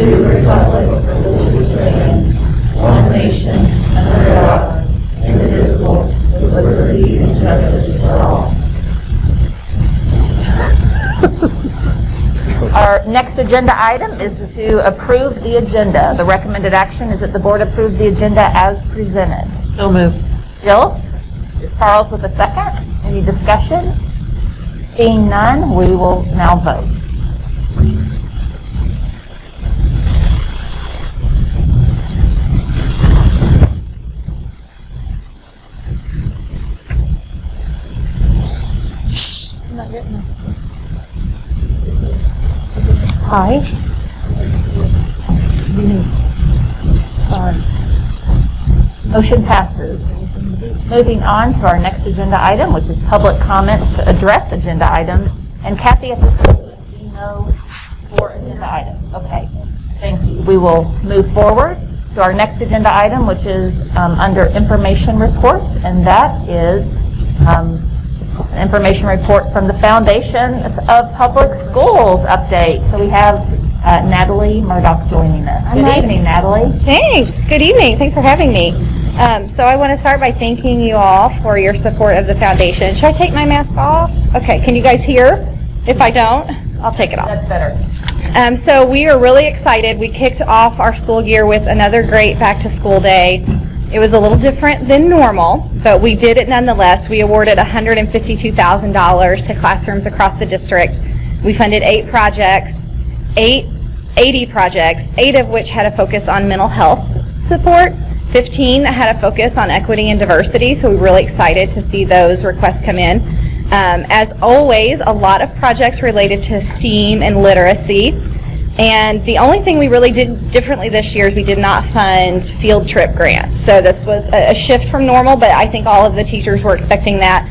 to the republic for which it stands, one nation, under God, indivisible, with liberty and justice for all. Our next agenda item is to approve the agenda. The recommended action is that the board approve the agenda as presented. So moved. Jill? Charles with a second. Any discussion? Seeing none, we will now vote. Not yet, no. Hi. Sorry. Motion passes. Moving on to our next agenda item, which is public comments to address agenda items. And Kathy, at this point, you see no for agenda items. Okay. Thanks. We will move forward to our next agenda item, which is under information reports, and that is an information report from the Foundation of Public Schools update. So we have Natalie Murdoch joining us. Good evening, Natalie. Thanks. Good evening. Thanks for having me. So I want to start by thanking you all for your support of the foundation. Should I take my mask off? Okay. Can you guys hear? If I don't, I'll take it off. That's better. So we are really excited. We kicked off our school year with another great back to school day. It was a little different than normal, but we did it nonetheless. We awarded $152,000 to classrooms across the district. We funded 80 projects, 8 of which had a focus on mental health support, 15 that had a focus on equity and diversity, so we're really excited to see those requests come in. As always, a lot of projects related to STEAM and literacy. And the only thing we really did differently this year is we did not fund field trip grants. So this was a shift from normal, but I think all of the teachers were expecting that.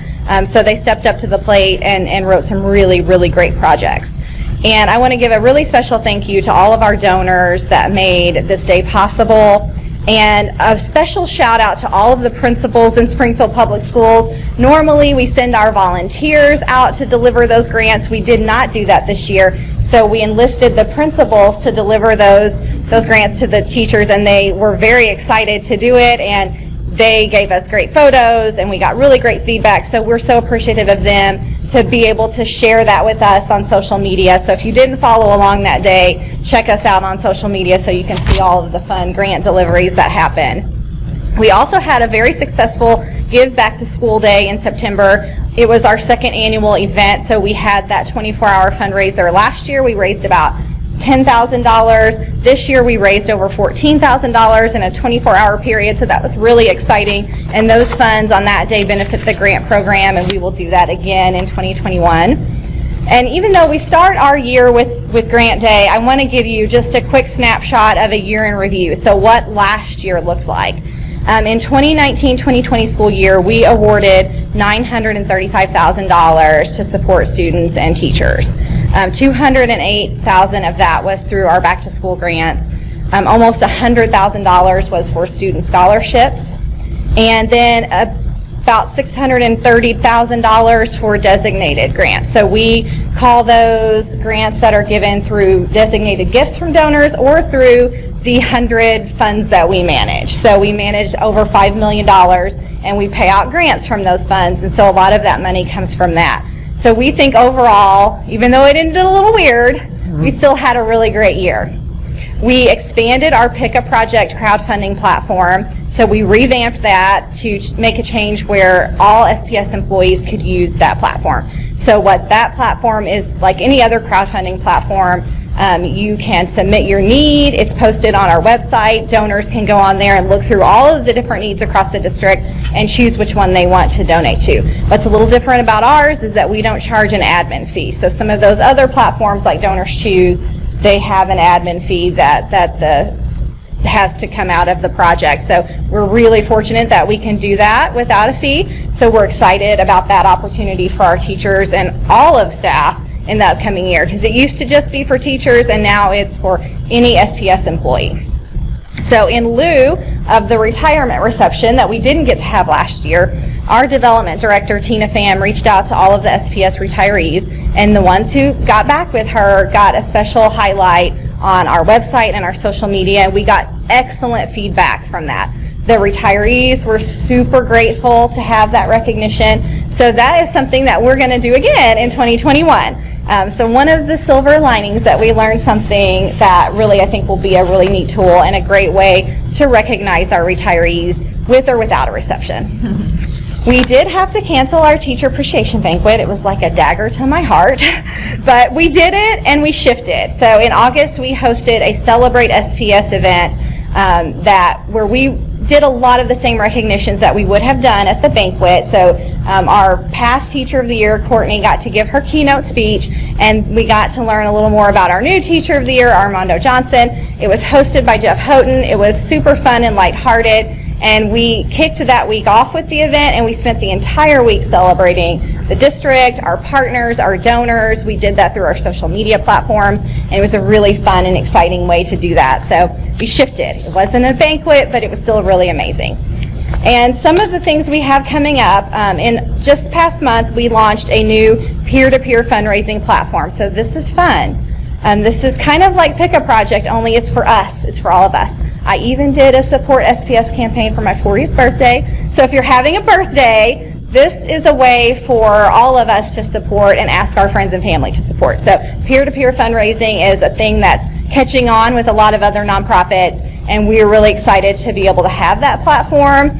So they stepped up to the plate and wrote some really, really great projects. And I want to give a really special thank you to all of our donors that made this day possible. And a special shout out to all of the principals in Springfield Public Schools. Normally we send our volunteers out to deliver those grants. We did not do that this year. So we enlisted the principals to deliver those grants to the teachers, and they were very excited to do it, and they gave us great photos, and we got really great feedback. So we're so appreciative of them to be able to share that with us on social media. So if you didn't follow along that day, check us out on social media so you can see all of the fun grant deliveries that happen. We also had a very successful Give Back to School Day in September. It was our second annual event, so we had that 24-hour fundraiser. Last year we raised about $10,000. This year we raised over $14,000 in a 24-hour period, so that was really exciting. And those funds on that day benefit the grant program, and we will do that again in 2021. And even though we start our year with Grant Day, I want to give you just a quick snapshot of a year in review. So what last year looked like. In 2019-2020 school year, we awarded $935,000 to support students and teachers. $208,000 of that was through our back to school grants. Almost $100,000 was for student scholarships. And then about $630,000 for designated grants. So we call those grants that are given through designated gifts from donors or through the 100 funds that we manage. So we manage over $5 million, and we pay out grants from those funds, and so a lot of that money comes from that. So we think overall, even though it ended a little weird, we still had a really great year. We expanded our Pick a Project crowdfunding platform, so we revamped that to make a change where all SPS employees could use that platform. So what that platform is, like any other crowdfunding platform, you can submit your need. It's posted on our website. Donors can go on there and look through all of the different needs across the district and choose which one they want to donate to. What's a little different about ours is that we don't charge an admin fee. So some of those other platforms like Donors Choose, they have an admin fee that has to come out of the project. So we're really fortunate that we can do that without a fee. So we're excited about that opportunity for our teachers and all of staff in the upcoming year, because it used to just be for teachers and now it's for any SPS employee. So in lieu of the retirement reception that we didn't get to have last year, our development director, Tina Pham, reached out to all of the SPS retirees, and the ones who got back with her got a special highlight on our website and our social media, and we got excellent feedback from that. The retirees were super grateful to have that recognition. So that is something that we're going to do again in 2021. So one of the silver linings that we learned something that really I think will be a really neat tool and a great way to recognize our retirees with or without a reception. We did have to cancel our teacher appreciation banquet. It was like a dagger to my heart, but we did it and we shifted. So in August we hosted a Celebrate SPS event where we did a lot of the same recognitions that we would have done at the banquet. So our past Teacher of the Year, Courtney, got to give her keynote speech, and we got to learn a little more about our new Teacher of the Year, Armando Johnson. It was hosted by Jeff Houghton. It was super fun and lighthearted, and we kicked that week off with the event, and we spent the entire week celebrating the district, our partners, our donors. We did that through our social media platforms, and it was a really fun and exciting way to do that. So we shifted. It wasn't a banquet, but it was still really amazing. And some of the things we have coming up, in just past month, we launched a new peer-to-peer fundraising platform. So this is fun. This is kind of like Pick a Project, only it's for us. It's for all of us. I even did a Support SPS campaign for my 40th birthday. So if you're having a birthday, this is a way for all of us to support and ask our friends and family to support. So peer-to-peer fundraising is a thing that's catching on with a lot of other nonprofits, and we're really excited to be able to have that platform.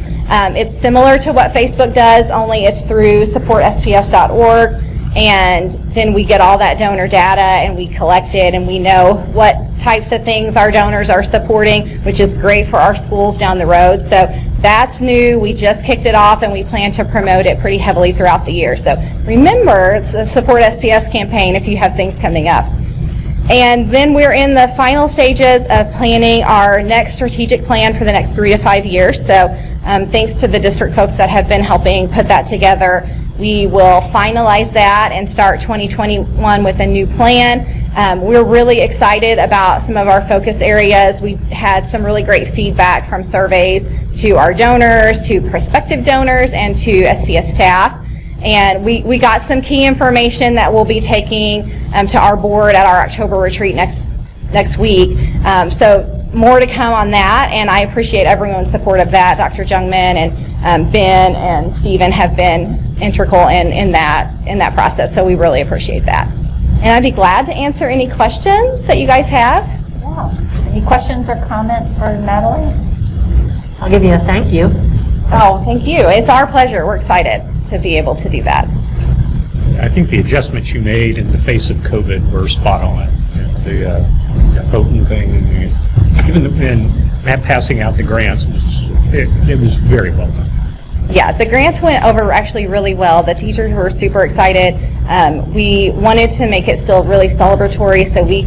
It's similar to what Facebook does, only it's through supportsps.org, and then we get all that donor data and we collect it, and we know what types of things our donors are supporting, which is great for our schools down the road. So that's new. We just kicked it off, and we plan to promote it pretty heavily throughout the year. So remember, it's a Support SPS campaign if you have things coming up. And then we're in the final stages of planning our next strategic plan for the next 3 to 5 years. So thanks to the district folks that have been helping put that together, we will finalize that and start 2021 with a new plan. We're really excited about some of our focus areas. We had some really great feedback from surveys to our donors, to prospective donors, and to SPS staff. And we got some key information that we'll be taking to our board at our October retreat next week. So more to come on that, and I appreciate everyone's support of that. Dr. Jungman and Ben and Stephen have been integral in that process, so we really appreciate that. And I'd be glad to answer any questions that you guys have. Yeah. Any questions or comments for Natalie? I'll give you a thank you. Oh, thank you. It's our pleasure. We're excited to be able to do that. I think the adjustments you made in the face of COVID were spot on. The Houghton thing, and passing out the grants, it was very well done. Yeah, the grants went over actually really well. The teachers were super excited. We wanted to make it still really celebratory, so we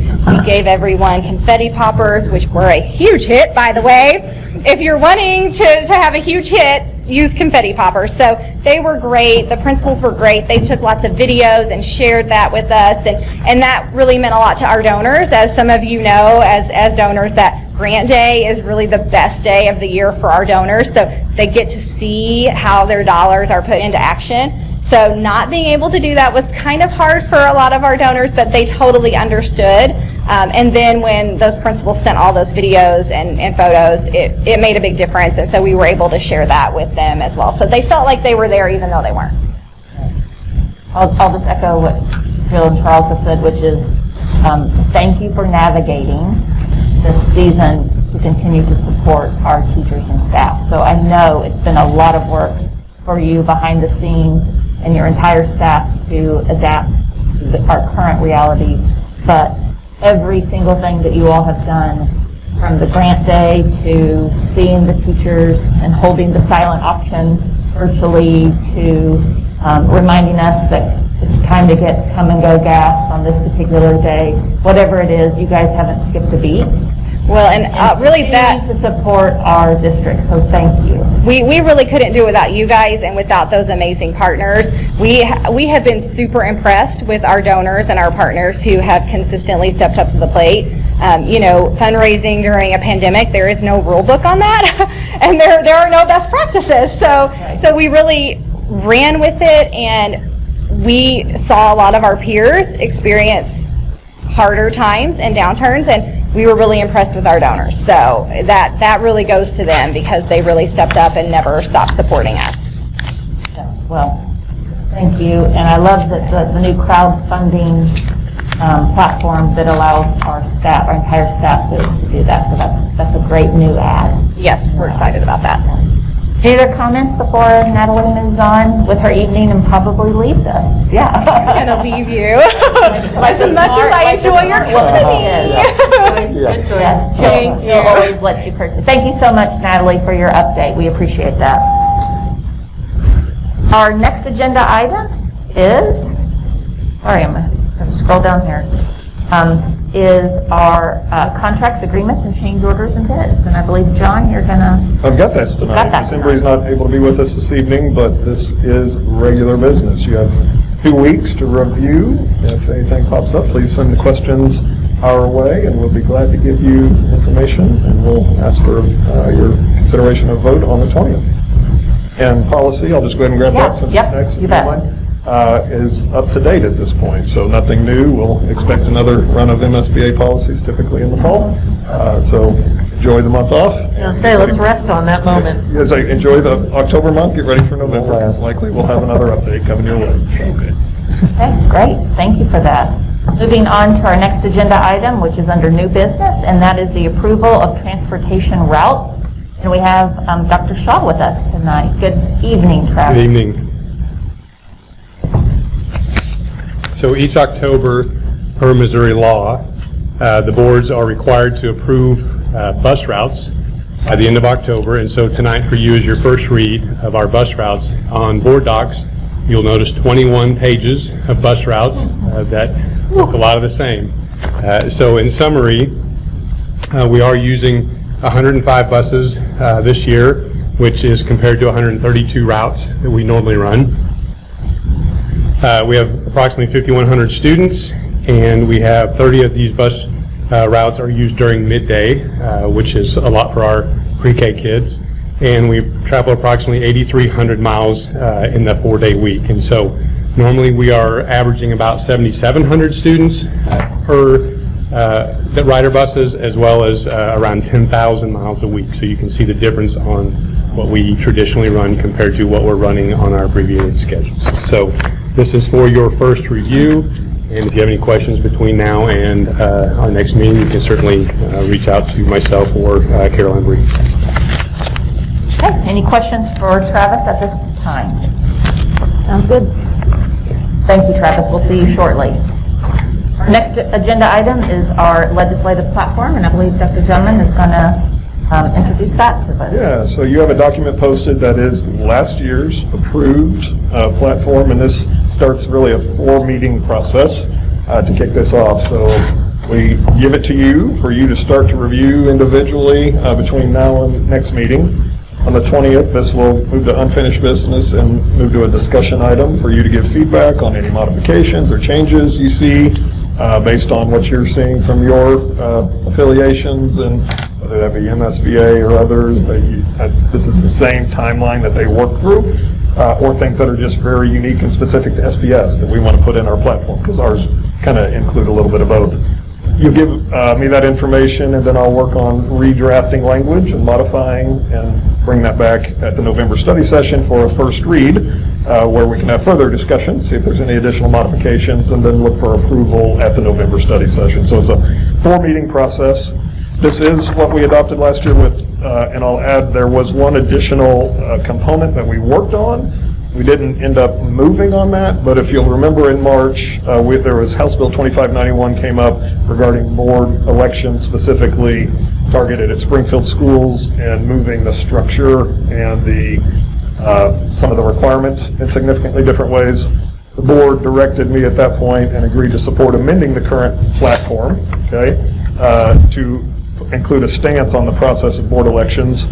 gave everyone confetti poppers, which were a huge hit, by the way. If you're wanting to have a huge hit, use confetti poppers. So they were great. The principals were great. They took lots of videos and shared that with us, and that really meant a lot to our donors. As some of you know, as donors, that Grant Day is really the best day of the year for our donors. So they get to see how their dollars are put into action. So not being able to do that was kind of hard for a lot of our donors, but they totally understood. And then when those principals sent all those videos and photos, it made a big difference. And so we were able to share that with them as well. So they felt like they were there even though they weren't. I'll just echo what Jill and Charles have said, which is thank you for navigating this season to continue to support our teachers and staff. So I know it's been a lot of work for you behind the scenes and your entire staff to adapt to our current reality, but every single thing that you all have done, from the grant day to seeing the teachers and holding the silent auction virtually to reminding us that it's time to get come and go gas on this particular day, whatever it is, you guys haven't skipped a beat. Well, and really that to support our district, so thank you. We really couldn't do it without you guys and without those amazing partners. We have been super impressed with our donors and our partners who have consistently stepped up to the plate. Fundraising during a pandemic, there is no rule book on that, and there are no best practices. So we really ran with it, and we saw a lot of our peers experience harder times and downturns, and we were really impressed with our donors. So that really goes to them because they really stepped up and never stopped supporting us. Yes, well, thank you. And I love that the new crowdfunding platform that allows our staff, our entire staff to do that. So that's a great new ad. Yes, we're excited about that. Any other comments before Natalie moves on with her evening and probably leaves us? Yeah. I'm going to leave you as much as I enjoy your company. Good choice. Yes, she'll always let you purchase. Thank you so much, Natalie, for your update. We appreciate that. Our next agenda item is, sorry, I'm going to scroll down here, is our contracts, agreements, and change orders and bids. And I believe, John, you're going to... I've got that tonight. Assembly's not able to be with us this evening, but this is regular business. You have 2 weeks to review. If anything pops up, please send the questions our way, and we'll be glad to give you information, and we'll ask for your consideration of vote on the 20th. And policy, I'll just go ahead and grab that since it's next. You bet. Is up to date at this point, so nothing new. We'll expect another run of MSBA policies typically in the fall. So enjoy the month off. I'll say, let's rest on that moment. Yes, I enjoy the October month. Get ready for November. Most likely we'll have another update coming your way. Okay. Okay, great. Thank you for that. Moving on to our next agenda item, which is under new business, and that is the approval of transportation routes. And we have Dr. Shaw with us tonight. Good evening, Travis. Good evening. So each October, per Missouri law, the boards are required to approve bus routes by the end of October. And so tonight for you is your first read of our bus routes. On board docs, you'll notice 21 pages of bus routes that look a lot of the same. So in summary, we are using 105 buses this year, which is compared to 132 routes that we normally run. We have approximately 5,100 students, and we have 30 of these bus routes are used during midday, which is a lot for our pre-K kids. And we travel approximately 8,300 miles in the 4-day week. And so normally we are averaging about 7,700 students per the rider buses, as well as around 10,000 miles a week. So you can see the difference on what we traditionally run compared to what we're running on our abbreviated schedules. So this is for your first review, and if you have any questions between now and our next meeting, you can certainly reach out to myself or Caroline Bree. Okay, any questions for Travis at this time? Sounds good. Thank you, Travis. We'll see you shortly. Our next agenda item is our legislative platform, and I believe Dr. Drummond is going to introduce that to us. Yeah, so you have a document posted that is last year's approved platform, and this starts really a 4-meeting process to kick this off. So we give it to you for you to start to review individually between now and next meeting. On the 20th, this will move to unfinished business and move to a discussion item for you to give feedback on any modifications or changes you see based on what you're seeing from your affiliations, and whether that be MSBA or others. This is the same timeline that they work through, or things that are just very unique and specific to SPS that we want to put in our platform, because ours kind of include a little bit of both. You give me that information, and then I'll work on redrafting language and modifying and bring that back at the November study session for a first read, where we can have further discussion, see if there's any additional modifications, and then look for approval at the November study session. So it's a 4-meeting process. This is what we adopted last year with, and I'll add, there was one additional component that we worked on. We didn't end up moving on that, but if you'll remember in March, there was House Bill 2591 came up regarding board elections, specifically targeted at Springfield schools, and moving the structure and the some of the requirements in significantly different ways. The board directed me at that point and agreed to support amending the current platform, okay, to include a stance on the process of board elections.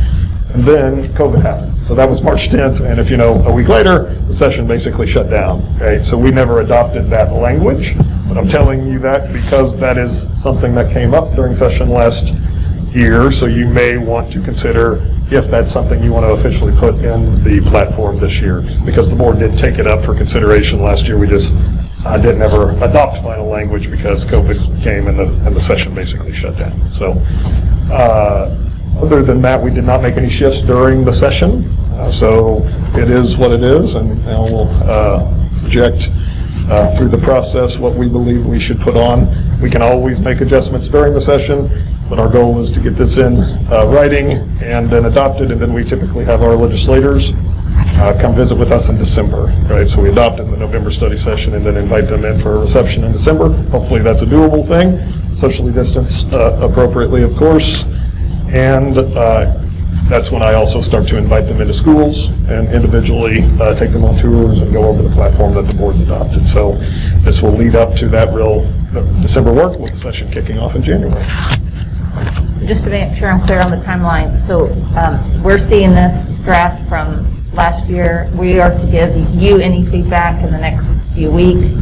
And then COVID happened. So that was March 10th, and if you know, a week later, the session basically shut down. Okay, so we never adopted that language, but I'm telling you that because that is something that came up during session last year, so you may want to consider if that's something you want to officially put in the platform this year, because the board did take it up for consideration last year. We just I didn't ever adopt final language because COVID came and the session basically shut down. So other than that, we did not make any shifts during the session. So it is what it is, and we'll project through the process what we believe we should put on. We can always make adjustments during the session, but our goal is to get this in writing and then adopted, and then we typically have our legislators come visit with us in December, right? So we adopt in the November study session and then invite them in for a reception in December. Hopefully that's a doable thing, socially distanced appropriately, of course. And that's when I also start to invite them into schools and individually take them on tours and go over the platform that the board's adopted. So this will lead up to that real December work with the session kicking off in January. Just to make sure I'm clear on the timeline, so we're seeing this draft from last year. We are to give you any feedback in the next few weeks,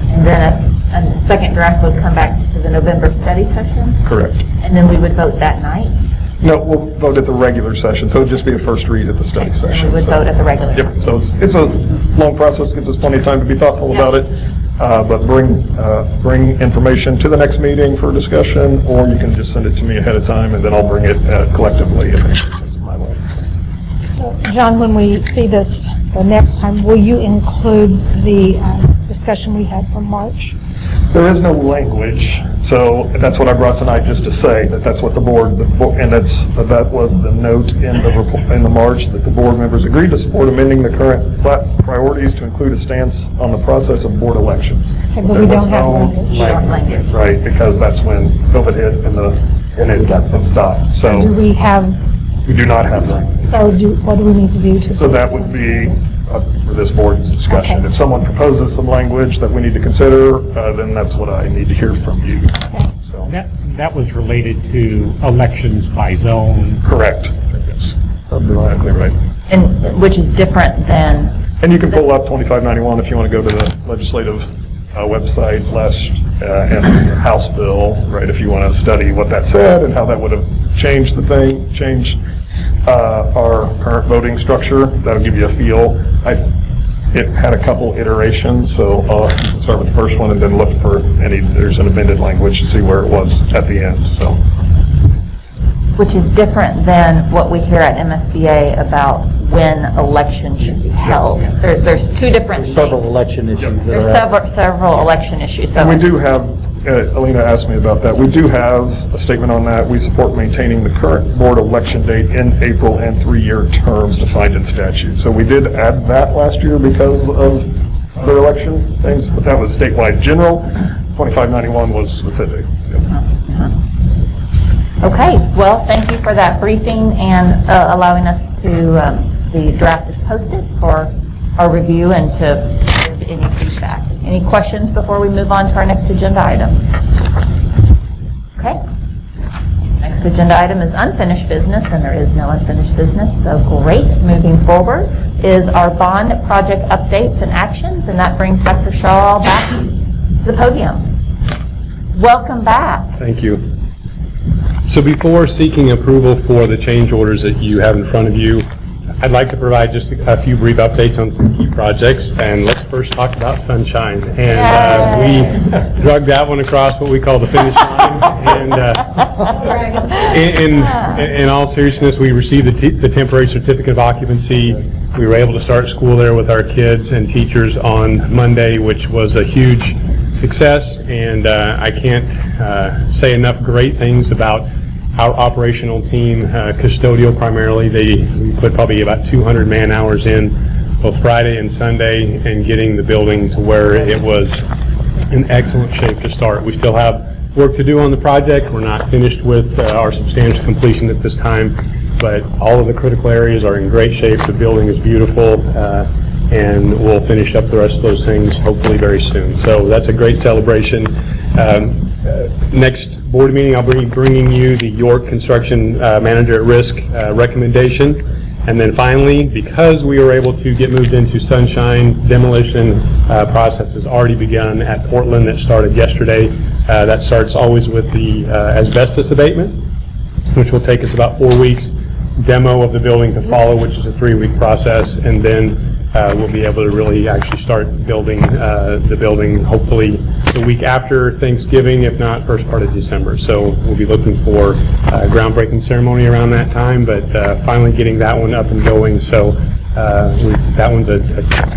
and then a second draft would come back to the November study session? Correct. And then we would vote that night? No, we'll vote at the regular session, so it'd just be a first read at the study session. And we would So- vote at the regular? Yep, so it's a long process, gives us plenty of time to be thoughtful about it, but bring information to the next meeting for discussion, or you can just send it to me ahead of time, and then I'll bring it collectively if it makes sense in my way. John, when we see this the next time, will you include the discussion we had from March? There is no language, so that's what I brought tonight, just to say that that's what the board, and that was the note in the report, in the March, that the board members agreed to support amending the current priorities to include a stance on the process of board elections. Okay, but There we was don't have no language. Right, because that's when COVID hit and it stopped. Do So we have, we do not have language. so what do we need to do to? So that would be up for this board's discussion. Okay. If someone proposes some language that we need to consider, then that's what I need to hear from you. So, That was related to elections by zone. correct. Yes, that's exactly right. And, which is different than, And you can pull up 2591 if you want to go to the legislative website and the House bill, right, if you want to study what that said and how that would have changed our current voting structure. That'll give you a feel. It had a couple iterations, so I'll start with the first one and then look for there's an amended language to see where it was at the end, so. which is different than what we hear at MSBA about when elections should be held. There's two different things. Several election issues There's that are several election issues. So And we do have, Alina asked me about that, we do have a statement on that. We support maintaining the current board election date in April and 3-year terms defined in statute. So we did add that last year because of other election things, but that was statewide general. 2591 was specific. Okay, well, thank you for that briefing and allowing us to, the draft is posted for our review and to give any feedback. Any questions before we move on to our next agenda item? Okay. Next agenda item is unfinished business, and there is no unfinished business, so great. Moving forward is our bond project updates and actions, and that brings Dr. Shaw back to the podium. Welcome back. Thank you. So before seeking approval for the change orders that you have in front of you, I'd like to provide just a few brief updates on some key projects, and let's first talk about Sunshine. And we drug that one across what we call the finish line. And in all seriousness, we received the temporary certificate of occupancy. We were able to start school there with our kids and teachers on Monday, which was a huge success, and I can't say enough great things about our operational team, custodial primarily. We put probably about 200 man hours in both Friday and Sunday and getting the building to where it was in excellent shape to start. We still have work to do on the project. We're not finished with our substantial completion at this time, but all of the critical areas are in great shape. The building is beautiful, and we'll finish up the rest of those things hopefully very soon. So that's a great celebration. Next board meeting, I'll be bringing you the York Construction Manager at Risk recommendation. And then finally, because we were able to get moved into Sunshine, demolition process has already begun at Portland. That started yesterday. That starts always with the asbestos abatement, which will take us about 4 weeks. Demo of the building to follow, which is a 3-week process, and then we'll be able to really actually start building the building hopefully the week after Thanksgiving, if not first part of December. So we'll be looking for a groundbreaking ceremony around that time, but finally getting that one up and going. So that one's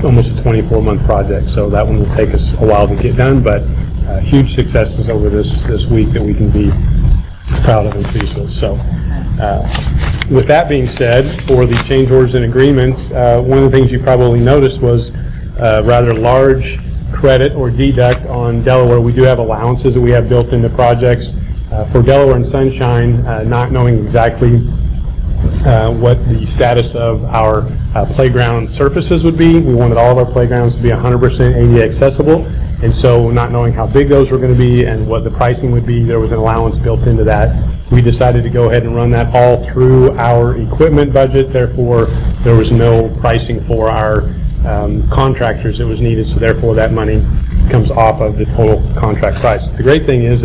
almost a 24-month project, so that one will take us a while to get done, but huge successes over this week that we can be proud of and pleased with. So with that being said, for the change orders and agreements, one of the things you probably noticed was a rather large credit or deduct on Delaware. We do have allowances that we have built into projects. For Delaware and Sunshine, not knowing exactly what the status of our playground surfaces would be. We wanted all of our playgrounds to be 100% ADA accessible, and so not knowing how big those were going to be and what the pricing would be, there was an allowance built into that. We decided to go ahead and run that all through our equipment budget. Therefore, there was no pricing for our contractors that was needed, so therefore that money comes off of the total contract price. The great thing is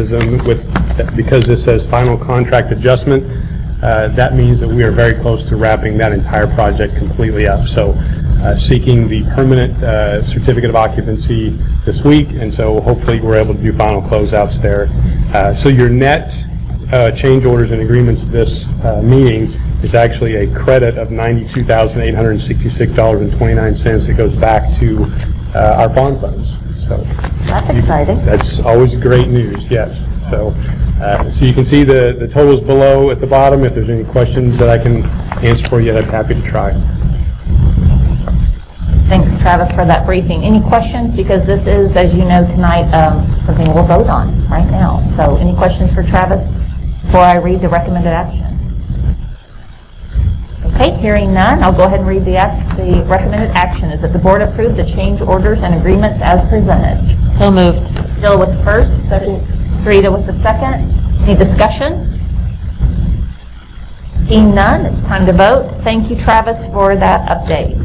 because this says final contract adjustment, that means that we are very close to wrapping that entire project completely up. So seeking the permanent certificate of occupancy this week, and so hopefully we're able to do final closeouts there. So your net change orders and agreements this meeting is actually a credit of $92,866.29 that goes back to our bond funds. So That's exciting. that's always great news, yes. So so you can see the totals below at the bottom. If there's any questions that I can answer for you, I'd be happy to try. Thanks, Travis, for that briefing. Any questions? Because this is, as you know tonight, something we'll vote on right now. So any questions for Travis before I read the recommended action? Okay, hearing none, I'll go ahead and read the recommended action is that the board approve the change orders and agreements as presented. So moved. Jill with the first, second. Rita with the second. Any discussion? Seeing none, it's time to vote. Thank you, Travis, for that update.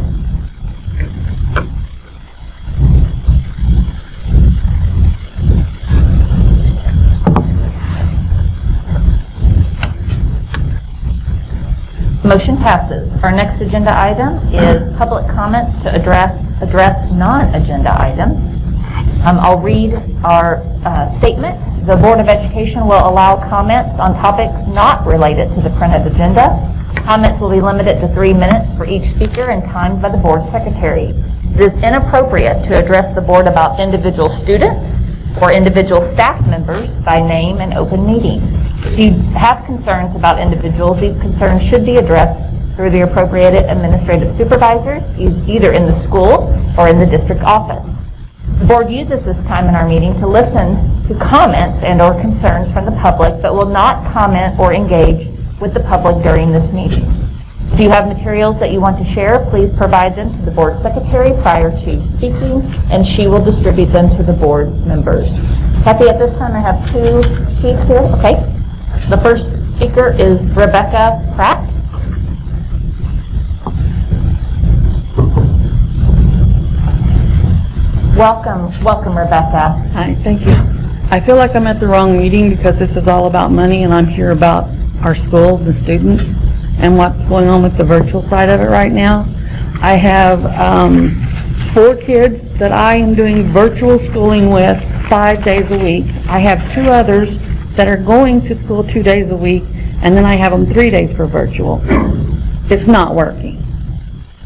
Motion passes. Our next agenda item is public comments to address non-agenda items. I'll read our statement. The Board of Education will allow comments on topics not related to the printed agenda. Comments will be limited to 3 minutes for each speaker and timed by the board secretary. It is inappropriate to address the board about individual students or individual staff members by name in open meeting. If you have concerns about individuals, these concerns should be addressed through the appropriate administrative supervisors, either in the school or in the district office. The board uses this time in our meeting to listen to comments and or concerns from the public, but will not comment or engage with the public during this meeting. If you have materials that you want to share, please provide them to the board secretary prior to speaking, and she will distribute them to the board members. Kathy, at this time I have 2 sheets here. Okay. The first speaker is Rebecca Pratt. Welcome, Rebecca. Hi, thank you. I feel like I'm at the wrong meeting because this is all about money and I'm here about our school, the students, and what's going on with the virtual side of it right now. I have 4 kids that I am doing virtual schooling with 5 days a week. I have 2 others that are going to school 2 days a week, and then I have them 3 days for virtual. It's not working.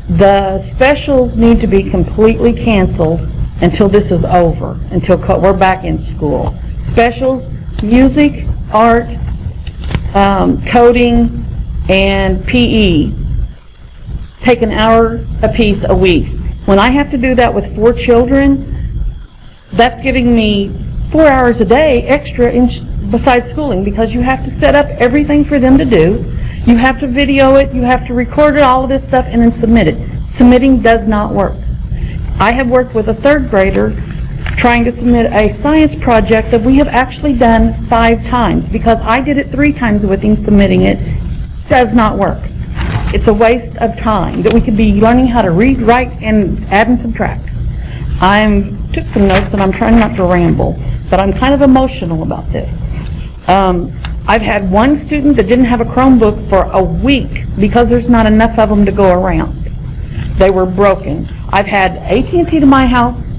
The specials need to be completely canceled until this is over, until we're back in school. Specials, music, art, coding, and PE take an hour apiece a week. When I have to do that with 4 children, that's giving me 4 hours a day extra besides schooling, because you have to set up everything for them to do. You have to video it, you have to record it, all of this stuff, and then submit it. Submitting does not work. I have worked with a 3rd grader trying to submit a science project that we have actually done 5 times, because I did it 3 times with him submitting it. Does not work. It's a waste of time that we could be learning how to read, write, and add and subtract. I took some notes and I'm trying not to ramble, but I'm kind of emotional about this. I've had 1 student that didn't have a Chromebook for a week because there's not enough of them to go around. They were broken. I've had AT&T to my house,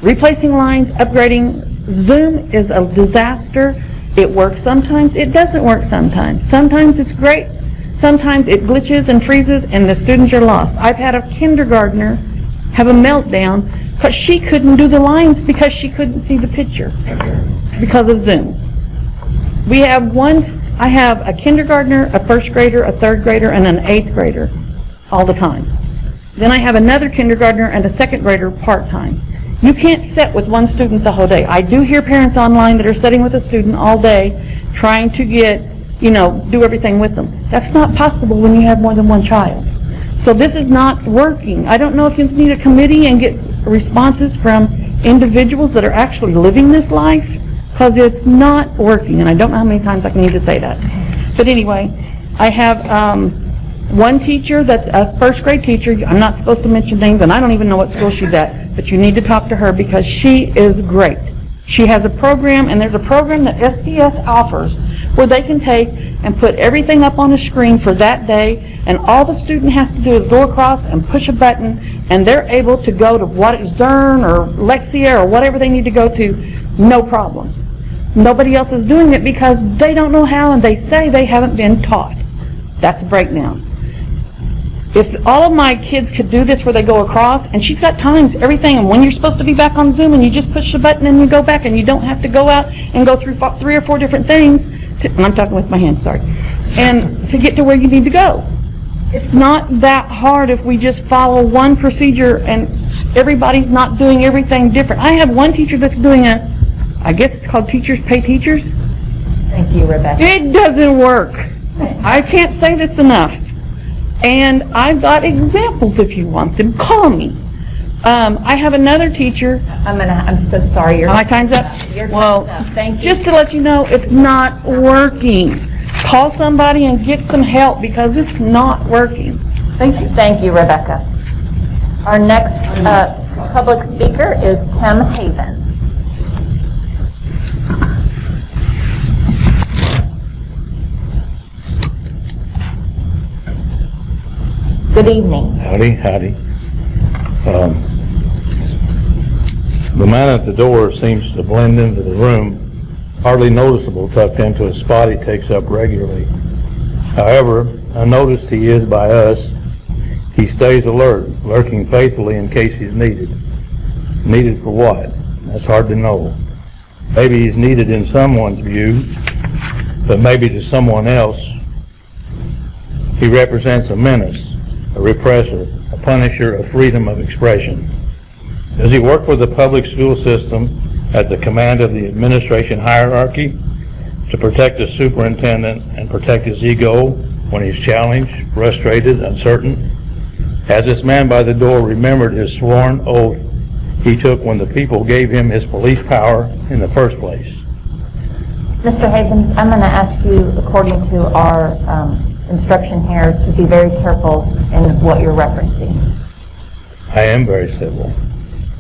replacing lines, upgrading. Zoom is a disaster. It works sometimes, it doesn't work sometimes. Sometimes it's great, sometimes it glitches and freezes and the students are lost. I've had a kindergartner have a meltdown because she couldn't do the lines because she couldn't see the picture because of Zoom. I have a kindergartner, a first grader, a third grader, and an eighth grader all the time. Then I have another kindergartner and a second grader part-time. You can't sit with one student the whole day. I do hear parents online that are sitting with a student all day trying to do everything with them. That's not possible when you have more than one child. So this is not working. I don't know if you need a committee and get responses from individuals that are actually living this life, because it's not working, and I don't know how many times I need to say that. But anyway, I have one teacher that's a first grade teacher. I'm not supposed to mention names, and I don't even know what school she's at, but you need to talk to her because she is great. She has a program, and there's a program that SPS offers where they can take and put everything up on a screen for that day, and all the student has to do is go across and push a button, and they're able to go to Zern or Lexia or whatever they need to go to, no problems. Nobody else is doing it because they don't know how, and they say they haven't been taught. That's a breakdown. If all of my kids could do this where they go across, and she's got times, everything, and when you're supposed to be back on Zoom and you just push the button and you go back and you don't have to go out and go through 3 or 4 different things, and I'm talking with my hands, sorry, and to get to where you need to go. It's not that hard if we just follow one procedure and everybody's not doing everything different. I have one teacher that's doing I guess it's called Teachers Pay Teachers. Thank you, Rebecca. It doesn't work. I can't say this enough. And I've got examples if you want them. Call me. I have another teacher. I'm so sorry. My time's up? Your time's Well, up. Thank you. just to let you know, it's not working. Call somebody and get some help because it's not working. Thank you. Thank you, Rebecca. Our next public speaker is Tim Haven. Good evening. Howdy. The man at the door seems to blend into the room, hardly noticeable tucked into a spot he takes up regularly. However, unnoticed he is by us, he stays alert, lurking faithfully in case he's needed. Needed for what? That's hard to know. Maybe he's needed in someone's view, but maybe to someone else, he represents a menace, a repressor, a punisher of freedom of expression. Does he work for the public school system at the command of the administration hierarchy to protect the superintendent and protect his ego when he's challenged, frustrated, uncertain? Has this man by the door remembered his sworn oath he took when the people gave him his police power in the first place? Mr. Havens, I'm going to ask you, according to our instruction here, to be very careful in what you're referencing. I am very civil.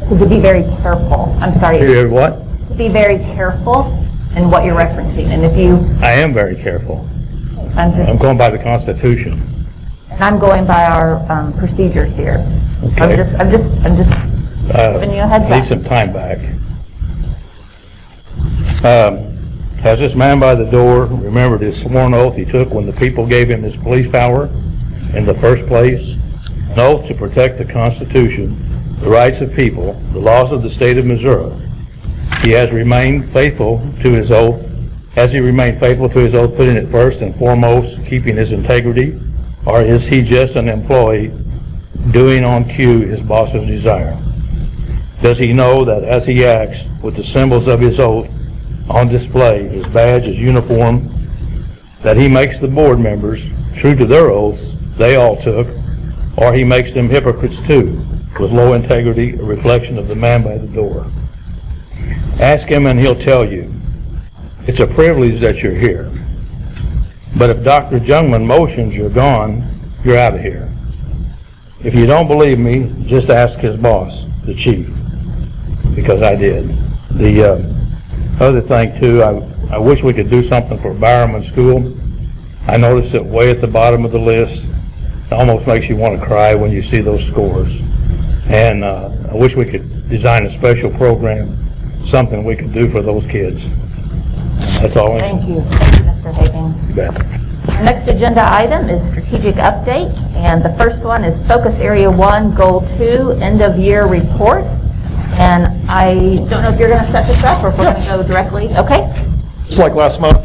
So to be very careful. I'm sorry. You're what? To be very careful in what you're referencing. And if you, I am very careful. I'm I'm going by the Constitution. and I'm going by our procedures here. Okay. I'm just giving you a heads Need up. some time back. Has this man by the door remembered his sworn oath he took when the people gave him his police power in the first place? An oath to protect the Constitution, the rights of people, the laws of the state of Missouri. He has remained faithful to his oath. Has he remained faithful to his oath, putting it first and foremost, keeping his integrity? Or is he just an employee doing on cue his boss's desire? Does he know that as he acts with the symbols of his oath on display, his badge, his uniform, that he makes the board members true to their oaths they all took, or he makes them hypocrites too, with low integrity, a reflection of the man by the door? Ask him and he'll tell you. It's a privilege that you're here. But if Dr. Jungmann motions you're gone, you're out of here. If you don't believe me, just ask his boss, the chief, because I did. The other thing too, I wish we could do something for Bowerman School. I noticed it way at the bottom of the list. It almost makes you want to cry when you see those scores. And I wish we could design a special program, something we could do for those kids. That's all. Thank you. Thank you, Mr. Higgins. You bet. Our next agenda item is strategic update, and the first one is Focus Area 1, Goal 2, End of Year Report. And I don't know if you're going to set this up or if we're going to go directly. Okay? Just like last month,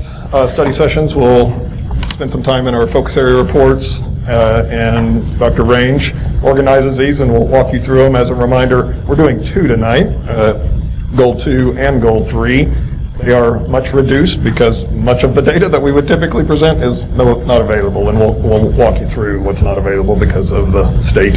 study sessions, we'll spend some time in our focus area reports, and Dr. Range organizes these, and we'll walk you through them. As a reminder, we're doing 2 tonight, Goal 2 and Goal 3. They are much reduced because much of the data that we would typically present is not available, and we'll walk you through what's not available because of the state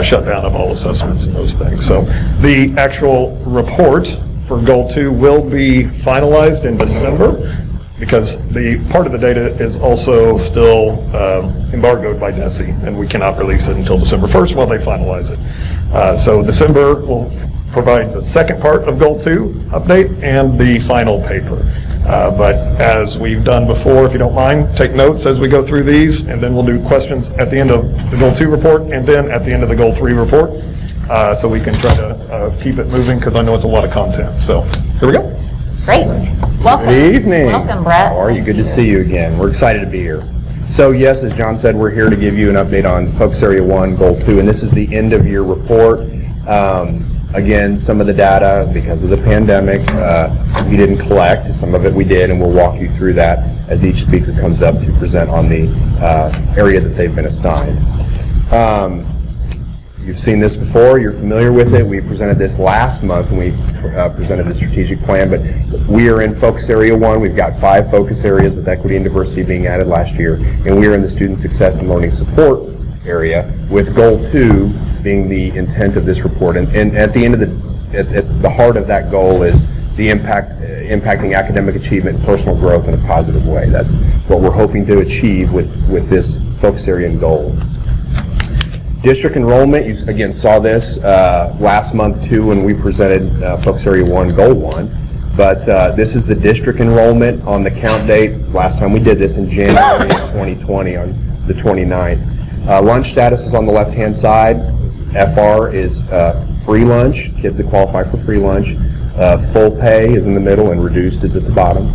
shutdown of all assessments and those things. So the actual report for Goal 2 will be finalized in December because the part of the data is also still embargoed by DESE, and we cannot release it until December 1st while they finalize it. So December will provide the second part of Goal 2 update and the final paper. But as we've done before, if you don't mind, take notes as we go through these, and then we'll do questions at the end of the Goal 2 report and then at the end of the Goal 3 report, so we can try to keep it moving because I know it's a lot of content. So here we go. Great. Welcome. Good evening. Welcome, Brett. How are you? Good to see you again. We're excited to be here. So yes, as John said, we're here to give you an update on Focus Area 1, Goal 2, and this is the end of year report. Again, some of the data, because of the pandemic, we didn't collect. Some of it we did, and we'll walk you through that as each speaker comes up to present on the area that they've been assigned. You've seen this before. You're familiar with it. We presented this last month when we presented the strategic plan, but we are in Focus Area 1. We've got 5 focus areas with equity and diversity being added last year, and we are in the student success and learning support area with Goal 2 being the intent of this report. And at the end of at the heart of that goal is the impacting academic achievement and personal growth in a positive way. That's what we're hoping to achieve with this focus area and goal. District enrollment, you again saw this last month too when we presented Focus Area 1, Goal 1. But this is the district enrollment on the count date. Last time we did this in January of 2020 on the 29th. Lunch status is on the left-hand side. FR is free lunch, kids that qualify for free lunch. Full pay is in the middle and reduced is at the bottom.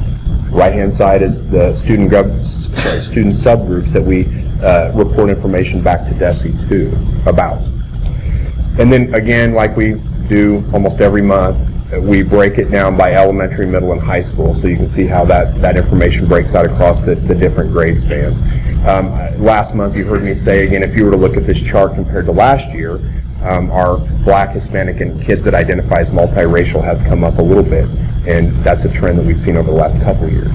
Right-hand side is the student subgroups that we report information back to DESE too about. And then again, like we do almost every month, we break it down by elementary, middle, and high school, so you can see how that information breaks out across the different grade spans. Last month you heard me say, again, if you were to look at this chart compared to last year, our Black, Hispanic, and kids that identify as multiracial has come up a little bit, and that's a trend that we've seen over the last couple of years.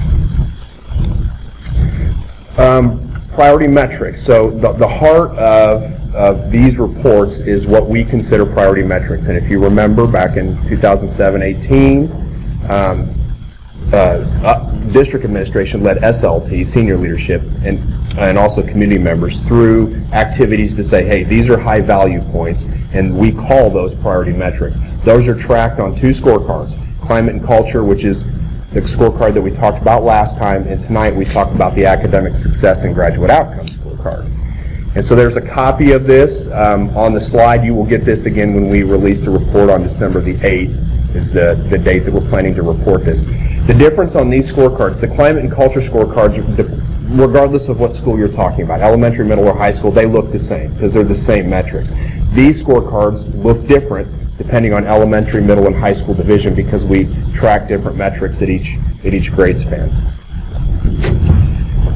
Priority metrics. So the heart of these reports is what we consider priority metrics. And if you remember back in 2007-18, district administration led SLT, senior leadership, and also community members through activities to say, hey, these are high value points, and we call those priority metrics. Those are tracked on 2 scorecards, climate and culture, which is the scorecard that we talked about last time, and tonight we talked about the academic success and graduate outcomes scorecard. And so there's a copy of this on the slide. You will get this again when we release the report on December the 8th is the date that we're planning to report this. The difference on these scorecards, the climate and culture scorecards, regardless of what school you're talking about, elementary, middle, or high school, they look the same because they're the same metrics. These scorecards look different depending on elementary, middle, and high school division because we track different metrics at each grade span.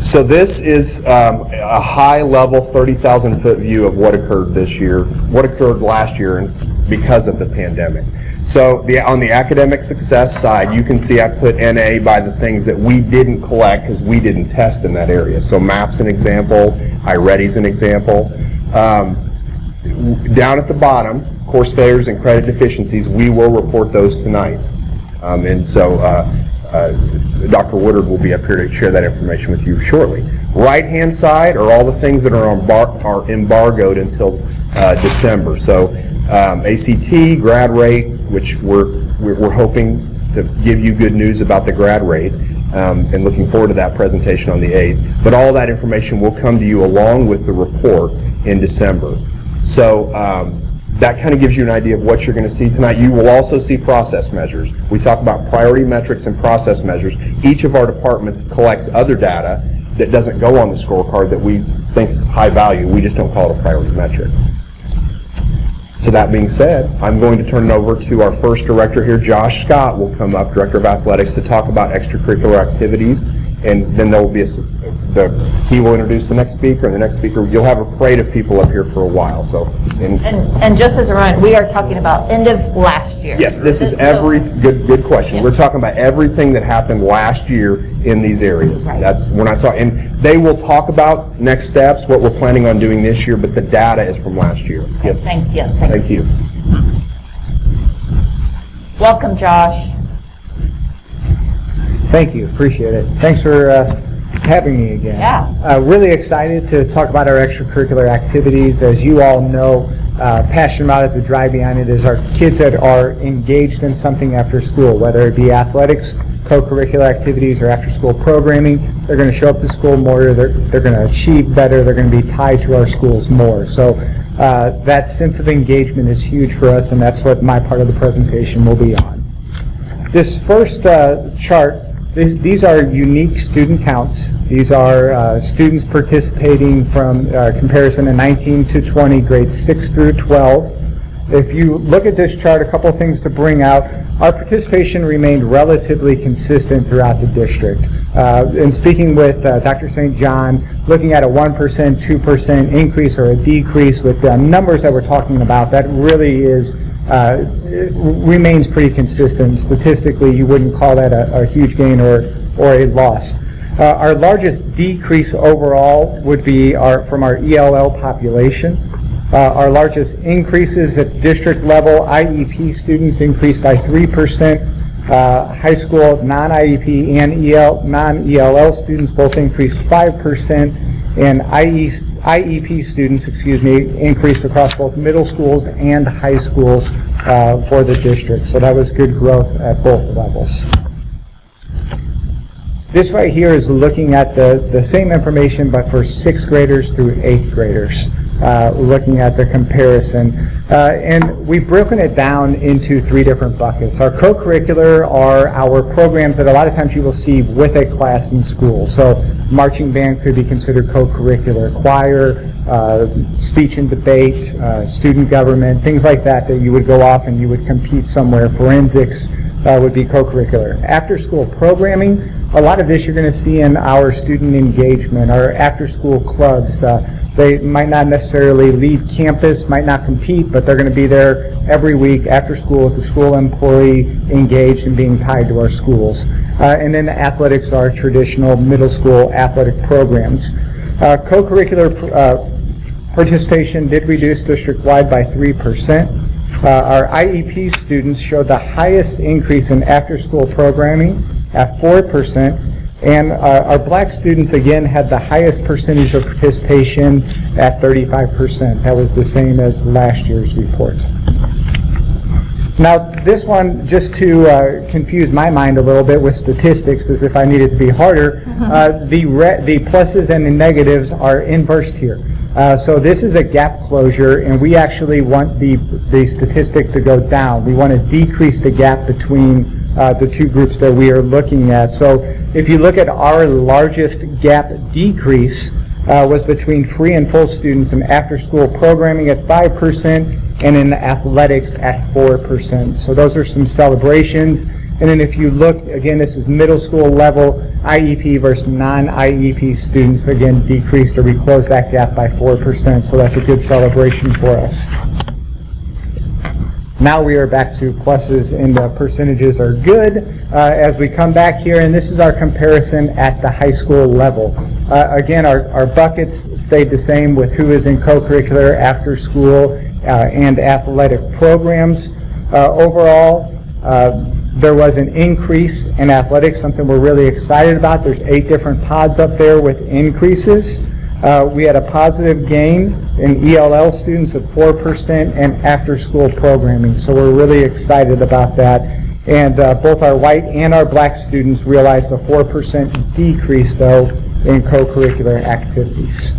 So this is a high-level 30,000-foot view of what occurred this year, what occurred last year because of the pandemic. So on the academic success side, you can see I put NA by the things that we didn't collect because we didn't test in that area. So MAP's an example, iReady's an example. Down at the bottom, course failures and credit deficiencies, we will report those tonight. And so Dr. Woodard will be up here to share that information with you shortly. Right-hand side are all the things that are embargoed until December. So ACT, grad rate, which we're hoping to give you good news about the grad rate, and looking forward to that presentation on the 8th. But all that information will come to you along with the report in December. So that kind of gives you an idea of what you're going to see tonight. You will also see process measures. We talk about priority metrics and process measures. Each of our departments collects other data that doesn't go on the scorecard that we think's high value. We just don't call it a priority metric. So that being said, I'm going to turn it over to our first director here. Josh Scott will come up, Director of Athletics, to talk about extracurricular activities, and then there will be he will introduce the next speaker, and the next speaker, you'll have a parade of people up here for a while. So, And just as a reminder, we are talking about end of last year. yes, this is good question. Yeah. We're talking about everything that happened last year in these areas. Right. We're not talking, and they will talk about next steps, what we're planning on doing this year, but the data is from last year. Yes. Thank you. Thank you. Welcome, Josh. Thank you, appreciate it. Thanks for having me again. Yeah. Really excited to talk about our extracurricular activities. As you all know, passionate about it, the drive behind it is our kids that are engaged in something after school, whether it be athletics, co-curricular activities, or after-school programming. They're going to show up to school more, they're going to achieve better, they're going to be tied to our schools more. So that sense of engagement is huge for us, and that's what my part of the presentation will be on. This first chart, these are unique student counts. These are students participating from comparison in 19 to 20, grades 6 through 12. If you look at this chart, a couple of things to bring out. Our participation remained relatively consistent throughout the district. In speaking with Dr. St. John, looking at a 1%, 2% increase or a decrease with the numbers that we're talking about, that really is it remains pretty consistent. Statistically, you wouldn't call that a huge gain or a loss. Our largest decrease overall would be from our ELL population. Our largest increases at district level, IEP students increased by 3%. High school non-IEP and non-ELL students both increased 5%, and IEP students, increased across both middle schools and high schools for the district. So that was good growth at both levels. This right here is looking at the same information, but for 6th graders through 8th graders, looking at the comparison. And we've broken it down into 3 different buckets. Our co-curricular are our programs that a lot of times you will see with a class in school. So marching band could be considered co-curricular, choir, speech and debate, student government, things like that you would go off and you would compete somewhere. Forensics would be co-curricular. After-school programming, a lot of this you're going to see in our student engagement, our after-school clubs. They might not necessarily leave campus, might not compete, but they're going to be there every week after school with the school employee engaged and being tied to our schools. And then the athletics are traditional middle school athletic programs. Co-curricular participation did reduce district-wide by 3%. Our IEP students showed the highest increase in after-school programming at 4%. And our black students, again, had the highest percentage of participation at 35%. That was the same as last year's report. Now, this one, just to confuse my mind a little bit with statistics, as if I needed to be harder, the pluses and the negatives are inversed here. So this is a gap closure, and we actually want the statistic to go down. We want to decrease the gap between the 2 groups that we are looking at. So if you look at our largest gap decrease was between free and full students in after-school programming at 5% and in athletics at 4%. So those are some celebrations. And then if you look, again, this is middle school level, IEP versus non-IEP students, again, decreased, or we closed that gap by 4%. So that's a good celebration for us. Now we are back to pluses, and the percentages are good as we come back here, and this is our comparison at the high school level. Again, our buckets stayed the same with who is in co-curricular, after school, and athletic programs. Overall, there was an increase in athletics, something we're really excited about. There's 8 different pods up there with increases. We had a positive gain in ELL students of 4% and after-school programming, so we're really excited about that. And both our white and our black students realized a 4% decrease, though, in co-curricular activities.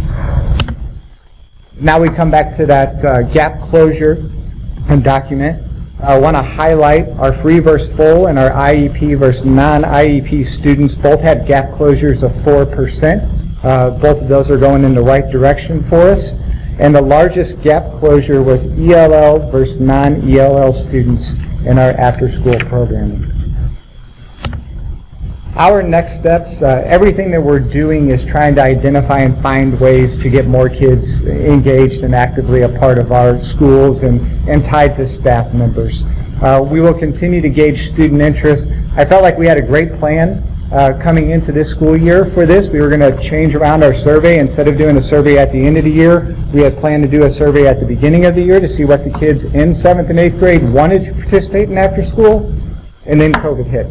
Now we come back to that gap closure. document. I want to highlight our free versus full and our IEP versus non-IEP students both had gap closures of 4%. Both of those are going in the right direction for us. And the largest gap closure was ELL versus non-ELL students in our after-school programming. Our next steps, everything that we're doing is trying to identify and find ways to get more kids engaged and actively a part of our schools and tied to staff members. We will continue to gauge student interest. I felt like we had a great plan coming into this school year for this. We were going to change around our survey. Instead of doing a survey at the end of the year, we had planned to do a survey at the beginning of the year to see what the kids in 7th and 8th grade wanted to participate in after school, and then COVID hit.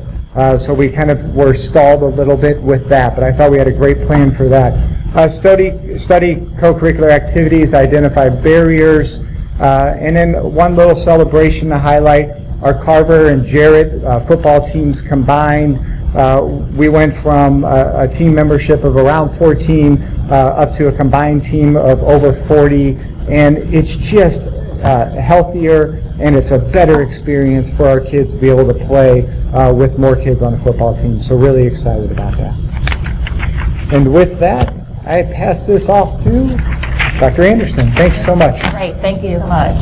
So we kind of were stalled a little bit with that, but I thought we had a great plan for that. Study co-curricular activities, identify barriers, and then one little celebration to highlight our Carver and Jarrett football teams combined. We went from a team membership of around 14 up to a combined team of over 40, and it's just healthier and it's a better experience for our kids to be able to play with more kids on a football team. So really excited about that. And with that, I pass this off to Dr. Anderson. Thank you so much. Great, thank you so much.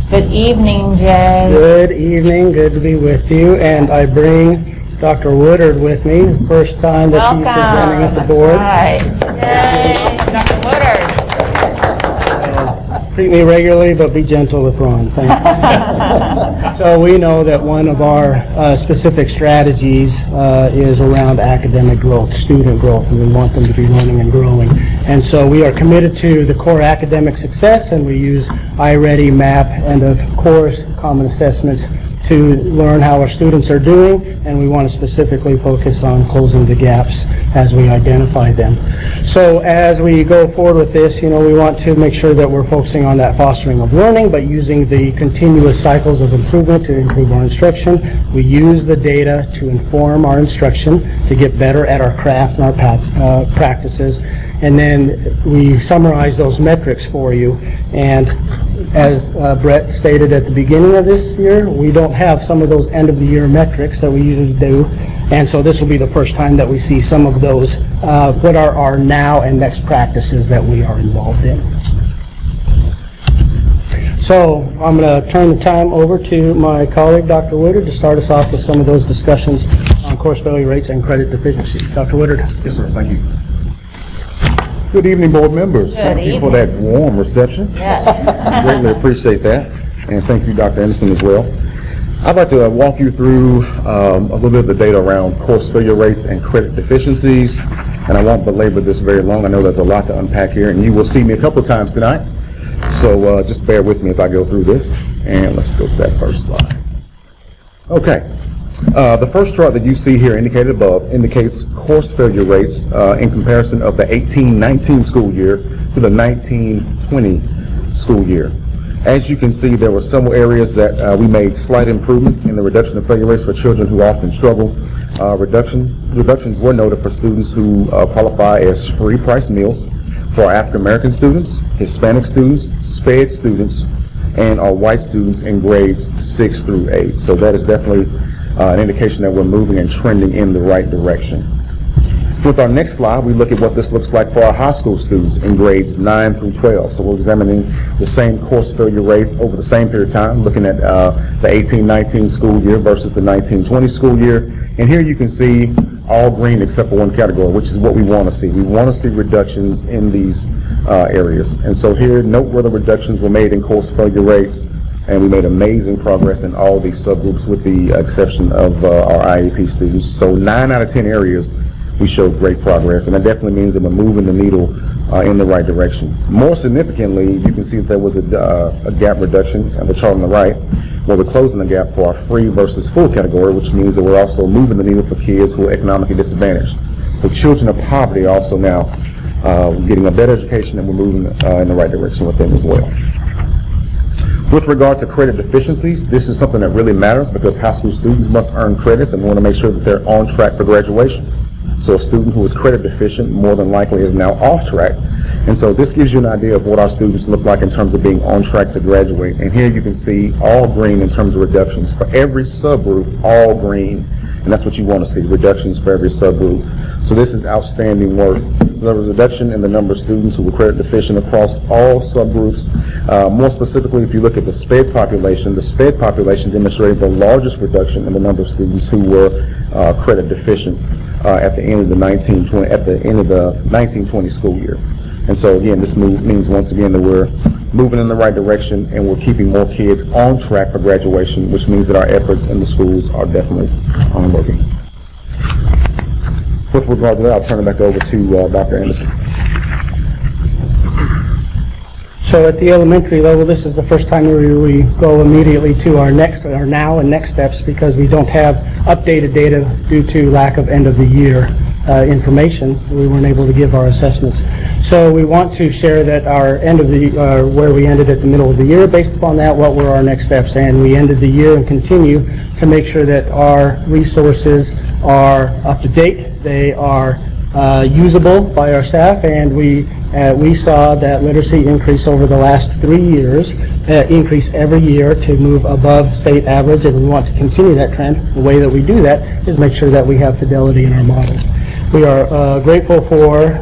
Good evening, Jay. Good evening, good to be with you, and I bring Dr. Woodard with me, the first time that he's presenting at the board. Right. Yay, Dr. Woodard. Treat me regularly, but be gentle with Ron. Thank you. So we know that one of our specific strategies is around academic growth, student growth, and we want them to be learning and growing. And so we are committed to the core academic success, and we use iReady, MAP, and of course, common assessments to learn how our students are doing, and we want to specifically focus on closing the gaps as we identify them. So as we go forward with this, we want to make sure that we're focusing on that fostering of learning, but using the continuous cycles of improvement to improve our instruction. We use the data to inform our instruction to get better at our craft and our practices, and then we summarize those metrics for you. And as Brett stated at the beginning of this year, we don't have some of those end-of-the-year metrics that we usually do, and so this will be the first time that we see some of those, what are our now and next practices that we are involved in. So I'm going to turn the time over to my colleague, Dr. Woodard, to start us off with some of those discussions on course failure rates and credit deficiencies. Dr. Woodard. Yes, sir. Thank you. Good evening, board members. Thank you for that warm reception. Yeah. Greatly appreciate that. And thank you, Dr. Anderson, as well. I'd like to walk you through a little bit of the data around course failure rates and credit deficiencies. And I won't belabor this very long. I know there's a lot to unpack here, and you will see me a couple of times tonight. So just bear with me as I go through this. And let's go to that first slide. Okay. The first chart that you see here indicated above indicates course failure rates in comparison of the 18-19 school year to the 19-20 school year. As you can see, there were several areas that we made slight improvements in the reduction of failure rates for children who often struggle. Reductions were noted for students who qualify as free price meals for African American students, Hispanic students, SPED students, and our white students in grades 6 through 8. So that is definitely an indication that we're moving and trending in the right direction. With our next slide, we look at what this looks like for our high school students in grades 9 through 12. So we're examining the same course failure rates over the same period of time, looking at the 18-19 school year versus the 19-20 school year. And here you can see all green except for one category, which is what we want to see. We want to see reductions in these areas. And so here, note where the reductions were made in course failure rates, and we made amazing progress in all these subgroups with the exception of our IEP students. So 9 out of 10 areas, we showed great progress, and that definitely means that we're moving the needle in the right direction. More significantly, you can see that there was a gap reduction on the chart on the right, where we're closing the gap for our free versus full category, which means that we're also moving the needle for kids who are economically disadvantaged. So children of poverty are also now getting a better education, and we're moving in the right direction with them as well. With regard to credit deficiencies, this is something that really matters because high school students must earn credits, and we want to make sure that they're on track for graduation. So a student who is credit deficient more than likely is now off track, And so this gives you an idea of what our students look like in terms of being on track to graduate. And here you can see all green in terms of reductions. For every subgroup, all green. And that's what you want to see, reductions for every subgroup. So this is outstanding work. So there was a reduction in the number of students who were credit deficient across all subgroups. More specifically, if you look at the SPED population demonstrated the largest reduction in the number of students who were credit deficient at the end of the 1920 school year. And so again, this means once again that we're moving in the right direction and we're keeping more kids on track for graduation, which means that our efforts in the schools are definitely working. With regard to that, I'll turn it back over to Dr. Anderson. So at the elementary level, this is the first time we go immediately to our now and next steps, because we don't have updated data due to lack of end of the year information. We weren't able to give our assessments. So we want to share that our end of the, where we ended at the middle of the year. Based upon that, what were our next steps? And we ended the year and continue to make sure that our resources are up to date. They are usable by our staff, and we saw that literacy increase over the last 3 years, increase every year to move above state average, and we want to continue that trend. The way that we do that is make sure that we have fidelity in our model. We are grateful for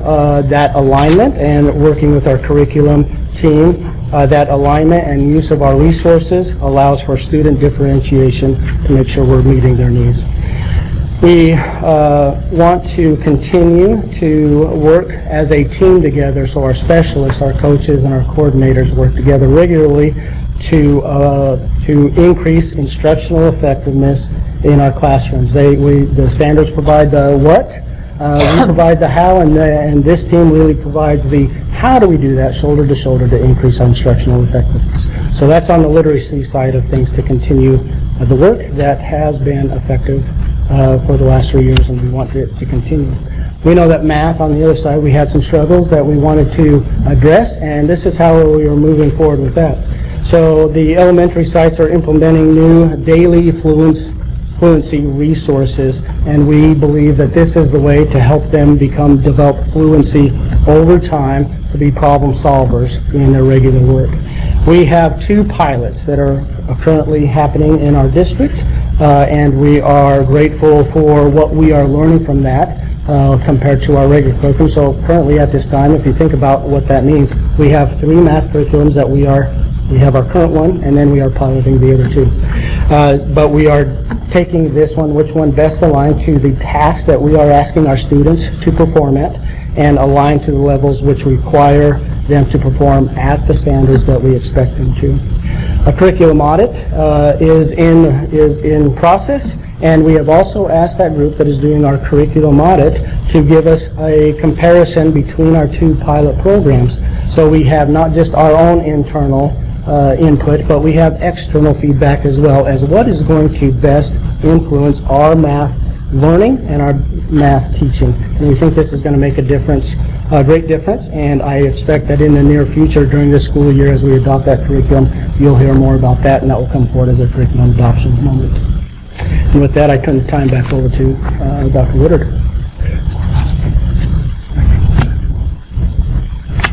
that alignment and working with our curriculum team. That alignment and use of our resources allows for student differentiation to make sure we're meeting their needs. We want to continue to work as a team together, so our specialists, our coaches, and our coordinators work together regularly to increase instructional effectiveness in our classrooms. The standards provide the what, we provide the how, and this team really provides the how do we do that shoulder to shoulder to increase our instructional effectiveness. So that's on the literacy side of things, to continue the work that has been effective for the last 3 years, and we want it to continue. We know that math, on the other side, we had some struggles that we wanted to address, and this is how we are moving forward with that. So the elementary sites are implementing new daily fluency resources, and we believe that this is the way to help them develop fluency over time to be problem solvers in their regular work. We have 2 pilots that are currently happening in our district, and we are grateful for what we are learning from that compared to our regular curriculum. So currently at this time, if you think about what that means, we have 3 math curriculums that we have our current one, and then we are piloting the other 2. But we are taking this one, which one best aligned to the tasks that we are asking our students to perform at, and align to the levels which require them to perform at the standards that we expect them to. A curriculum audit is in process, and we have also asked that group that is doing our curriculum audit to give us a comparison between our 2 pilot programs. So we have not just our own internal input, but we have external feedback as well as what is going to best influence our math learning and our math teaching. And we think this is going to make a difference, a great difference, and I expect that in the near future during this school year, as we adopt that curriculum, you'll hear more about that, and that will come forward as a curriculum adoption moment. And with that, I turn the time back over to Dr. Woodard.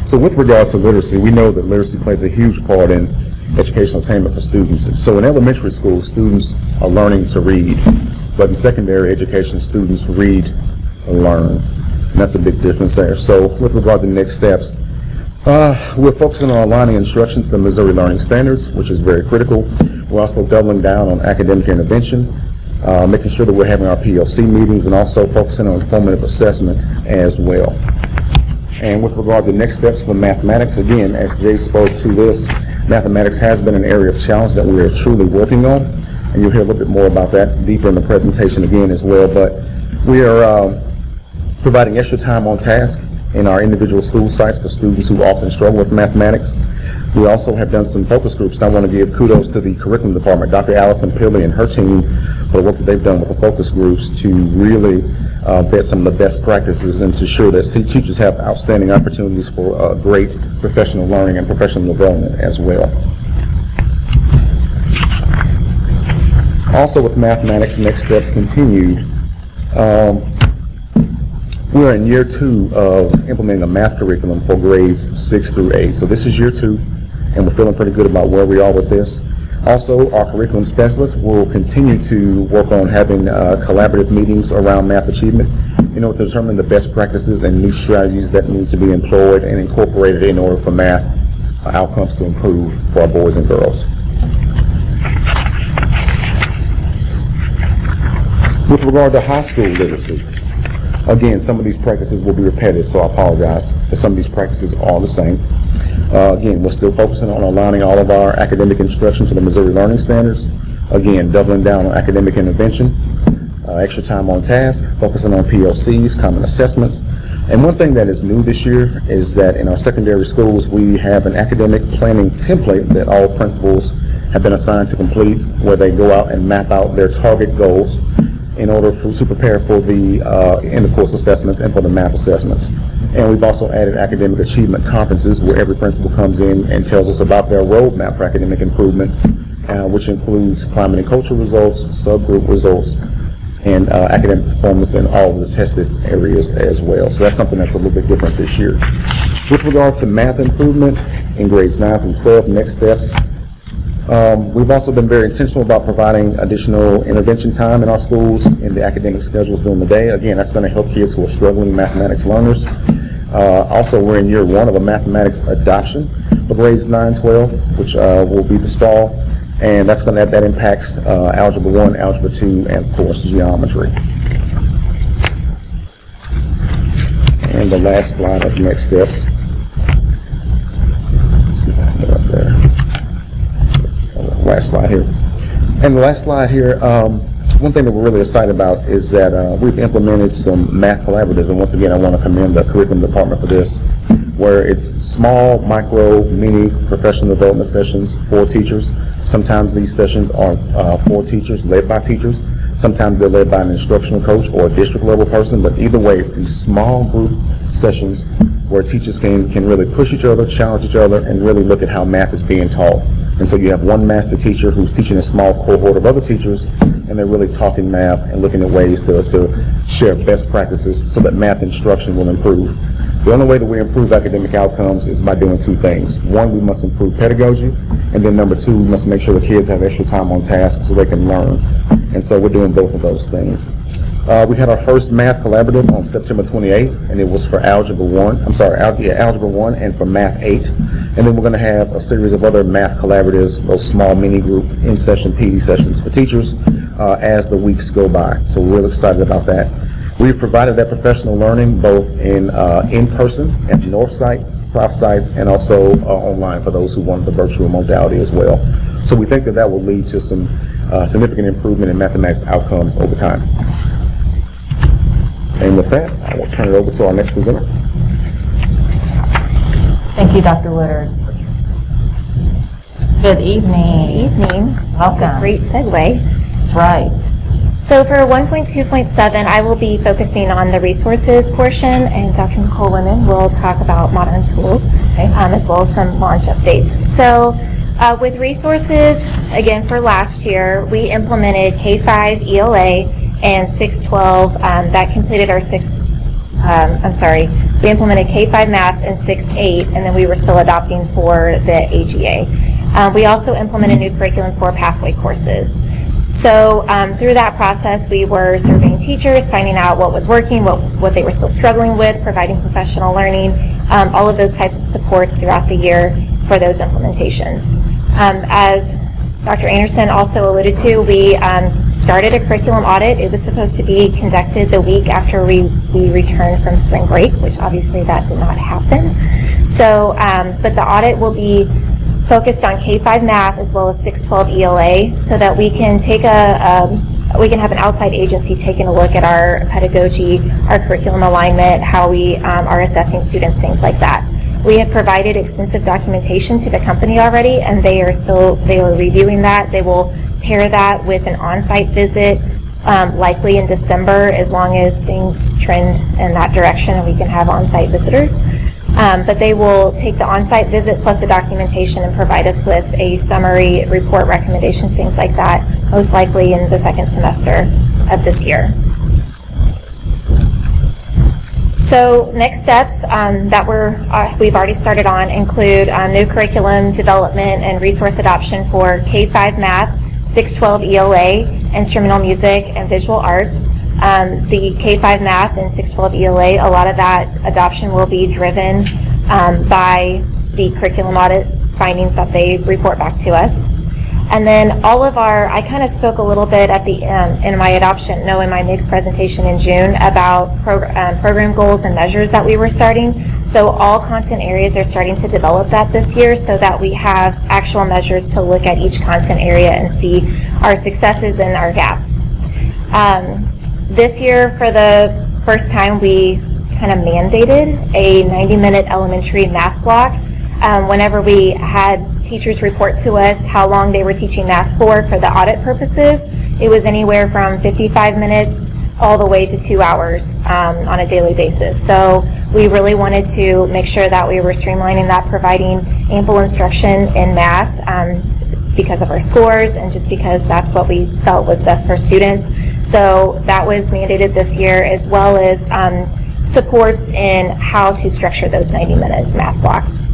So with regard to literacy, we know that literacy plays a huge part in educational attainment for students. So in elementary school, students are learning to read, but in secondary education, students read to learn. And that's a big difference there. So with regard to the next steps, we're focusing on aligning instruction to the Missouri Learning Standards, which is very critical. We're also doubling down on academic intervention, making sure that we're having our PLC meetings, and also focusing on formative assessment as well. And with regard to next steps for mathematics, again, as Jay spoke to this, mathematics has been an area of challenge that we are truly working on, and you'll hear a little bit more about that deeper in the presentation again as well. But we are providing extra time on task in our individual school sites for students who often struggle with mathematics. We also have done some focus groups. I want to give kudos to the curriculum department, Dr. Allison Pilley and her team, for the work that they've done with the focus groups to really vet some of the best practices and to ensure that teachers have outstanding opportunities for great professional learning and professional development as well. Also with mathematics, next steps continued. We're in year 2 of implementing a math curriculum for grades 6 through 8. So this is year 2, and we're feeling pretty good about where we are with this. Also, our curriculum specialists will continue to work on having collaborative meetings around math achievement, to determine the best practices and new strategies that need to be employed and incorporated in order for math outcomes to improve for our boys and girls. With regard to high school literacy, again, some of these practices will be repetitive, so I apologize, but some of these practices are the same. Again, we're still focusing on aligning all of our academic instruction to the Missouri Learning Standards. Again, doubling down on academic intervention, extra time on task, focusing on PLCs, common assessments. And one thing that is new this year is that in our secondary schools, we have an academic planning template that all principals have been assigned to complete, where they go out and map out their target goals in order to prepare for the end-of-course assessments and for the math assessments. And we've also added academic achievement conferences where every principal comes in and tells us about their roadmap for academic improvement, which includes climate and culture results, subgroup results, and academic performance in all of the tested areas as well. So that's something that's a little bit different this year. With regard to math improvement in grades 9 through 12, next steps, we've also been very intentional about providing additional intervention time in our schools in the academic schedules during the day. Again, that's going to help kids who are struggling mathematics learners. Also, we're in year 1 of a mathematics adoption for grades 9, 12, which will be this fall, and that impacts Algebra 1, Algebra 2, and of course geometry. And the last slide of next steps. Let's see if I can get up there. Last slide here. And the last slide here, one thing that we're really excited about is that we've implemented some math collaboratives, and once again I want to commend the curriculum department for this, where it's small, micro, mini professional development sessions for teachers. Sometimes these sessions are for teachers, led by teachers. Sometimes they're led by an instructional coach or a district level person, but either way it's these small group sessions where teachers can really push each other, challenge each other, and really look at how math is being taught. And so you have one master teacher who's teaching a small cohort of other teachers, and they're really talking math and looking at ways to share best practices so that math instruction will improve. The only way that we improve academic outcomes is by doing 2 things. 1, we must improve pedagogy, and then number 2, we must make sure the kids have extra time on task so they can learn. And so we're doing both of those things. We had our first math collaborative on September 28th, and it was for Algebra 1, Algebra 1 and for Math 8. And then we're going to have a series of other math collaboratives, those small mini group in-session PD sessions for teachers as the weeks go by. So we're really excited about that. We've provided that professional learning both in person at north sites, south sites, and also online for those who want the virtual modality as well. So we think that will lead to some significant improvement in mathematics outcomes over time. And with that, I will turn it over to our next presenter. Thank you, Dr. Woodard. Good evening. Good evening. Welcome. That's a great segue. That's right. So for 1.2.7, I will be focusing on the resources portion, and Dr. Nicole Lemon will talk about modern tools, as well as some launch updates. So with resources, again, for last year, we implemented K-5 ELA and 612. That completed our we implemented K-5 math and 6-8, and then we were still adopting for the AGA. We also implemented new curriculum for pathway courses. So through that process, we were surveying teachers, finding out what was working, what they were still struggling with, providing professional learning, all of those types of supports throughout the year for those implementations. As Dr. Anderson also alluded to, we started a curriculum audit. It was supposed to be conducted the week after we returned from spring break, which obviously that did not happen. So, but the audit will be focused on K-5 math as well as 612 ELA, so that we can take we can have an outside agency taking a look at our pedagogy, our curriculum alignment, how we are assessing students, things like that. We have provided extensive documentation to the company already, and they are reviewing that. They will pair that with an on-site visit, likely in December, as long as things trend in that direction and we can have on-site visitors. But they will take the on-site visit plus the documentation and provide us with a summary report, recommendations, things like that, most likely in the second semester of this year. So next steps that we've already started on include new curriculum development and resource adoption for K-5 math, 612 ELA, instrumental music, and visual arts. The K-5 math and 612 ELA, a lot of that adoption will be driven by the curriculum audit findings that they report back to us. And then all of I kind of spoke a little bit at the in my MIGS presentation in June about program goals and measures that we were starting. So all content areas are starting to develop that this year so that we have actual measures to look at each content area and see our successes and our gaps. This year, for the first time, we kind of mandated a 90-minute elementary math block. Whenever we had teachers report to us how long they were teaching math for the audit purposes, it was anywhere from 55 minutes all the way to 2 hours on a daily basis. So we really wanted to make sure that we were streamlining that, providing ample instruction in math because of our scores and just because that's what we felt was best for students. So that was mandated this year, as well as supports in how to structure those 90-minute math blocks.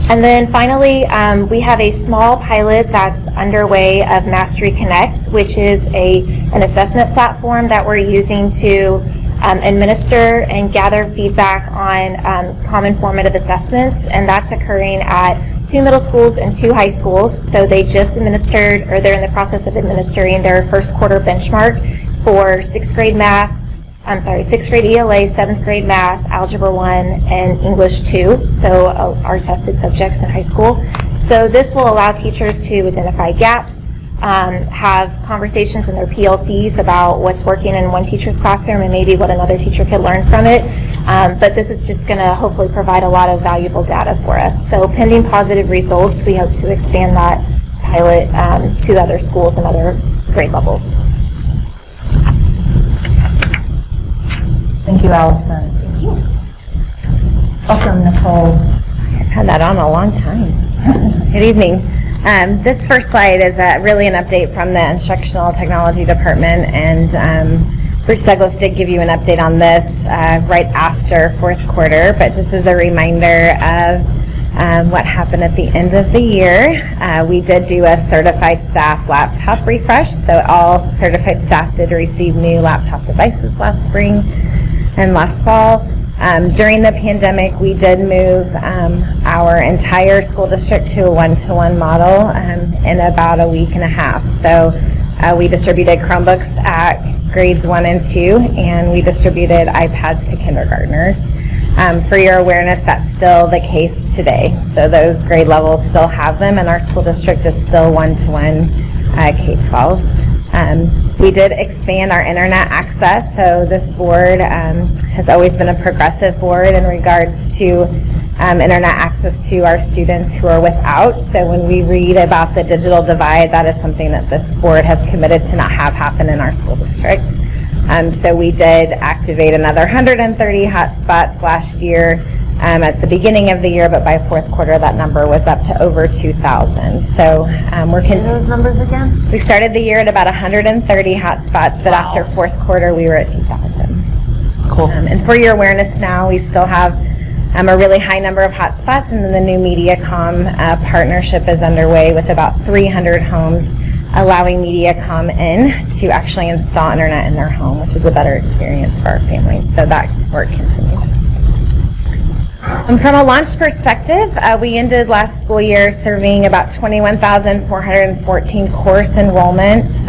And then finally, we have a small pilot that's underway of Mastery Connect, which is an assessment platform that we're using to administer and gather feedback on common formative assessments, and that's occurring at 2 middle schools and 2 high schools. So they just administered, or they're in the process of administering their first quarter benchmark for 6th grade math, 6th grade ELA, 7th grade math, Algebra 1, and English 2, so our tested subjects in high school. So this will allow teachers to identify gaps, have conversations in their PLCs about what's working in one teacher's classroom and maybe what another teacher could learn from it. But this is just going to hopefully provide a lot of valuable data for us. So pending positive results, we hope to expand that pilot to other schools and other grade levels. Thank you, Allison. Thank you. Welcome, Nicole. I've had that on a long time. Good evening. This first slide is really an update from the Instructional Technology Department, and Bruce Douglas did give you an update on this right after fourth quarter, but just as a reminder of what happened at the end of the year, we did do a certified staff laptop refresh, so all certified staff did receive new laptop devices last spring and last fall. During the pandemic, we did move our entire school district to a one-to-one model in about a week and a half. So we distributed Chromebooks at grades 1 and 2, and we distributed iPads to kindergartners. For your awareness, that's still the case today. So those grade levels still have them, and our school district is still one-to-one K-12. We did expand our internet access, so this board has always been a progressive board in regards to internet access to our students who are without. So when we read about the digital divide, that is something that this board has committed to not have happen in our school district. So we did activate another 130 hotspots last year at the beginning of the year, but by fourth quarter that number was up to over 2,000. So we're those numbers again? We started the year at about 130 hotspots, but after fourth quarter we were at 2,000. That's cool. And for your awareness now, we still have a really high number of hotspots, and then the new MediaCom partnership is underway with about 300 homes, allowing MediaCom in to actually install internet in their home, which is a better experience for our families. So that work continues. From a launch perspective, we ended last school year serving about 21,414 course enrollments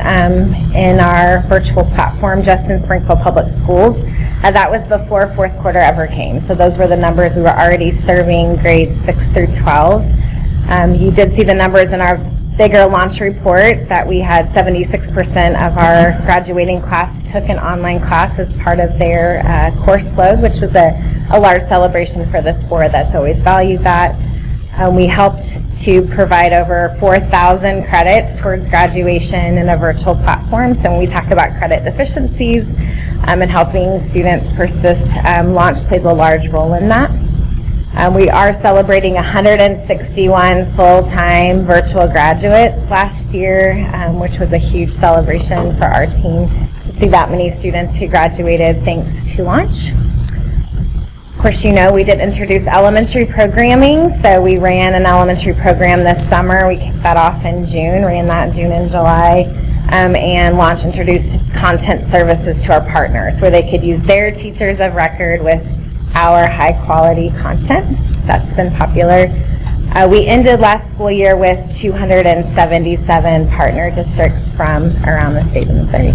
in our virtual platform just in Springfield Public Schools. That was before fourth quarter ever came. So those were the numbers we were already serving grades 6 through 12. You did see the numbers in our bigger launch report that we had 76% of our graduating class took an online class as part of their course load, which was a large celebration for this board. That's always valued that. We helped to provide over 4,000 credits towards graduation in a virtual platform. So when we talk about credit deficiencies and helping students persist, launch plays a large role in that. We are celebrating 161 full-time virtual graduates last year, which was a huge celebration for our team to see that many students who graduated thanks to Launch. course, you know, we did introduce elementary programming, so we ran an elementary program this summer. We kicked that off in June, ran that in June and July, and introduced content services to our partners where they could use their teachers of record with our high-quality content. That's been popular. We ended last school year with 277 partner districts from around the state of Missouri.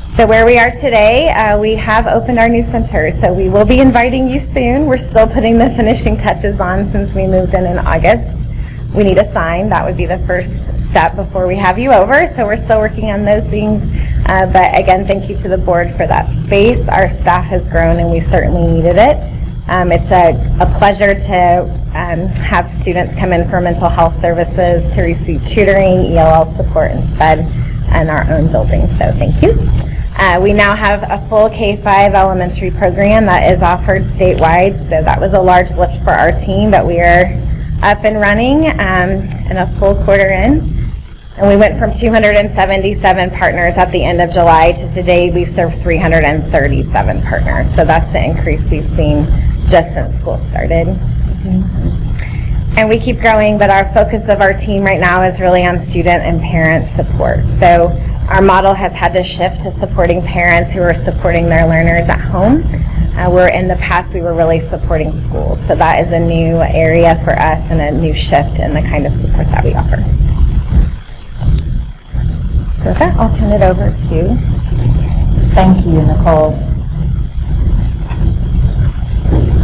So where we are today, we have opened our new center, so we will be inviting you soon. We're still putting the finishing touches on since we moved in August. We need a sign. That would be the first step before we have you over, so we're still working on those things. But again, thank you to the board for that space. Our staff has grown and we certainly needed it. It's a pleasure to have students come in for mental health services, to receive tutoring, ELL support, and SPED in our own building, so thank you. We now have a full K-5 elementary program that is offered statewide, so that was a large lift for our team, but we are up and running in a full quarter in. And we went from 277 partners at the end of July to today we serve 337 partners. So that's the increase we've seen just since school started. And we keep growing, but our focus of our team right now is really on student and parent support. So our model has had to shift to supporting parents who are supporting their learners at home. Where in the past we were really supporting schools. So that is a new area for us and a new shift in the kind of support that we offer. So with that, I'll turn it over to. Thank you, Nicole.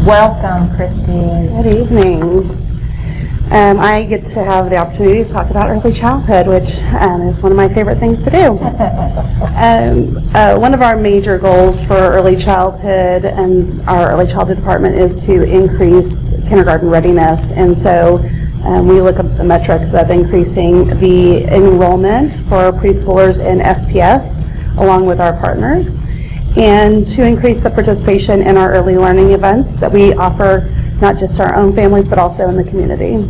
Welcome, Christy. Good evening. I get to have the opportunity to talk about early childhood, which is one of my favorite things to do. One of our major goals for early childhood and our early childhood department is to increase kindergarten readiness. And so we look at the metrics of increasing the enrollment for preschoolers in SPS along with our partners, and to increase the participation in our early learning events that we offer not just to our own families but also in the community.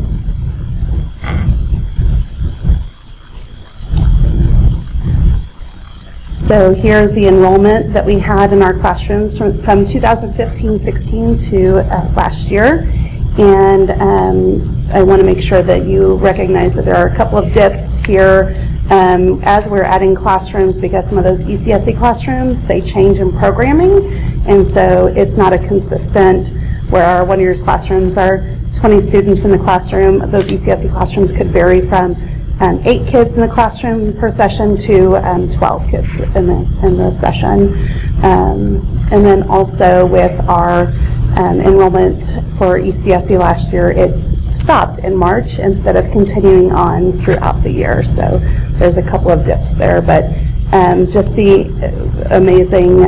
So here's the enrollment that we had in our classrooms from 2015-16 to last year. And I want to make sure that you recognize that there are a couple of dips here as we're adding classrooms, because some of those ECSE classrooms, they change in programming. And so it's not a consistent, where our one-year's classrooms are 20 students in the classroom. Those ECSE classrooms could vary from 8 kids in the classroom per session to 12 kids in the session. And then also with our enrollment for ECSE last year, it stopped in March instead of continuing on throughout the year. So there's a couple of dips there, but just the amazing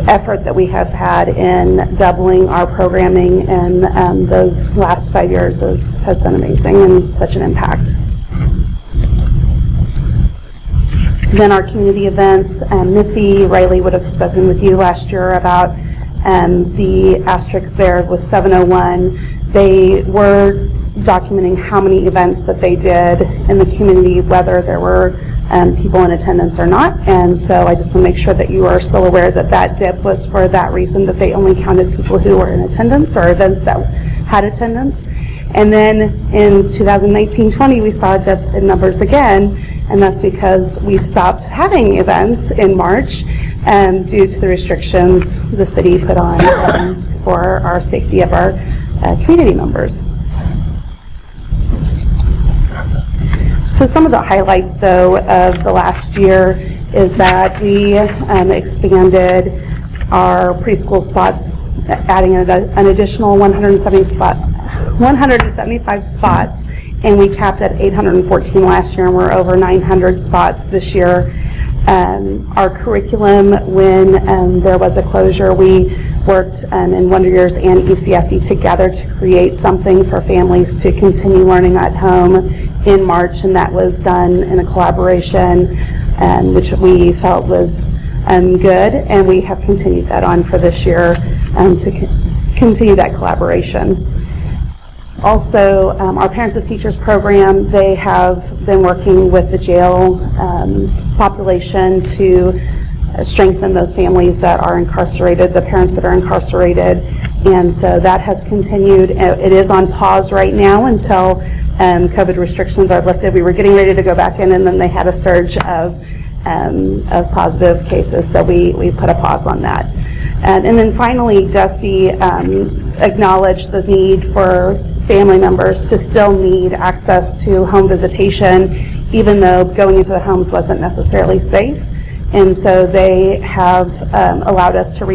effort that we have had in doubling our programming in those last 5 years has been amazing and such an impact. Then our community events, Missy Riley would have spoken with you last year about the asterisks there with 701. They were documenting how many events that they did in the community, whether there were people in attendance or not. And so I just want to make sure that you are still aware that that dip was for that reason, that they only counted people who were in attendance or events that had attendance. And then in 2019-20, we saw a dip in numbers again, and that's because we stopped having events in March due to the restrictions the city put on for our safety of our community members. So some of the highlights, though, of the last year is that we expanded our preschool spots, adding an additional 175 spots, and we capped at 814 last year, and we're over 900 spots this year. Our curriculum, when there was a closure, we worked in Wonder Years and ECSE together to create something for families to continue learning at home in March, and that was done in a collaboration, which we felt was good, and we have continued that on for this year to continue that collaboration. Also, our Parents as Teachers program, they have been working with the jail population to strengthen those families that are incarcerated, the parents that are incarcerated. And so that has continued. It is on pause right now until COVID restrictions are lifted. We were getting ready to go back in, and then they had a surge of positive cases, so we put a pause on that. And then finally, DESE acknowledged the need for family members to still need access to home visitation, even though going into the homes wasn't necessarily safe. And so they have allowed us to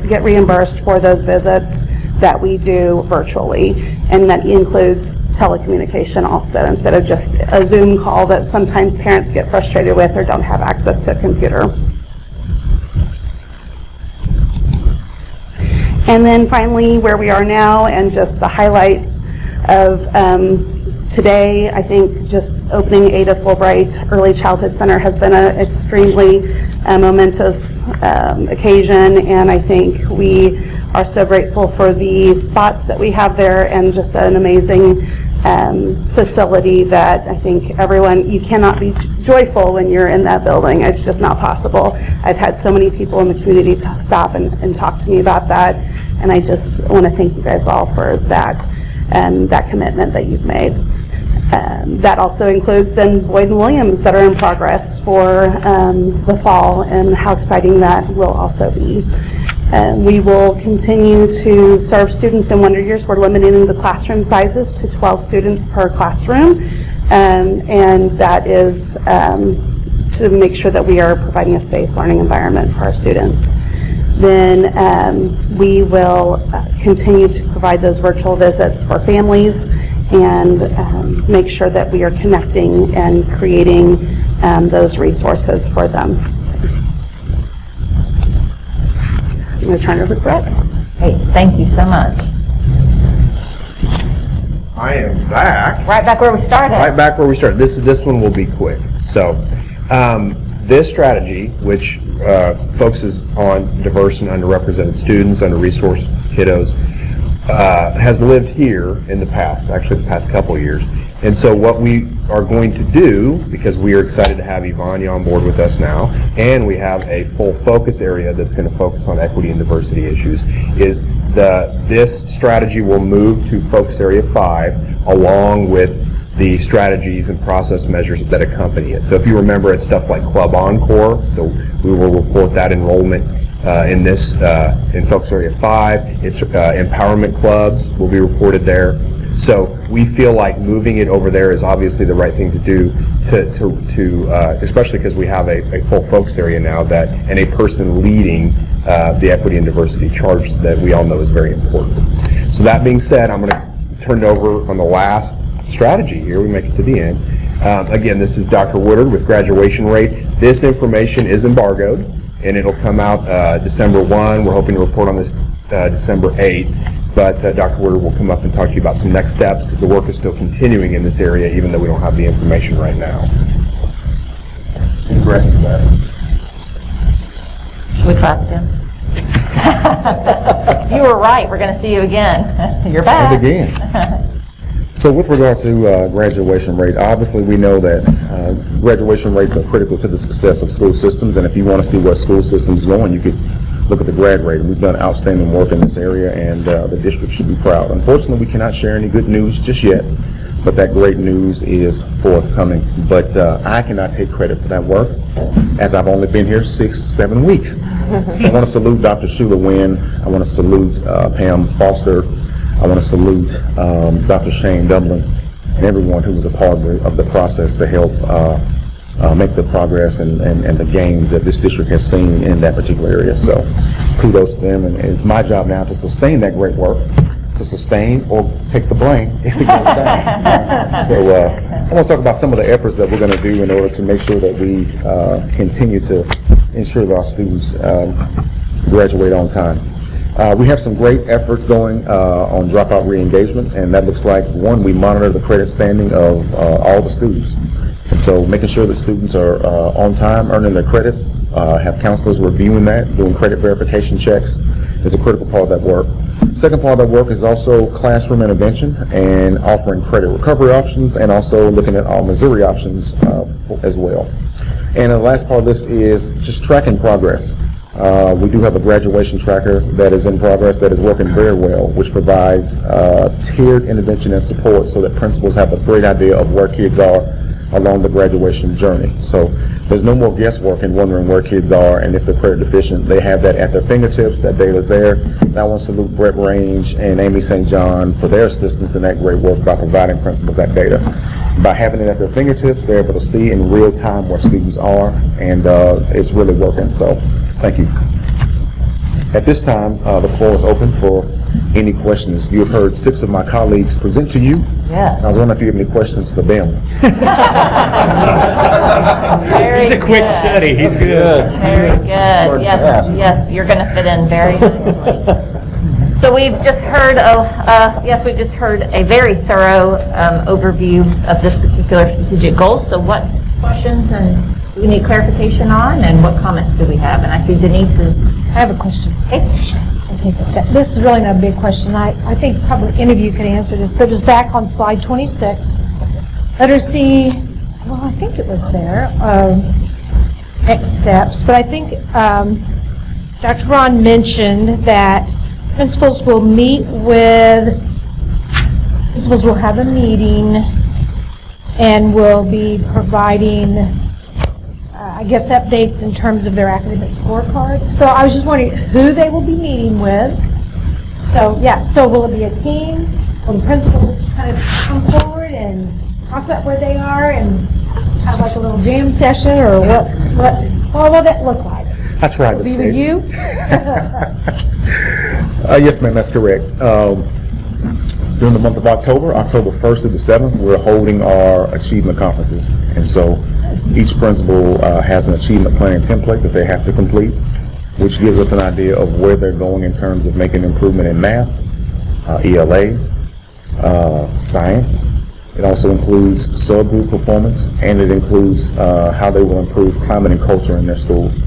get reimbursed for those visits that we do virtually, and that includes telecommunication also, instead of just a Zoom call that sometimes parents get frustrated with or don't have access to a computer. And then finally, where we are now and just the highlights of today, I think just opening Ada Fulbright Early Childhood Center has been an extremely momentous occasion, and I think we are so grateful for the spots that we have there and just an amazing facility that I think everyone, you cannot be joyful when you're in that building. It's just not possible. I've had so many people in the community to stop and talk to me about that, and I just want to thank you guys all for that that commitment that you've made. That also includes then Boyd and Williams that are in progress for the fall, and how exciting that will also be. We will continue to serve students in Wonder Years. We're limiting the classroom sizes to 12 students per classroom, and that is to make sure that we are providing a safe learning environment for our students. Then we will continue to provide those virtual visits for families and make sure that we are connecting and creating those resources for them. I'm going to turn it over to Brett. Hey, thank you so much. I am back. Right back where we started. Right back where we started. This one will be quick. So, this strategy, which focuses on diverse and underrepresented students, under-resourced kiddos, has lived here in the past, actually the past couple of years. And so what we are going to do, because we are excited to have Ivania on board with us now, and we have a full focus area that's going to focus on equity and diversity issues, is this strategy will move to focus area 5 along with the strategies and process measures that accompany it. So if you remember, it's stuff like Club Encore, so we will report that enrollment in focus area 5. It's empowerment clubs will be reported there. So we feel like moving it over there is obviously the right thing to do, especially because we have a full focus area now and a person leading the equity and diversity charge that we all know is very important. So that being said, I'm going to turn it over on the last strategy here. We make it to the end. Again, this is Dr. Woodard with graduation rate. This information is embargoed, and it'll come out December 1. We're hoping to report on this December 8th. But Dr. Woodard will come up and talk to you about some next steps, because the work is still continuing in this area, even though we don't have the information right now. Correct that. Should we clap again? You were right. We're going to see you again. You're back. And again. So with regard to graduation rate, obviously we know that graduation rates are critical to the success of school systems, and if you want to see where school systems are going, you could look at the grad rate. We've done outstanding work in this area, and the district should be proud. Unfortunately, we cannot share any good news just yet, but that great news is forthcoming. But I cannot take credit for that work, as I've only been here 6-7 weeks. So I want to salute Dr. Sheila Wynn. I want to salute Pam Foster. I want to salute Dr. Shane Dublin and everyone who was a part of the process to help make the progress and the gains that this district has seen in that particular area. So kudos to them, and it's my job now to sustain that great work, to sustain or take the blame if it goes down. So I want to talk about some of the efforts that we're going to do in order to make sure that we continue to ensure that our students graduate on time. We have some great efforts going on dropout re-engagement, and that looks like, one, we monitor the credit standing of all the students. And so making sure that students are on time, earning their credits, have counselors reviewing that, doing credit verification checks is a critical part of that work. Second part of that work is also classroom intervention and offering credit recovery options, and also looking at all Missouri options as well. And the last part of this is just tracking progress. We do have a graduation tracker that is in progress that is working very well, which provides tiered intervention and support so that principals have a great idea of where kids are along the graduation journey. So there's no more guesswork in wondering where kids are and if they're credit deficient. They have that at their fingertips. That data's there. And I want to salute Brett Range and Amy St. John for their assistance in that great work by providing principals that data. By having it at their fingertips, they're able to see in real time where students are, and it's really working. So thank you. At this time, the floor is open for any questions. You have heard 6 of my colleagues present to you. Yeah. I was wondering if you have any questions for them. He's a quick study. He's good. Very good. Yes, you're going to fit in very nicely. So we've just heard, we've just heard a very thorough overview of this particular strategic goal. So what questions and do we need clarification on, and what comments do we have? And I see Denise is. I have a question. Okay. I'll take a step. This is really not a big question. I think probably any of you could answer this, but it's back on slide 26. Letter C, well, I think it was there, next steps, but I think Dr. Ron mentioned that principals will have a meeting and will be providing I guess updates in terms of their academic scorecard. So I was just wondering who they will be meeting with. So yeah, so will it be a team? Will the principals just kind of come forward and talk about where they are and have like a little jam session, or what will that look like? I tried to Be say. with you? Yes, ma'am, that's correct. During the month of October 1st to the 7th, we're holding our achievement conferences. And so each principal has an achievement planning template that they have to complete, which gives us an idea of where they're going in terms of making improvement in math, ELA, science. It also includes subgroup performance, and it includes how they will improve climate and culture in their schools.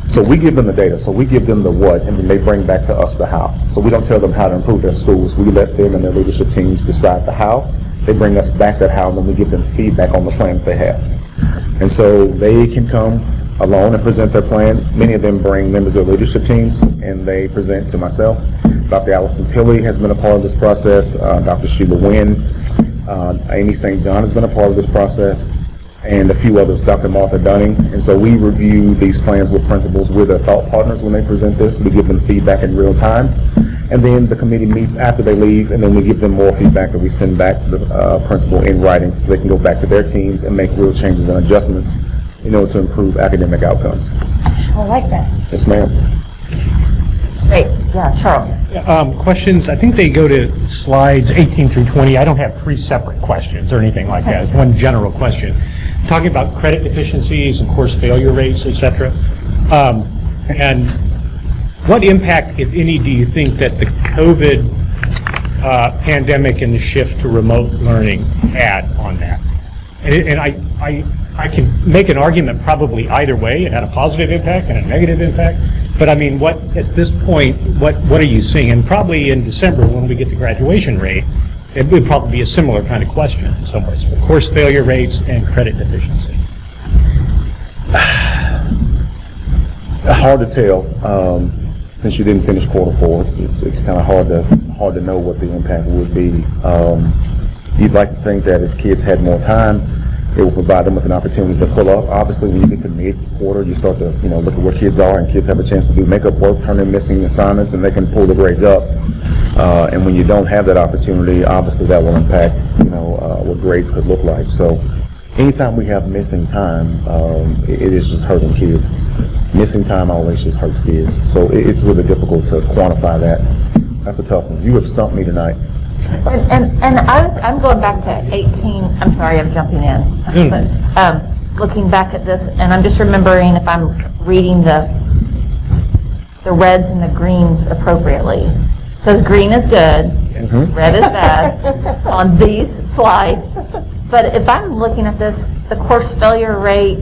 So we give them the data, so we give them the what, and then they bring back to us the how. So we don't tell them how to improve their schools. We let them and their leadership teams decide the how. They bring us back that how, and then we give them feedback on the plan that they have. And so they can come alone and present their plan. Many of them bring members of their leadership teams, and they present to myself. Dr. Allison Pilley has been a part of this process. Dr. Sheila Wynn, Amy St. John has been a part of this process, and a few others, Dr. Martha Dunning. And so we review these plans with principals. We're their thought partners when they present this. We give them feedback in real time. And then the committee meets after they leave, and then we give them more feedback that we send back to the principal in writing so they can go back to their teams and make real changes and adjustments in order to improve academic outcomes. I like that. Yes, ma'am. Great. Yeah, Charles. Questions, I think they go to slides 18 through 20. I don't have 3 separate questions or anything like that. It's one general question. Talking about credit deficiencies and course failure rates, et cetera. And what impact, if any, do you think that the COVID pandemic and the shift to remote learning had on that? And I can make an argument probably either way. It had a positive impact and a negative impact. But I mean, what at this point, what are you seeing? And probably in December when we get the graduation rate, it would probably be a similar kind of question in some ways. Course failure rates and credit deficiency. Hard to tell. Since you didn't finish quarter 4, it's kind of hard to know what the impact would be. You'd like to think that if kids had more time, it will provide them with an opportunity to pull up. Obviously, when you get to mid-quarter, you start to look at where kids are, and kids have a chance to do makeup work, turn in missing assignments, and they can pull the grades up. And when you don't have that opportunity, obviously that will impact what grades could look like. So anytime we have missing time, it is just hurting kids. Missing time always just hurts kids. So it's really difficult to quantify that. That's a tough one. You have stumped me tonight. And I'm going back to 18. I'm sorry, I'm jumping in. But looking back at this, and I'm just remembering if I'm reading the reds and the greens appropriately. Because green is good, red is bad on these slides. But if I'm looking at this, the course failure rate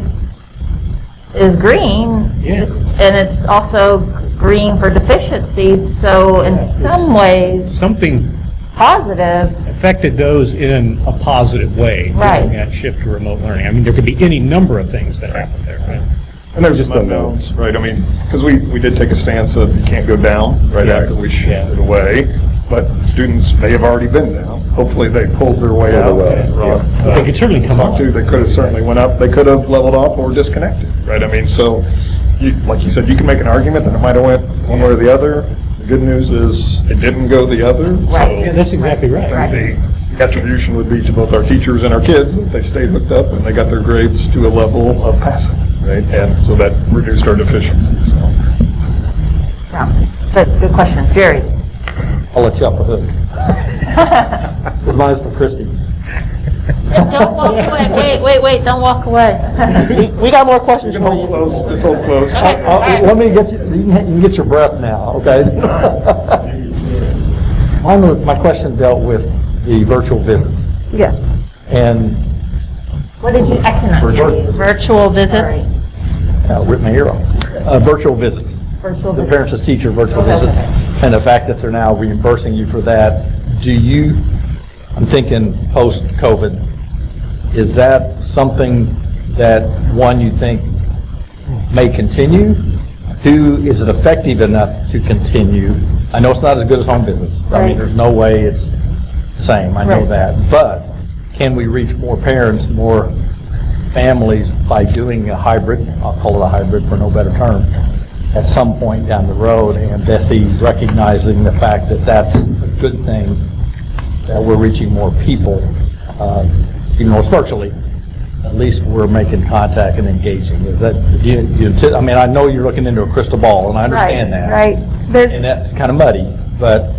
is green, and it's also green for deficiencies. So in some ways, something positive. affected those in a positive way Right. during that shift to remote learning. I mean, there could be any number of things that happen there, right? And there's some unknowns, right? I mean, because we did take a stance of you can't go down right after we shifted away, but students may have already been down. Hopefully, they pulled their way out. They could certainly come up. They could have certainly went up. They could have leveled off or disconnected, right? I mean, so, like you said, you can make an argument that it might have went one way or the other. The good news is it didn't go the other. Right. Yeah, that's exactly right. I think the attribution would be to both our teachers and our kids that they stayed hooked up and they got their grades to a level of passing, right? And so that reduced our deficiency. So. Yeah. Good question. Jerry? I'll let you off the hook. Because mine's for Christy. Don't walk away. Wait, don't walk away. We got more questions for you. It's hold close. Let me get you can get your breath now, okay? My question dealt with the virtual visits. Yes. And What did you, I cannot hear you. Virtual visits? rip my ear off. Virtual visits. Virtual The visits. parents as teacher virtual visits. And the fact that they're now reimbursing you for that. I'm thinking post-COVID, is that something that, one, you think may continue? Two, is it effective enough to continue? I know it's not as good as home visits. I mean, there's no way it's the same, I know that. But can we reach more parents, more families by doing a hybrid, I'll call it a hybrid for no better term, at some point down the road, and Bessie's recognizing the fact that that's a good thing, that we're reaching more people, even though it's virtually, at least we're making contact and engaging. Is that, I mean, I know you're looking into a crystal ball, and I understand that. Right. And that's kind of muddy, but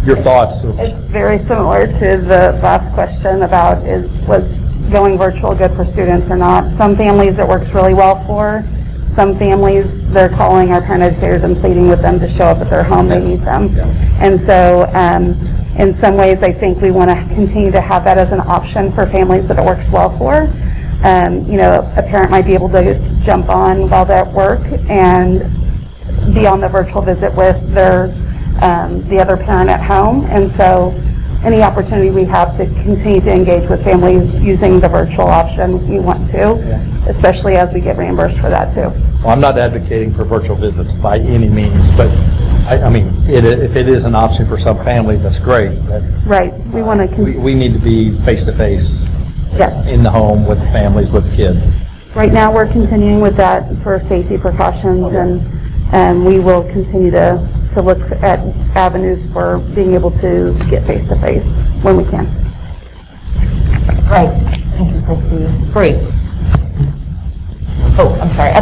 your thoughts? It's very similar to the last question about was going virtual good for students or not. Some families it works really well for. Some families, they're calling our parent educators and pleading with them to show up at their home, they need them. And so in some ways, I think we want to continue to have that as an option for families that it works well for. A parent might be able to jump on while they're at work and be on the virtual visit with the other parent at home. And so any opportunity we have to continue to engage with families using the virtual option, we want to, especially as we get reimbursed for that too. Well, I'm not advocating for virtual visits by any means, but I mean, if it is an option for some families, that's great. Right. We want to continue. We need to be face-to-face Yes. in the home with the families, with the kids. Right now, we're continuing with that for safety precautions, and we will continue to look at avenues for being able to get face-to-face when we can. Right. Thank you, Christy. Bruce? Oh, I'm sorry.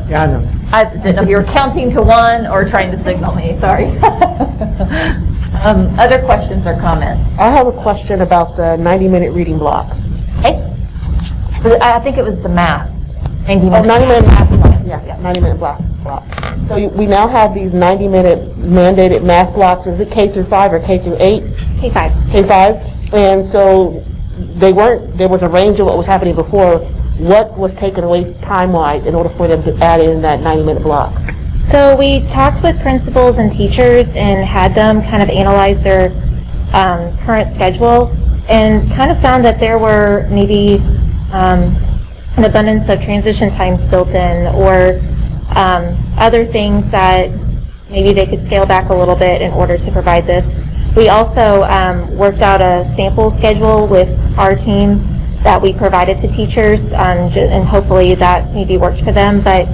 Yeah, I know. I didn't know if you were counting to one or trying to signal me, sorry. Other questions or comments? I have a question about the 90-minute reading block. Okay. I think it was the math. 90-minute math block. Yeah, 90-minute block. So we now have these 90-minute mandated math blocks. Is it K through 5 or K through 8? K-5. K5. And so there was a range of what was happening before. What was taken away time-wise in order for them to add in that 90-minute block? So we talked with principals and teachers and had them kind of analyze their current schedule and kind of found that there were maybe an abundance of transition times built in or other things that maybe they could scale back a little bit in order to provide this. We also worked out a sample schedule with our team that we provided to teachers, and hopefully that maybe worked for them. But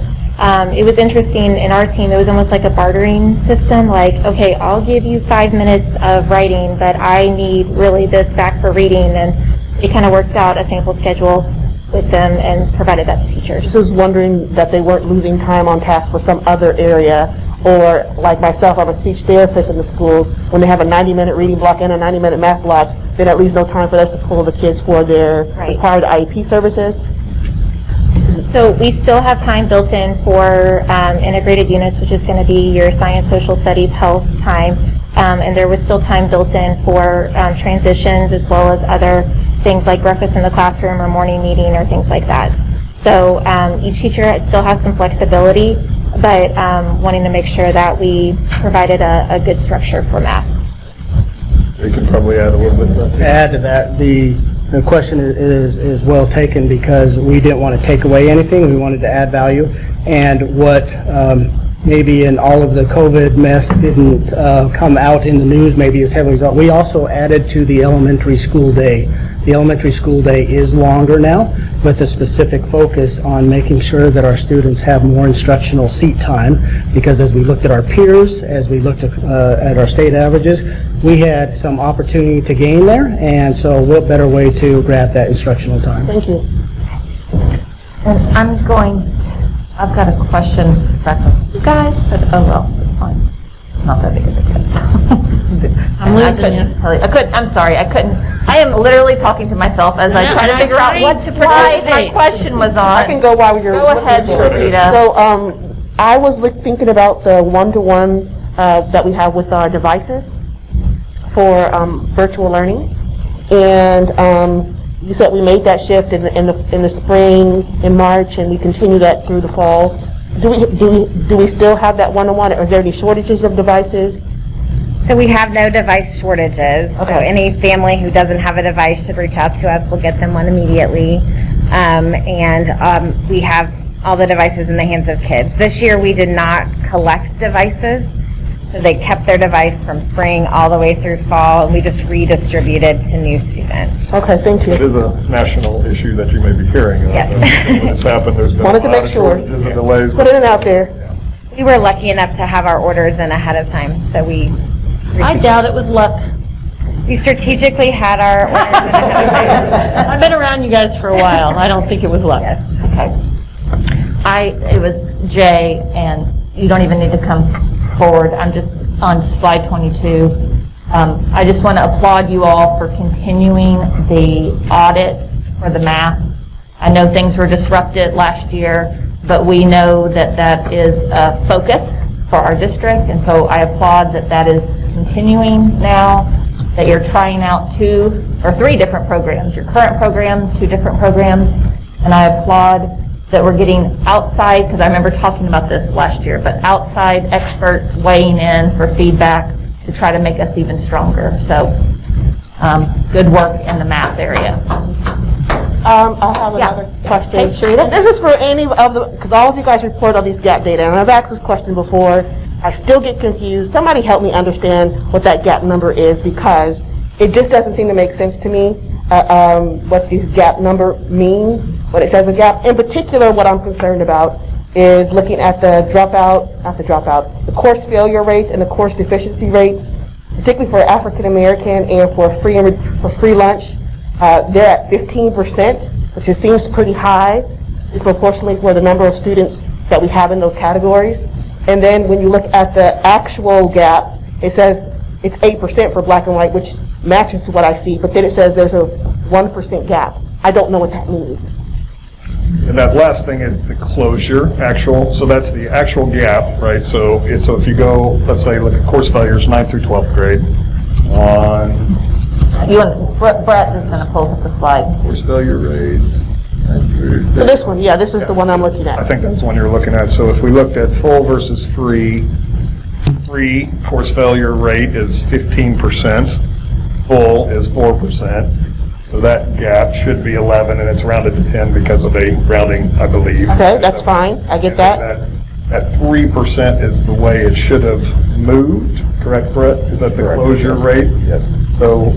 it was interesting in our team, it was almost like a bartering system, like, okay, I'll give you 5 minutes of writing, but I need really this back for reading, and it kind of worked out a sample schedule with them and provided that to teachers. Just was wondering that they weren't losing time on task for some other area, or like myself, I'm a speech therapist in the schools, when they have a 90-minute reading block and a 90-minute math block, then at least no time for us to pull the kids for their required IEP services. So we still have time built in for integrated units, which is going to be your science, social studies, health time, and there was still time built in for transitions as well as other things like breakfast in the classroom or morning meeting or things like that. So each teacher still has some flexibility, but wanting to make sure that we provided a good structure for math. You can probably add a little bit to that. To add to that, the question is well taken because we didn't want to take away anything. We wanted to add value. And what maybe in all of the COVID mess didn't come out in the news, maybe as heavily as we also added to the elementary school day. The elementary school day is longer now with a specific focus on making sure that our students have more instructional seat time because as we looked at our peers, as we looked at our state averages, we had some opportunity to gain there, and so what better way to grab that instructional time? Thank you. And I've got a question back to you guys, but oh well, it's fine. It's not that big of a deal. I'm losing you. I'm sorry, I couldn't. I am literally talking to myself as I try to figure out what slide my question was on. I can go while you're Go ahead, Sharita. So I was thinking about the one-to-one that we have with our devices for virtual learning. And you said we made that shift in the spring, in March, and we continue that through the fall. Do we still have that one-to-one? Is there any shortages of devices? So we have no device shortages. So any family who doesn't have a device should reach out to us. We'll get them one immediately. And we have all the devices in the hands of kids. This year we did not collect devices. So they kept their device from spring all the way through fall, and we just redistributed to new students. Okay, thank you. It is a national issue that you may be hearing. Yes. When it's happened, there's been a Wanted to lot make of sure. shortages and delays. Put it out there. We were lucky enough to have our orders in ahead of time, so we I doubt it was luck. We strategically had our orders in ahead of time. I've been around you guys for a while. I don't think it was luck. Okay. It was Jay, and you don't even need to come forward. I'm just on slide 22. I just want to applaud you all for continuing the audit for the math. I know things were disrupted last year, but we know that that is a focus for our district, and so I applaud that that is continuing now, that you're trying out 2 or 3 different programs, your current program, 2 different programs, and I applaud that we're getting outside, because I remember talking about this last year, but outside experts weighing in for feedback to try to make us even stronger. So good work in the math area. I have another question. Hey, Sharita. This is for any of the, because all of you guys report all these gap data, and I've asked this question before. I still get confused. Somebody help me understand what that gap number is, because it just doesn't seem to make sense to me what the gap number means when it says a gap. In particular, what I'm concerned about is looking at the the course failure rates and the course deficiency rates, particularly for African American and for free lunch. They're at 15%, which just seems pretty high, disproportionately for the number of students that we have in those categories. And then when you look at the actual gap, it says it's 8% for black and white, which matches to what I see, but then it says there's a 1% gap. I don't know what that means. And that last thing is the closure, actual, so that's the actual gap, right? So if you go, let's say, look at course failures, 9th through 12th grade, Brett is going to pull up the slide. Course failure rates. So this one, yeah, this is the one I'm looking at. I think that's the one you're looking at. So if we looked at full versus free course failure rate is 15%, full is 4%. So that gap should be 11, and it's rounded to 10 because of a rounding, I believe. Okay, that's fine. I get that. That 3% is the way it should have moved, correct, Brett? Is that the closure rate? Yes. So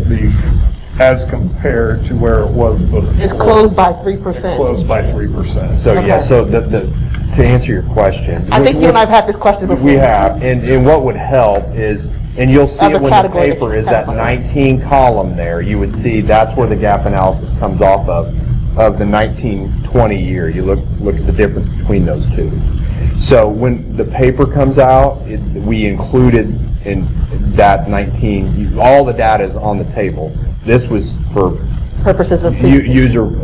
as compared to where it was before. It's closed by 3%. Closed by 3%. So yeah, so to answer your question. I think you and I have had this question before. We have, and what would help is, and you'll see it when the paper is that 19 column there, you would see that's where the gap analysis comes off of the 1920 year. You look at the difference between those two. So when the paper comes out, we included in that 19, all the data is on the table. This was for purposes of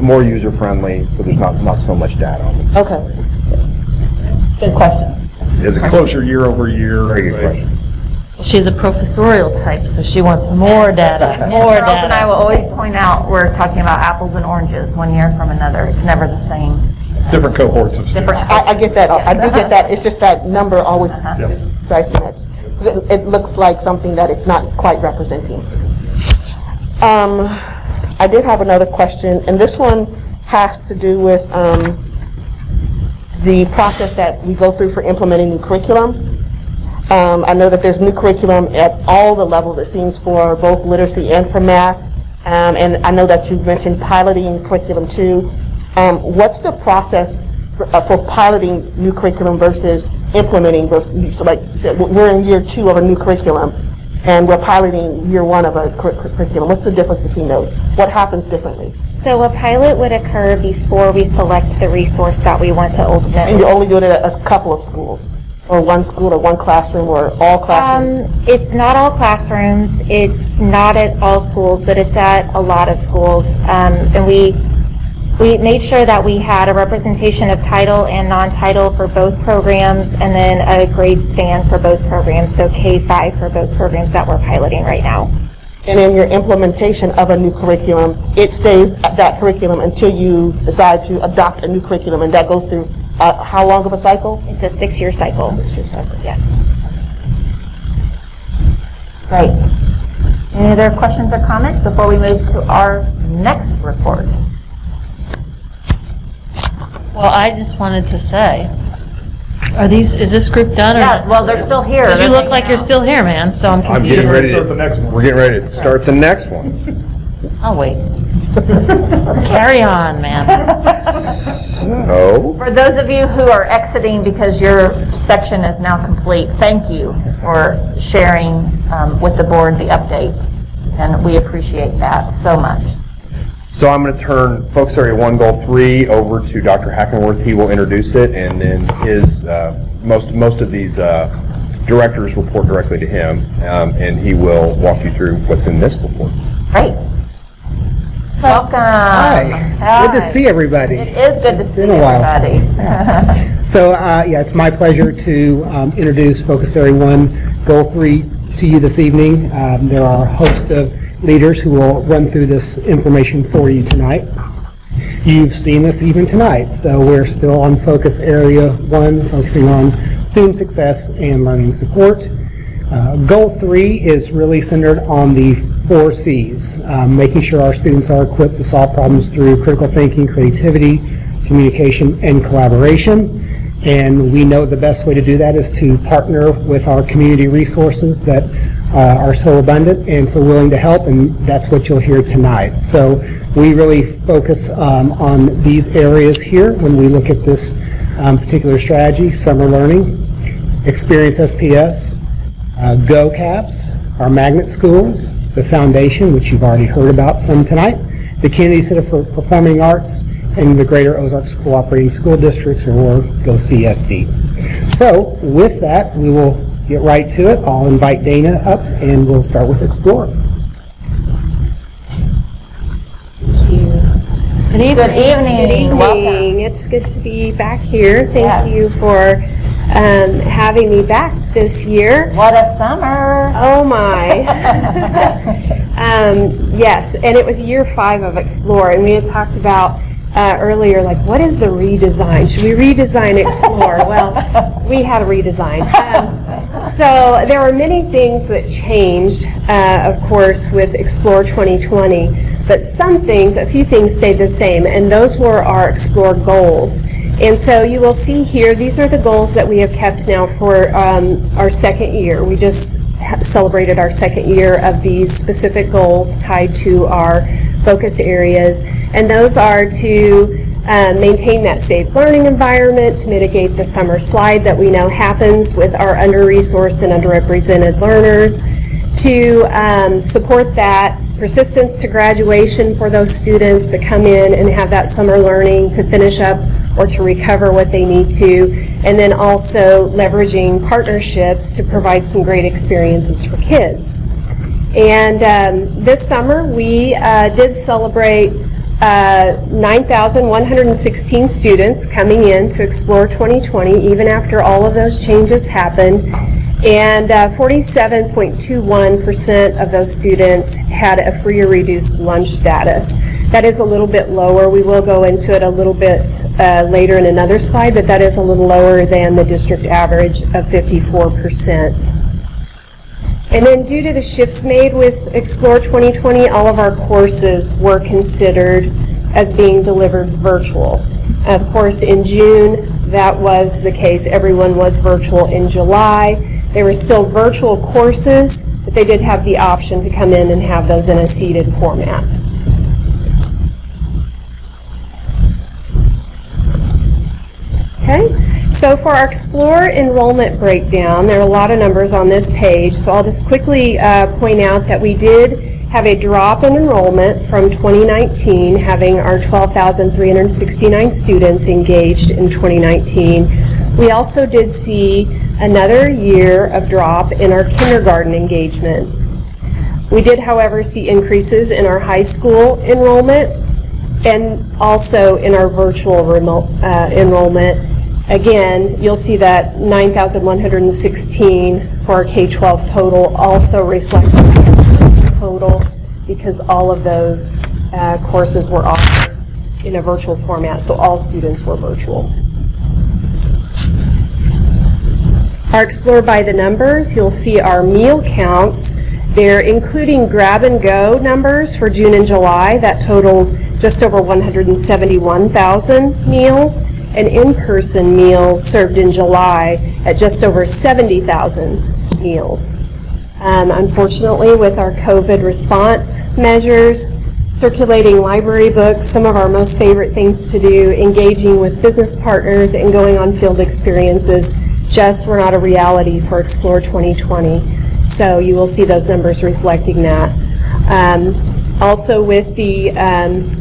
more user friendly, so there's not so much data on it. Okay. Good question. Is it closure year over year? Very good question. She's a professorial type, so she wants more data, more Charles data. and I will always point out we're talking about apples and oranges one year from another. It's never the same. Different cohorts of students. I get that. I do get that. It's just that number always just drives me nuts. It looks like something that it's not quite representing. I did have another question, and this one has to do with the process that we go through for implementing new curriculum. I know that there's new curriculum at all the levels, it seems, for both literacy and for math. And I know that you've mentioned piloting curriculum too. What's the process for piloting new curriculum versus implementing? So like you said, we're in year 2 of a new curriculum, and we're piloting year 1 of a curriculum. What's the difference between those? What happens differently? So a pilot would occur before we select the resource that we want to ultimately. And you're only doing it at a couple of schools? Or one school or one classroom or all classrooms? It's not all classrooms, it's not at all schools, but it's at a lot of schools. And we made sure that we had a representation of title and non-title for both programs, and then a grade span for both programs, so K-5 for both programs that we're piloting right now. And in your implementation of a new curriculum, it stays at that curriculum until you decide to adopt a new curriculum, and that goes through how long of a cycle? It's a 6-year cycle. 6-year cycle. Yes. Great. Any other questions or comments before we move to our next report? Well, I just wanted to say, is this group done or? Yeah, well, they're still here. You look like you're still here, man, so I'm confused. We're getting ready to start the next one. I'll wait. Carry on, man. So, For those of you who are exiting because your section is now complete, thank you for sharing with the board the update, and we appreciate that so much. so I'm going to turn Focus Area 1 Goal 3 over to Dr. Hackenworth. He will introduce it, and then his most of these directors report directly to him, and he will walk you through what's in this report. Great. Welcome. Hi. It's good to see everybody. It is good to see been a while. everybody. So, yeah, it's my pleasure to introduce Focus Area 1 Goal 3 to you this evening. There are a host of leaders who will run through this information for you tonight. You've seen this even tonight, so we're still on Focus Area 1, focusing on student success and learning support. Goal 3 is really centered on the 4 C's, making sure our students are equipped to solve problems through critical thinking, creativity, communication, and collaboration. And we know the best way to do that is to partner with our community resources that are so abundant and so willing to help, and that's what you'll hear tonight. So we really focus on these areas here when we look at this particular strategy: summer learning, Experience SPS, Go Caps, our magnet schools, the foundation, which you've already heard about some tonight, the Kennedy Center for Performing Arts, and the Greater Ozarks Cooperating School Districts, or Go CSD. So with that, we will get right to it. I'll invite Dana up, and we'll start with Explore. Good evening. Good evening. Welcome. It's good to be back here. Thank you for having me back this year. What a summer. Oh my. Yes, and it was year 5 of Explore, and we had talked about earlier, like, what is the redesign? Should we redesign Explore? Well, we had a redesign. So there were many things that changed, of course, with Explore 2020, but some things, a few things stayed the same, and those were our Explore goals. And so you will see here, these are the goals that we have kept now for our second year. We just celebrated our second year of these specific goals tied to our focus areas. And those are to maintain that safe learning environment, to mitigate the summer slide that we know happens with our under-resourced and underrepresented learners, to support that persistence to graduation for those students to come in and have that summer learning to finish up or to recover what they need to, and then also leveraging partnerships to provide some great experiences for kids. And this summer we did celebrate 9,116 students coming in to Explore 2020, even after all of those changes happened. And 47.21% of those students had a free or reduced lunch status. That is a little bit lower. We will go into it a little bit later in another slide, but that is a little lower than the district average of 54%. And then due to the shifts made with Explore 2020, all of our courses were considered as being delivered virtual. Of course, in June, that was the case. Everyone was virtual. In July, they were still virtual courses, but they did have the option to come in and have those in a seated format. Okay, so for our Explore enrollment breakdown, there are a lot of numbers on this page, so I'll just quickly point out that we did have a drop in enrollment from 2019, having our 12,369 students engaged in 2019. We also did see another year of drop in our kindergarten engagement. We did, however, see increases in our high school enrollment and also in our virtual enrollment. Again, you'll see that 9,116 for our K-12 total also reflected the total because all of those courses were offered in a virtual format, so all students were virtual. Our Explore by the numbers, you'll see our meal counts. They're including grab and go numbers for June and July. That totaled just over 171,000 meals, and in-person meals served in July at just over 70,000 meals. Unfortunately, with our COVID response measures, circulating library books, some of our most favorite things to do, engaging with business partners and going on field experiences, just were not a reality for Explore 2020. So you will see those numbers reflecting that. Also with the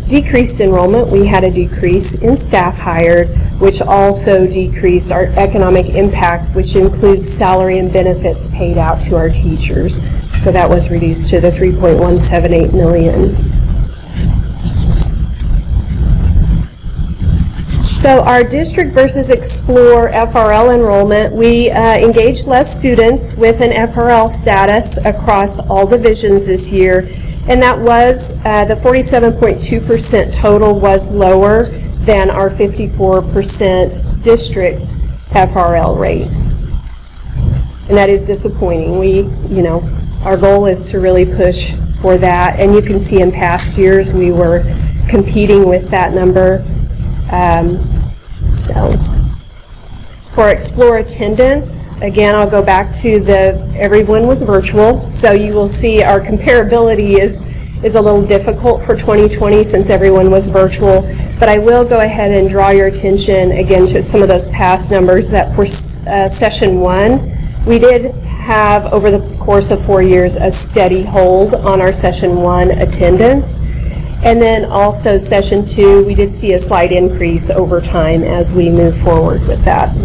decreased enrollment, we had a decrease in staff hired, which also decreased our economic impact, which includes salary and benefits paid out to our teachers. So that was reduced to the $3.178 million. So our district versus Explore FRL enrollment, we engaged less students with an FRL status across all divisions this year, and that was, the 47.2% total was lower than our 54% district FRL rate. And that is disappointing. Our goal is to really push for that, and you can see in past years we were competing with that number. So for Explore attendance, again, I'll go back to everyone was virtual, so you will see our comparability is a little difficult for 2020 since everyone was virtual, but I will go ahead and draw your attention again to some of those past numbers that for session 1, we did have over the course of 4 years a steady hold on our session 1 attendance. And then also session 2, we did see a slight increase over time as we move forward with that.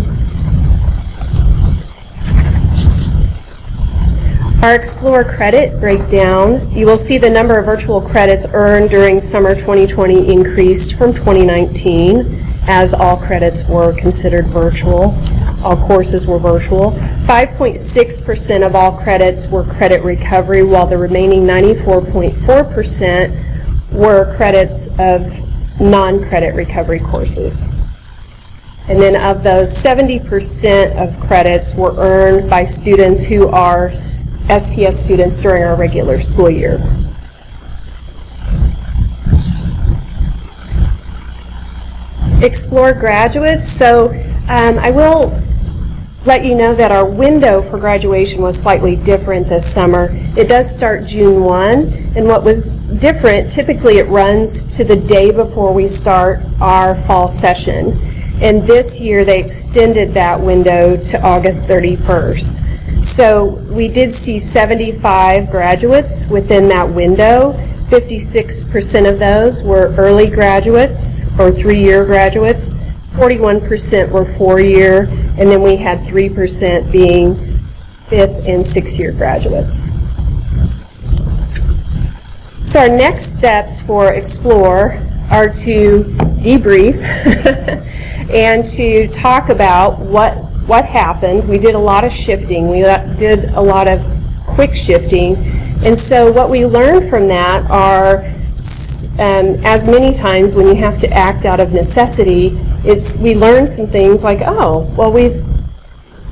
Our Explore credit breakdown, you will see the number of virtual credits earned during summer 2020 increased from 2019 as all credits were considered virtual. All courses were virtual. 5.6% of all credits were credit recovery, while the remaining 94.4% were credits of non-credit recovery courses. And then of those, 70% of credits were earned by students who are SPS students during our regular school year. Explore graduates. So I will let you know that our window for graduation was slightly different this summer. It does start June 1, and what was different, typically it runs to the day before we start our fall session. And this year they extended that window to August 31st. So we did see 75 graduates within that window. 56% of those were early graduates or 3-year graduates. 41% were 4-year, and then we had 3% being 5th and 6-year graduates. So our next steps for Explore are to debrief and to talk about what happened. We did a lot of shifting. We did a lot of quick shifting. And so what we learned from that are, as many times when you have to act out of necessity, we learned some things like, oh, well,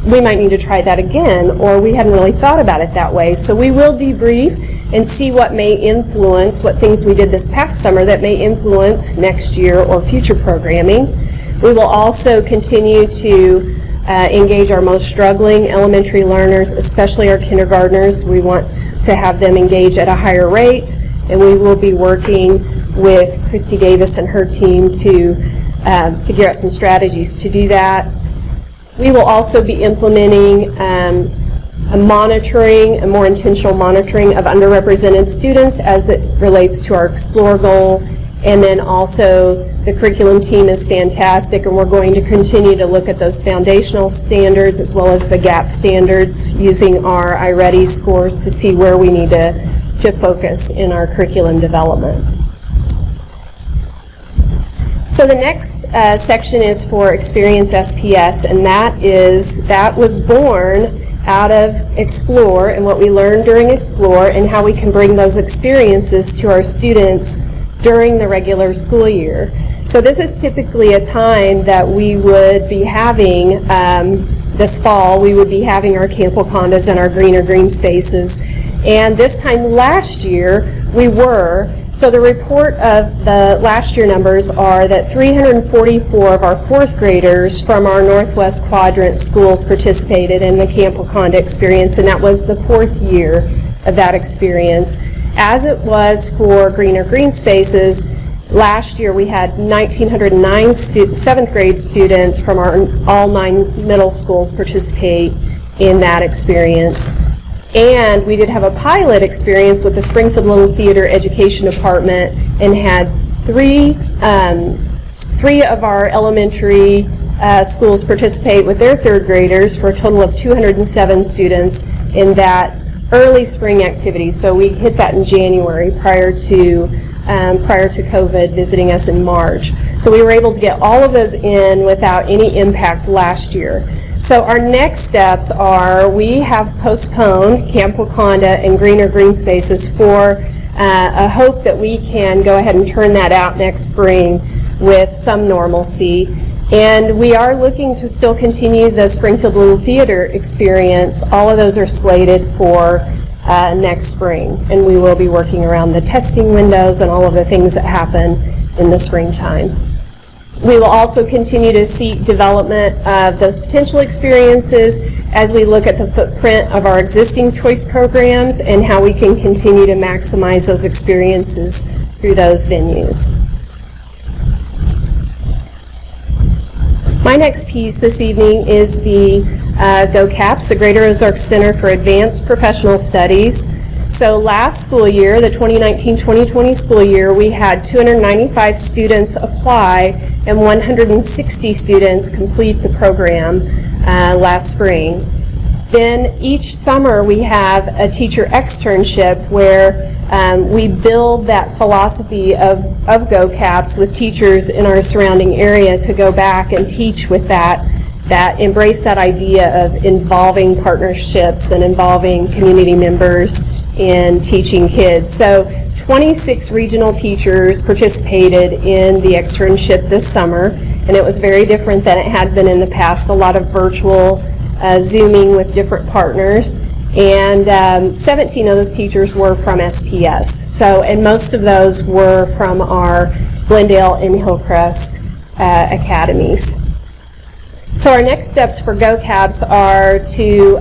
we might need to try that again, or we hadn't really thought about it that way. So we will debrief and see what may influence, what things we did this past summer that may influence next year or future programming. We will also continue to engage our most struggling elementary learners, especially our kindergartners. We want to have them engage at a higher rate, and we will be working with Christy Davis and her team to figure out some strategies to do that. We will also be implementing a more intentional monitoring of underrepresented students as it relates to our Explore goal. And then also the curriculum team is fantastic, and we're going to continue to look at those foundational standards as well as the GAP standards using our iReady scores to see where we need to focus in our curriculum development. So the next section is for Experience SPS, and that was born out of Explore and what we learned during Explore and how we can bring those experiences to our students during the regular school year. So this is typically a time that we would be having, this fall, we would be having our Camp Wakandas and our green spaces. And this time last year, we were. So the report of the last year numbers are that 344 of our fourth graders from our Northwest Quadrant schools participated in the Camp Wakanda experience, and that was the fourth year of that experience. As it was for green spaces, last year we had 1,909 seventh grade students from our all 9 middle schools participate in that experience. And we did have a pilot experience with the Springfield Little Theater Education Department and had three of our elementary schools participate with their third graders for a total of 207 students in that early spring activity. So we hit that in January prior to COVID visiting us in March. So we were able to get all of those in without any impact last year. So our next steps are we have postponed Camp Wakanda and green spaces for a hope that we can go ahead and turn that out next spring with some normalcy. And we are looking to still continue the Springfield Little Theater experience. All of those are slated for next spring, and we will be working around the testing windows and all of the things that happen in the springtime. We will also continue to seek development of those potential experiences as we look at the footprint of our existing choice programs and how we can continue to maximize those experiences through those venues. My next piece this evening is the GoCAPS, the Greater Ozarks Center for Advanced Professional Studies. So last school year, the 2019-2020 school year, we had 295 students apply and 160 students complete the program last spring. Then each summer we have a teacher externship where we build that philosophy of GoCAPS with teachers in our surrounding area to go back and teach with that embrace that idea of involving partnerships and involving community members in teaching kids. So 26 regional teachers participated in the externship this summer, and it was very different than it had been in the past. A lot of virtual Zooming with different partners, and 17 of those teachers were from SPS. So, and most of those were from our Glendale and Hillcrest academies. So our next steps for GoCAPS are to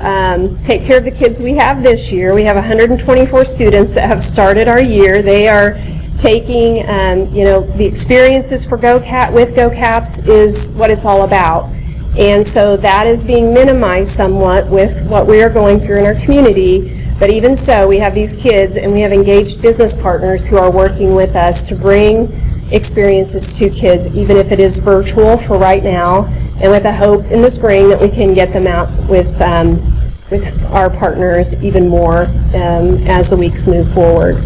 take care of the kids we have this year. We have 124 students that have started our year. They are taking, the experiences for GoCAPS is what it's all about. And so that is being minimized somewhat with what we are going through in our community. But even so, we have these kids and we have engaged business partners who are working with us to bring experiences to kids, even if it is virtual for right now, and with a hope in the spring that we can get them out with our partners even more as the weeks move forward.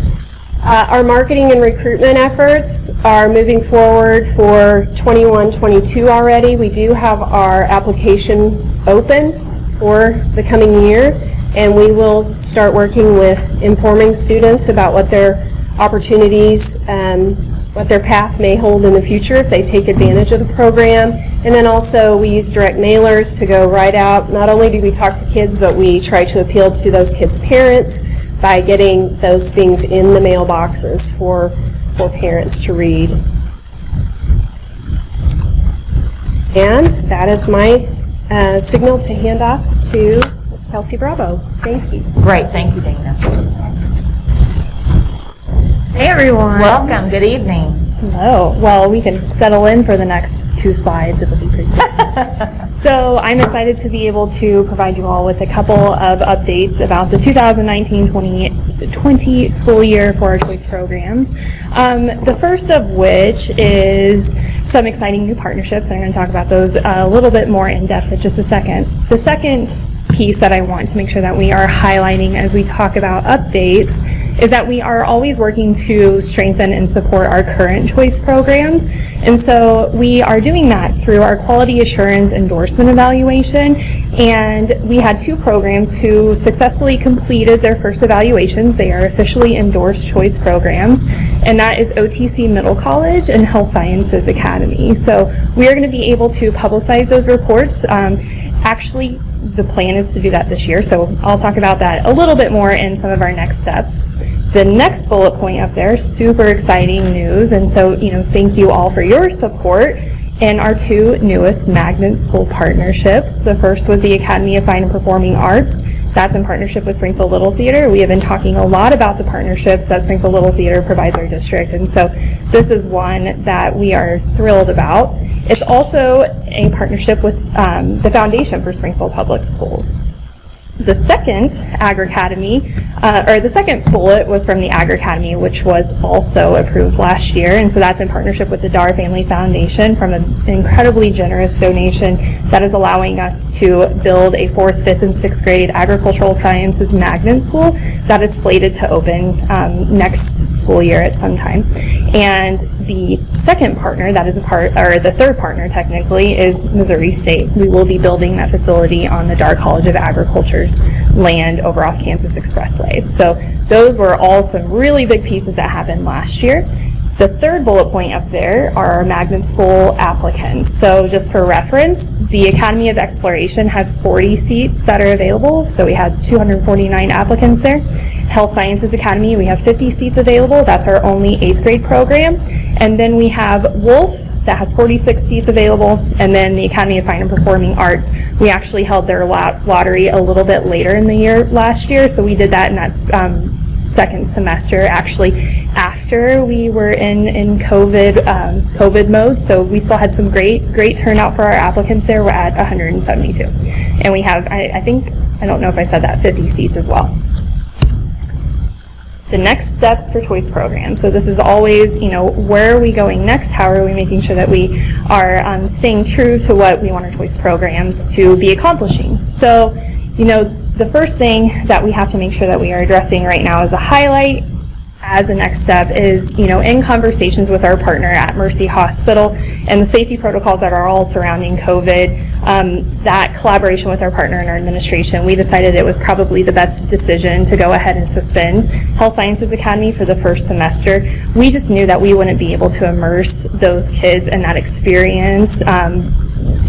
Our marketing and recruitment efforts are moving forward for 21-22 already. We do have our application open for the coming year, and we will start working with informing students about what their opportunities, what their path may hold in the future if they take advantage of the program, And then also, we use direct mailers to go right out. Not only do we talk to kids, but we try to appeal to those kids' parents by getting those things in the mailboxes for parents to read. And that is my signal to hand off to Ms. Kelsey Bravo. Thank you. Great, thank you, Dana. Hey, everyone. Welcome, good evening. Hello. Well, we can settle in for the next 2 slides. It'll be pretty quick. So I'm excited to be able to provide you all with a couple of updates about the 2019-2020 school year for our choice programs. The first of which is some exciting new partnerships, and I'm going to talk about those a little bit more in depth in just a second. The second piece that I want to make sure that we are highlighting as we talk about updates is that we are always working to strengthen and support our current choice programs. And so we are doing that through our quality assurance endorsement evaluation. And we had 2 programs who successfully completed their first evaluations. They are officially endorsed choice programs. And that is OTC Middle College and Health Sciences Academy. So we are going to be able to publicize those reports. Actually, the plan is to do that this year, so I'll talk about that a little bit more in some of our next steps. The next bullet point up there, super exciting news, and so, thank you all for your support in our 2 newest magnet school partnerships. The first was the Academy of Fine and Performing Arts. That's in partnership with Springfield Little Theater. We have been talking a lot about the partnerships that Springfield Little Theater provides our district, and so this is one that we are thrilled about. It's also a partnership with the Foundation for Springfield Public Schools. The second the second bullet was from the Agri Academy, which was also approved last year, and so that's in partnership with the Dar Family Foundation from an incredibly generous donation that is allowing us to build a 4th, 5th, and 6th grade agricultural sciences magnet school that is slated to open next school year at some time. And the second partner, that is the third partner technically, is Missouri State. We will be building that facility on the Dar College of Agriculture's land over off Kansas Expressway. So those were all some really big pieces that happened last year. The third bullet point up there are our magnet school applicants. So just for reference, the Academy of Exploration has 40 seats that are available. So we had 249 applicants there. Health Sciences Academy, we have 50 seats available. That's our only 8th grade program. And then we have Wolf, that has 46 seats available. And then the Academy of Fine and Performing Arts, we actually held their lottery a little bit later in the year last year. So we did that in that second semester, actually after we were in COVID mode. So we still had some great turnout for our applicants there. We're at 172. And we have, I don't know if I said that, 50 seats as well. The next steps for choice programs. So this is always, where are we going next? How are we making sure that we are staying true to what we want our choice programs to be accomplishing? So, the first thing that we have to make sure that we are addressing right now as a highlight, as a next step, is, in conversations with our partner at Mercy Hospital and the safety protocols that are all surrounding COVID, that collaboration with our partner and our administration, we decided it was probably the best decision to go ahead and suspend Health Sciences Academy for the first semester. We just knew that we wouldn't be able to immerse those kids in that experience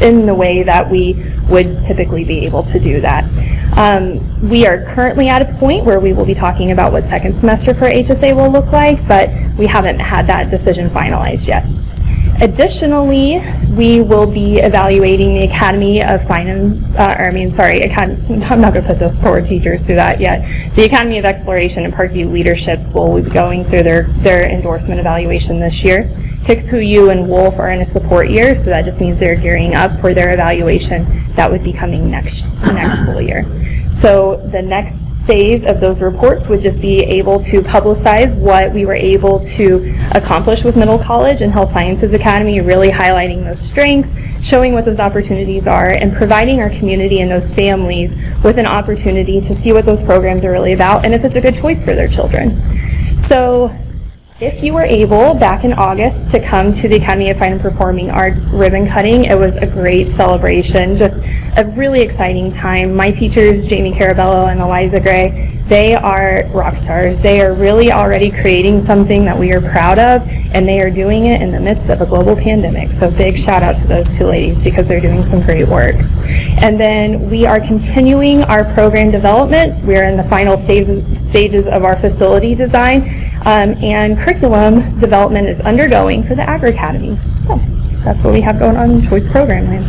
in the way that we would typically be able to do that. We are currently at a point where we will be talking about what second semester for HSA will look like, but we haven't had that decision finalized yet. Additionally, we will be evaluating the Academy of I'm not going to put those poor teachers through that yet. The Academy of Exploration and Parkview Leadership School will be going through their endorsement evaluation this year. Kickapoo U and Wolf are in a support year, so that just means they're gearing up for their evaluation that would be coming next school year. So the next phase of those reports would just be able to publicize what we were able to accomplish with Middle College and Health Sciences Academy, really highlighting those strengths, showing what those opportunities are, and providing our community and those families with an opportunity to see what those programs are really about and if it's a good choice for their children. So If you were able, back in August, to come to the Academy of Fine and Performing Arts ribbon cutting, it was a great celebration, just a really exciting time. My teachers, Jamie Carabello and Eliza Gray, they are rock stars. They are really already creating something that we are proud of, and they are doing it in the midst of a global pandemic. So big shout out to those two ladies because they're doing some great work. And then we are continuing our program development. We're in the final stages of our facility design, and curriculum development is undergoing for the Agri Academy. So that's what we have going on in Choice Program Land.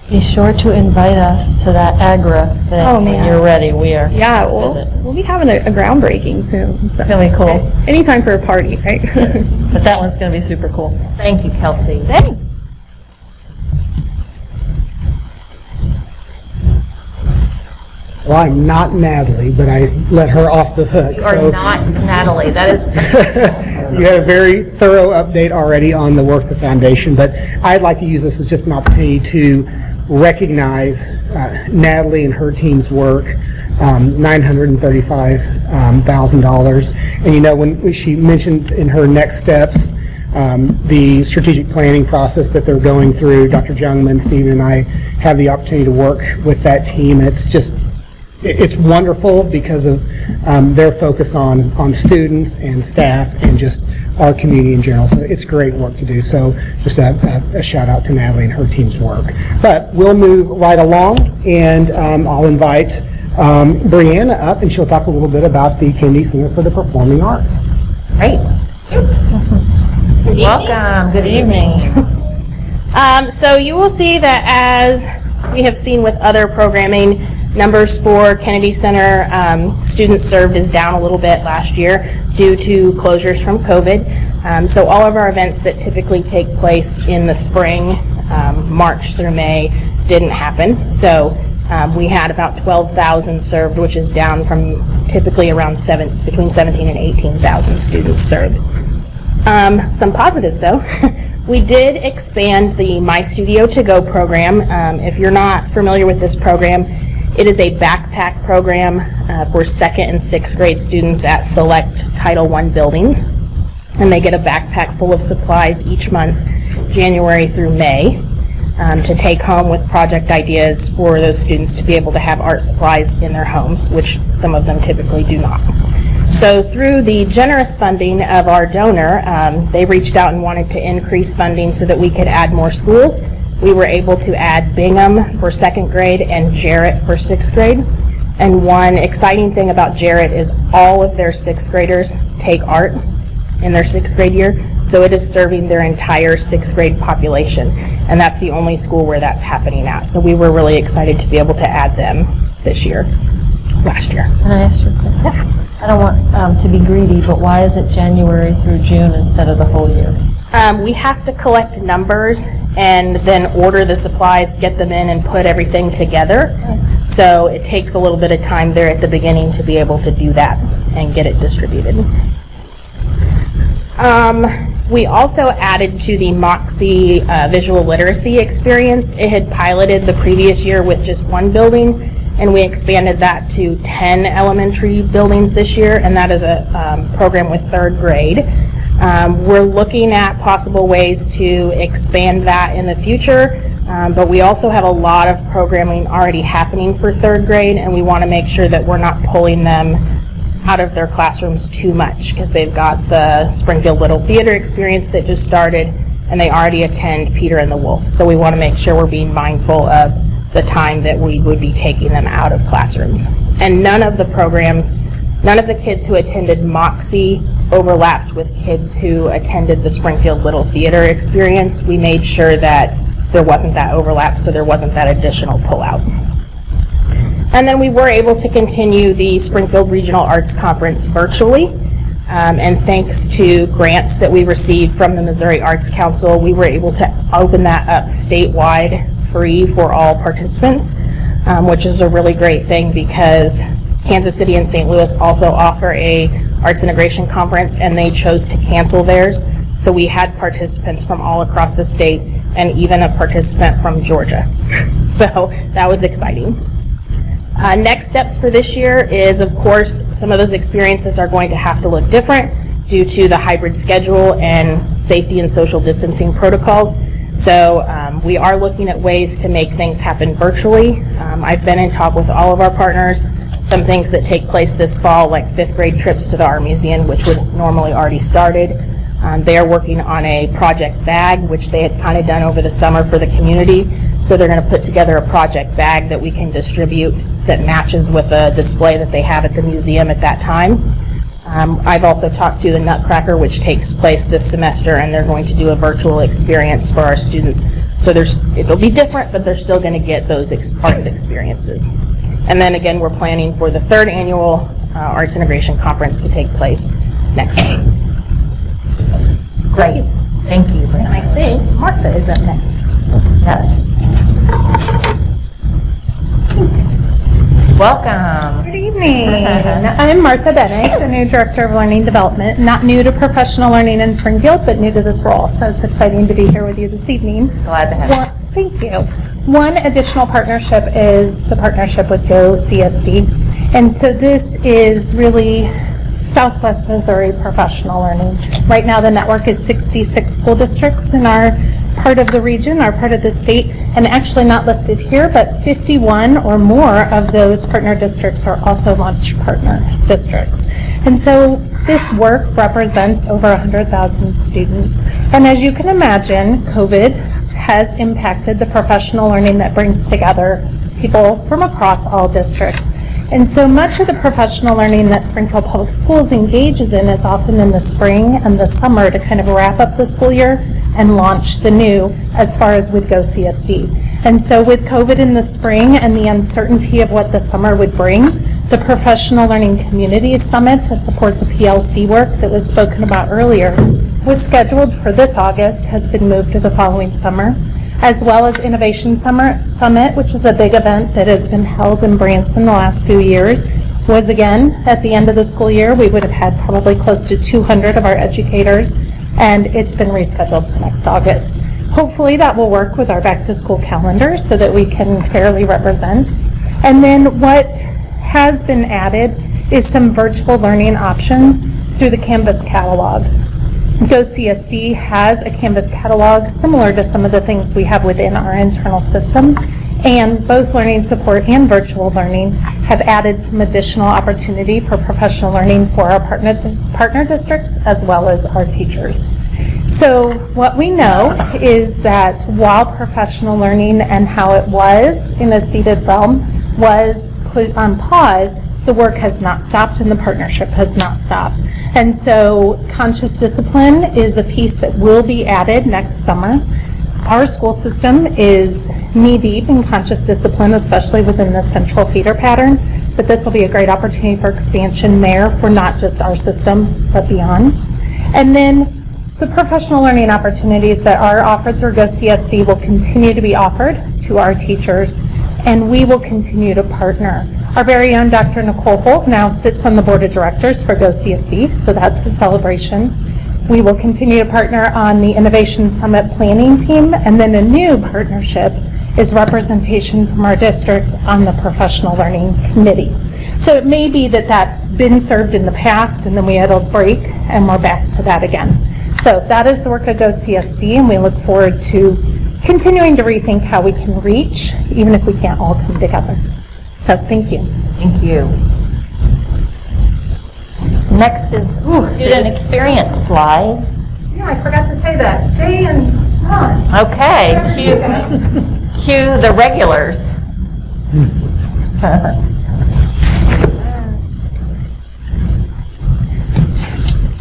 Be sure to invite us to that Agra thing when you're ready. We are. Yeah, we'll be having a groundbreaking soon. So. It's going to be cool. Anytime for a party, right? But that one's going to be super cool. Thank you, Kelsey. Thanks. Well, I'm not Natalie, but I let her off the hook. You are not Natalie. That is. You had a very thorough update already on the work of the foundation, but I'd like to use this as just an opportunity to recognize Natalie and her team's work, $935,000. And you know, when she mentioned in her next steps, the strategic planning process that they're going through, Dr. Jungman, Stephen, and I have the opportunity to work with that team, and it's wonderful because of their focus on students and staff and just our community in general. So it's great work to do. So just a shout out to Natalie and her team's work. But we'll move right along, and I'll invite Brianna up, and she'll talk a little bit about the Kennedy Center for the Performing Arts. Great. Welcome. Good evening. So you will see that, as we have seen with other programming, numbers for Kennedy Center students served is down a little bit last year due to closures from COVID. So all of our events that typically take place in the spring, March through May, didn't happen. So we had about 12,000 served, which is down from typically around between 17 and 18,000 students served. Some positives though. We did expand the My Studio To Go program. If you're not familiar with this program, it is a backpack program for 2nd and 6th grade students at select Title I buildings. And they get a backpack full of supplies each month, January through May, to take home with project ideas for those students to be able to have art supplies in their homes, which some of them typically do not. So through the generous funding of our donor, they reached out and wanted to increase funding so that we could add more schools. We were able to add Bingham for 2nd grade and Jarrett for 6th grade. And one exciting thing about Jarrett is all of their 6th graders take art in their 6th grade year. So it is serving their entire 6th grade population. And that's the only school where that's happening at. So we were really excited to be able to add them last year. Can I ask you a question? I don't want to be greedy, but why is it January through June instead of the whole year? We have to collect numbers and then order the supplies, get them in, and put everything together. So it takes a little bit of time there at the beginning to be able to do that and get it distributed. We also added to the Moxie visual literacy experience. It had piloted the previous year with just one building, and we expanded that to 10 elementary buildings this year, and that is a program with 3rd grade. We're looking at possible ways to expand that in the future, but we also have a lot of programming already happening for 3rd grade, and we want to make sure that we're not pulling them out of their classrooms too much, because they've got the Springfield Little Theater experience that just started, and they already attend Peter and the Wolf. So we want to make sure we're being mindful of the time that we would be taking them out of classrooms. And none of the kids who attended Moxie overlapped with kids who attended the Springfield Little Theater experience. We made sure that there wasn't that overlap, so there wasn't that additional pullout. And then we were able to continue the Springfield Regional Arts Conference virtually. And thanks to grants that we received from the Missouri Arts Council, we were able to open that up statewide, free for all participants, which is a really great thing because Kansas City and St. Louis also offer a Arts Integration Conference, and they chose to cancel theirs. So we had participants from all across the state and even a participant from Georgia. So that was exciting. Next steps for this year is, of course, some of those experiences are going to have to look different due to the hybrid schedule and safety and social distancing protocols. So we are looking at ways to make things happen virtually. I've been in talk with all of our partners. Some things that take place this fall, like 5th grade trips to the Art Museum, which would normally already started. They are working on a project bag, which they had kind of done over the summer for the community. So they're going to put together a project bag that we can distribute that matches with a display that they have at the museum at that time. I've also talked to the Nutcracker, which takes place this semester, and they're going to do a virtual experience for our students. So it'll be different, but they're still going to get those arts experiences. And then again, we're planning for the 3rd annual Arts Integration Conference to take place next summer. Great. Thank you. I think Martha is up next. Yes. Welcome. Good evening. I'm Martha Dennick, the new Director of Learning Development. Not new to professional learning in Springfield, but new to this role. So it's exciting to be here with you this evening. Glad to have you. Thank you. One additional partnership is the partnership with Go CSD. And so this is really Southwest Missouri professional learning. Right now the network is 66 school districts in our part of the region, our part of the state, and actually not listed here, but 51 or more of those partner districts are also launch partner districts. And so this work represents over 100,000 students. And as you can imagine, COVID has impacted the professional learning that brings together people from across all districts. And so much of the professional learning that Springfield Public Schools engages in is often in the spring and the summer to kind of wrap up the school year and launch the new as far as with Go CSD. And so with COVID in the spring and the uncertainty of what the summer would bring, the Professional Learning Communities Summit to support the PLC work that was spoken about earlier was scheduled for this August, has been moved to the following summer, as well as Innovation Summit, which is a big event that has been held in Branson the last few years, was again at the end of the school year. We would have had probably close to 200 of our educators, and it's been rescheduled for next August. Hopefully that will work with our back to school calendar so that we can fairly represent. And then what has been added is some virtual learning options through the Canvas catalog. Go CSD has a Canvas catalog similar to some of the things we have within our internal system, and both learning support and virtual learning have added some additional opportunity for professional learning for our partner districts as well as our teachers. So what we know is that while professional learning and how it was in a seated realm was put on pause, the work has not stopped and the partnership has not stopped. And so conscious discipline is a piece that will be added next summer. Our school system is knee-deep in conscious discipline, especially within the central feeder pattern, but this will be a great opportunity for expansion there for not just our system, but beyond. And then the professional learning opportunities that are offered through Go CSD will continue to be offered to our teachers, and we will continue to partner. Our very own Dr. Nicole Holt now sits on the board of directors for Go CSD, so that's a celebration. We will continue to partner on the Innovation Summit planning team, and then a new partnership is representation from our district on the Professional Learning Committee. So it may be that that's been served in the past, and then we had a break, and we're back to that again. So that is the work of Go CSD, and we look forward to continuing to rethink how we can reach, even if we can't all come together. So thank you. Thank you. Next is student experience slide. Yeah, I forgot to say that. Jay and Ron. Okay, cue the regulars.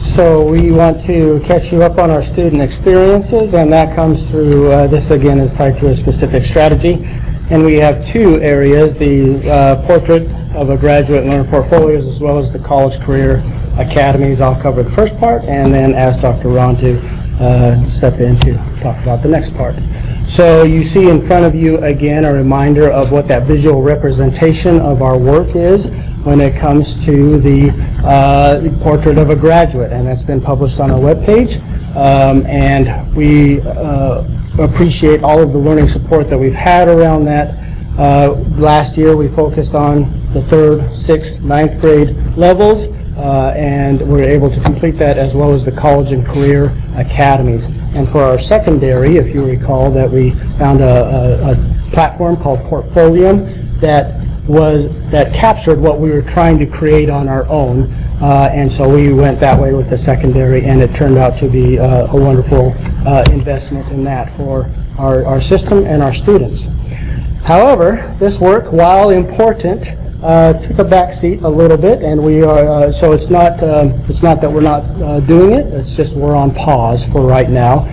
So we want to catch you up on our student experiences, and that comes through, this again is tied to a specific strategy. And we have two areas, the portrait of a graduate learner portfolios as well as the college career academies. I'll cover the first part and then ask Dr. Ron to step in to talk about the next part. So you see in front of you again a reminder of what that visual representation of our work is when it comes to the portrait of a graduate, and that's been published on our webpage. And we appreciate all of the learning support that we've had around that. Last year we focused on the 3rd, 6th, 9th grade levels. and we're able to complete that as well as the college and career academies. And for our secondary, if you recall, that we found a platform called Portfolium that captured what we were trying to create on our own. And so we went that way with the secondary, and it turned out to be a wonderful investment in that for our system and our students. However, this work, while important, took a back seat a little bit, and we are so it's not that we're not doing it. It's just we're on pause for right now,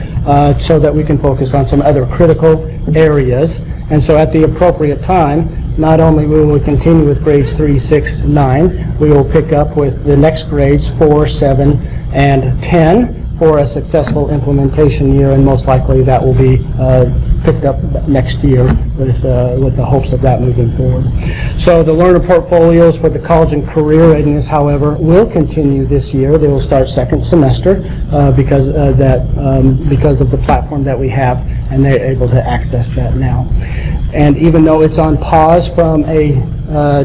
so that we can focus on some other critical areas. And so, at the appropriate time, not only will we continue with grades 3, 6, 9, we will pick up with the next grades 4, 7, and 10 for a successful implementation year, and most likely that will be picked up next year with the hopes of that moving forward. So the learner portfolios for the college and career readiness, however, will continue this year. They will start second semester because of the platform that we have, and they're able to access that now. And even though it's on pause from a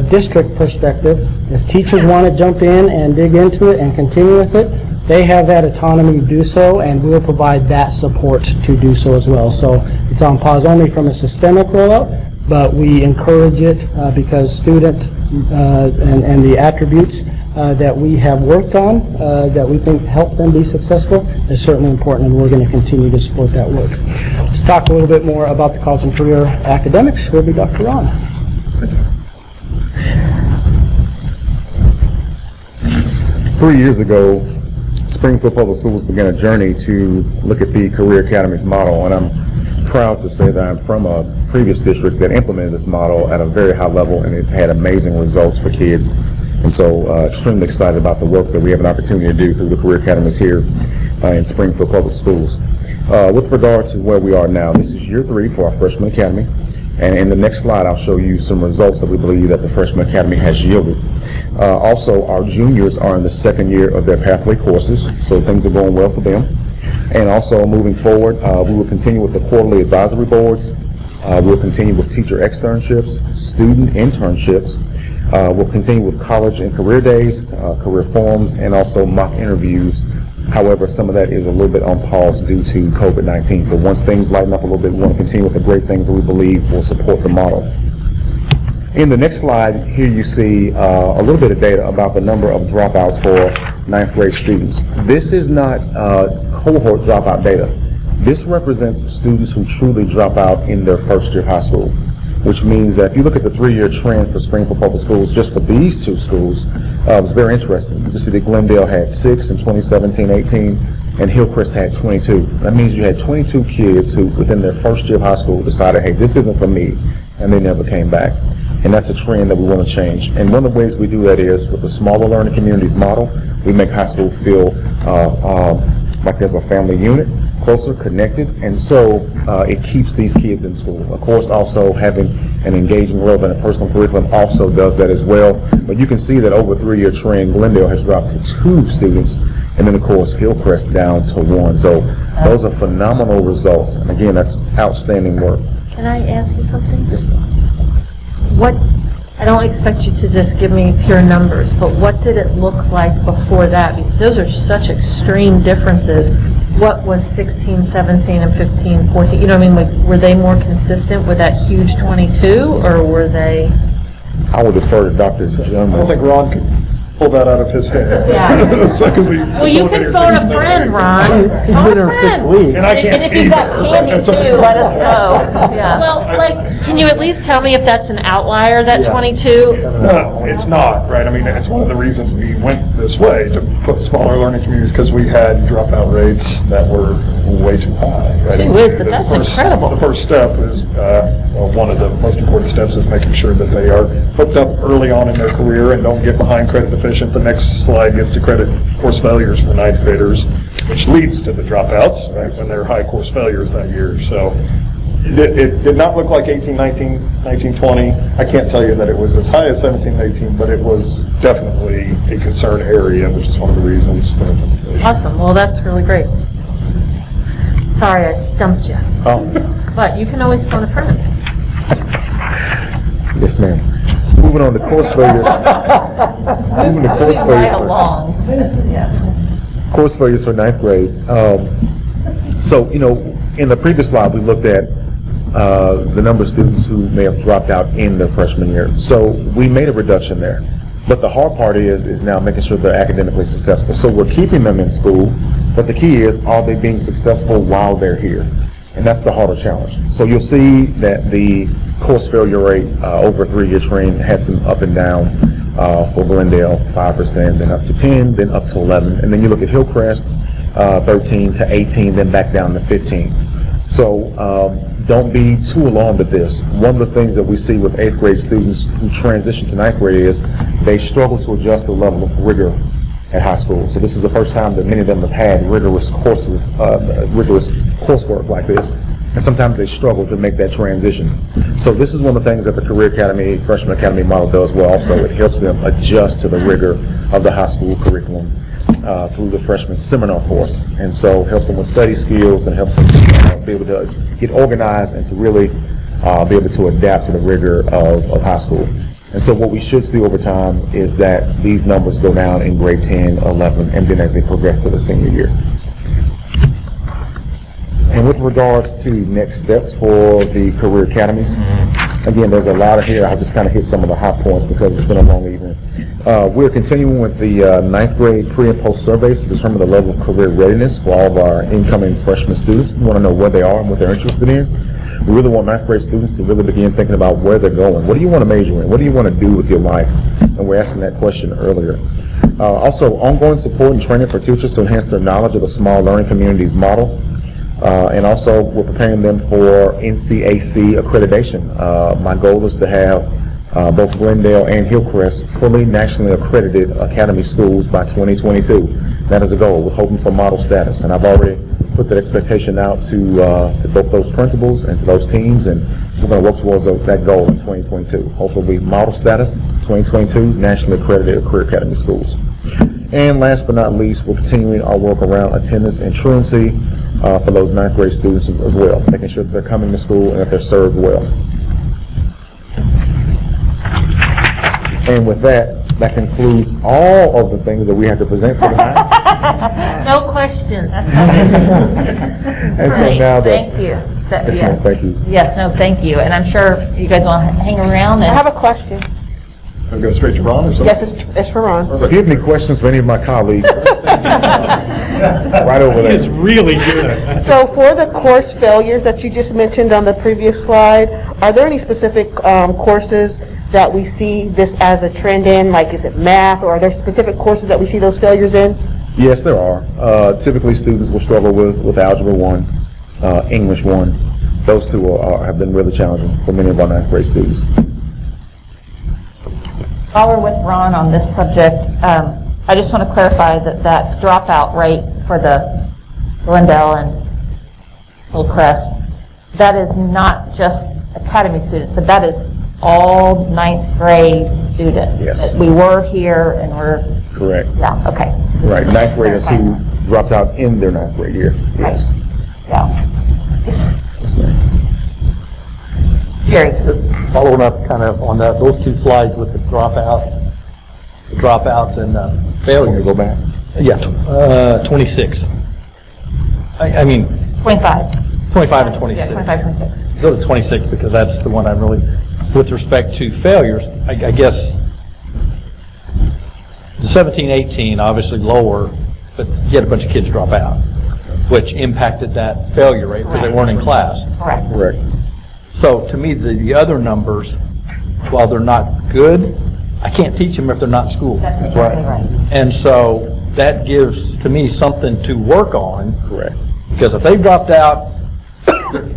district perspective, if teachers want to jump in and dig into it and continue with it, they have that autonomy to do so, and we'll provide that support to do so as well. So it's on pause only from a systemic rollout, but we encourage it because student and the attributes that we have worked on that we think help them be successful is certainly important, and we're going to continue to support that work. To talk a little bit more about the college and career academics will be Dr. Ron. 3 years ago, Springfield Public Schools began a journey to look at the Career Academies model, and I'm proud to say that I'm from a previous district that implemented this model at a very high level, and it had amazing results for kids. And so extremely excited about the work that we have an opportunity to do through the Career Academies here in Springfield Public Schools. With regard to where we are now, this is year 3 for our Freshman Academy, and in the next slide I'll show you some results that we believe that the Freshman Academy has yielded. Also, our juniors are in the second year of their pathway courses, so things are going well for them. And also, moving forward, we will continue with the quarterly advisory boards. We'll continue with teacher externships, student internships. We'll continue with college and career days, career forums, and also mock interviews. However, some of that is a little bit on pause due to COVID-19. So once things lighten up a little bit, we want to continue with the great things that we believe will support the model. In the next slide, here you see a little bit of data about the number of dropouts for 9th grade students. This is not cohort dropout data. This represents students who truly drop out in their first year of high school, which means that if you look at the 3-year trend for Springfield Public Schools, just for these 2 schools, it was very interesting. You can see that Glendale had 6 in 2017-18, and Hillcrest had 22. That means you had 22 kids who, within their first year of high school, decided, hey, this isn't for me, and they never came back. And that's a trend that we want to change. And one of the ways we do that is with the smaller learning communities model, we make high school feel like there's a family unit, closer, connected, and so it keeps these kids in school. Of course, also having an engaging, relevant, and personal curriculum also does that as well. But you can see that over a 3-year trend, Glendale has dropped to 2 students, and then of course Hillcrest down to 1. So those are phenomenal results, and again, that's outstanding work. Can I ask you something? Yes, ma'am. I don't expect you to just give me pure numbers, but what did it look like before that? Because those are such extreme differences. What was 16, 17, and 15, 14? You know what I mean? Like, were they more consistent with that huge 22, or were they? I would defer to Dr. Jim. I don't think Ron could pull that out of his head. Yeah. Well, you can phone a friend, Ron. He's been here 6 weeks. And I can't if you've got candy too, let us know. Yeah. Well, can you at least tell me if that's an outlier, that 22? No, it's not, right? I mean, it's one of the reasons we went this way, to put smaller learning communities, because we had dropout rates that were way too high, right? It is, but that's incredible. The first step is, one of the most important steps is making sure that they are hooked up early on in their career and don't get behind credit deficient. The next slide gets to credit course failures for 9th graders, which leads to the dropouts, right, when they're high course failures that year. So it did not look like 18, 19, 19, 20. I can't tell you that it was as high as 17, 18, but it was definitely a concern area, which is one of the reasons for implementation. Awesome. Well, that's really great. Sorry, I stumped you. Oh. But you can always phone a friend. Yes, ma'am. moving on to course failures. Moving to course failures. Right along. Yes. Course failures for ninth grade. So, in the previous slide, we looked at the number of students who may have dropped out in their freshman year. So we made a reduction there. But the hard part is now making sure they're academically successful. So we're keeping them in school, but the key is, are they being successful while they're here? And that's the harder challenge. So you'll see that the course failure rate over a 3-year trend had some up and down. For Glendale, 5%, then up to 10, then up to 11. And then you look at Hillcrest, 13 to 18, then back down to 15. So don't be too alarmed at this. One of the things that we see with 8th grade students who transition to 9th grade is they struggle to adjust the level of rigor at high school. So this is the first time that many of them have had rigorous coursework like this. And sometimes they struggle to make that transition. So this is one of the things that the Career Academy, Freshman Academy model does well also. It helps them adjust to the rigor of the high school curriculum through the freshman seminar course. And so helps them with study skills and helps them be able to get organized and to really be able to adapt to the rigor of high school. And so what we should see over time is that these numbers go down in grade 10, 11, and then as they progress to the senior year. And with regards to next steps for the career academies, again, there's a lot of here. I'll just kind of hit some of the high points because it's been a long evening. We're continuing with the 9th grade pre and post surveys to determine the level of career readiness for all of our incoming freshman students. We want to know where they are and what they're interested in. We really want 9th grade students to really begin thinking about where they're going. What do you want to major in? What do you want to do with your life? And we're asking that question earlier. Also, ongoing support and training for teachers to enhance their knowledge of the small learning communities model. And also, we're preparing them for NCAC accreditation. My goal is to have both Glendale and Hillcrest fully nationally accredited academy schools by 2022. That is a goal. We're hoping for model status, and I've already put that expectation out to both those principals and to those teams, and we're going to work towards that goal in 2022. Hopefully, we'll be model status 2022, nationally accredited career academy schools. And last but not least, we're continuing our work around attendance and truancy for those 9th grade students as well, making sure that they're coming to school and that they're served well. And with that, that concludes all of the things that we have to present for tonight. No questions. And so Great, now thank you. Yes, ma'am, thank you. Yes, no, thank you. And I'm sure you guys want to hang around I and. have a question. I'll go straight to Ron or something? Yes, it's for Ron. So if you have any questions for any of my colleagues, right over there. He is really good. So for the course failures that you just mentioned on the previous slide, are there any specific courses that we see this as a trend in? Like, is it math, or are there specific courses that we see those failures in? Yes, there are. Typically, students will struggle with Algebra 1, English 1. Those two have been really challenging for many of our 9th grade students. While we're with Ron on this subject, I just want to clarify that dropout rate for the Glendale and Hillcrest, that is not just academy students, but that is all 9th grade students. Yes. We were here and we're. Correct. Yeah, okay. Right, 9th graders who dropped out in their 9th grade year. Yes. Yeah. Yes, ma'am. Jerry. Following up kind of on those two slides with the dropouts and failure. Go back. Yeah, 26. I mean. 25. 25 and 26. Yeah, 25, 26. Go to 26 because that's the one I really, with respect to failures, I guess the 17, 18, obviously lower, but you had a bunch of kids drop out, which impacted that failure rate because they weren't in class. Correct. Correct. So to me, the other numbers, while they're not good, I can't teach them if they're not in school. That's right. And so that gives, to me, something to work on. Correct. Because if they've dropped out,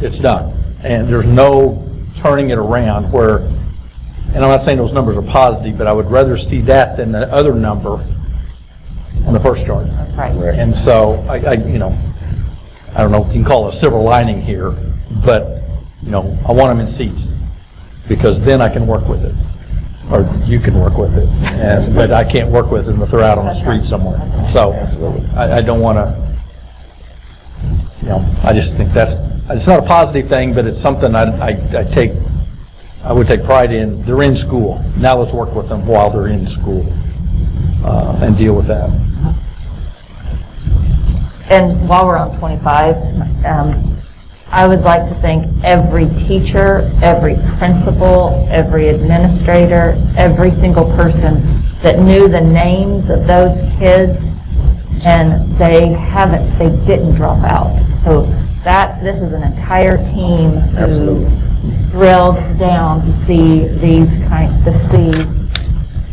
it's done. And there's no turning it around where, and I'm not saying those numbers are positive, but I would rather see that than the other number on the first chart. That's right. And so, I don't know, you can call it a silver lining here, but, I want them in seats because then I can work with it. Or you can work with it. But I can't work with them if they're out on the street somewhere. So I don't want to, I just think it's not a positive thing, but it's something I take I would take pride in, they're in school. Now let's work with them while they're in school and deal with that. And while we're on 25, I would like to thank every teacher, every principal, every administrator, every single person that knew the names of those kids, and they didn't drop out. So this is an entire team who drilled down to see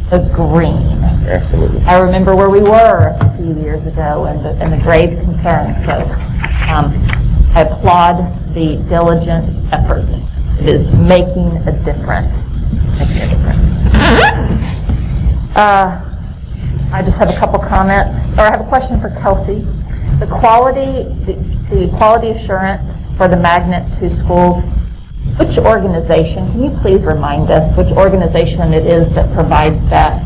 the green. Absolutely. I remember where we were a few years ago and the grave concern. So I applaud the diligent effort. It is making a difference. I just have a couple comments, or I have a question for Kelsey. The quality assurance for the Magnet 2 schools, which organization, can you please remind us which organization it is that provides that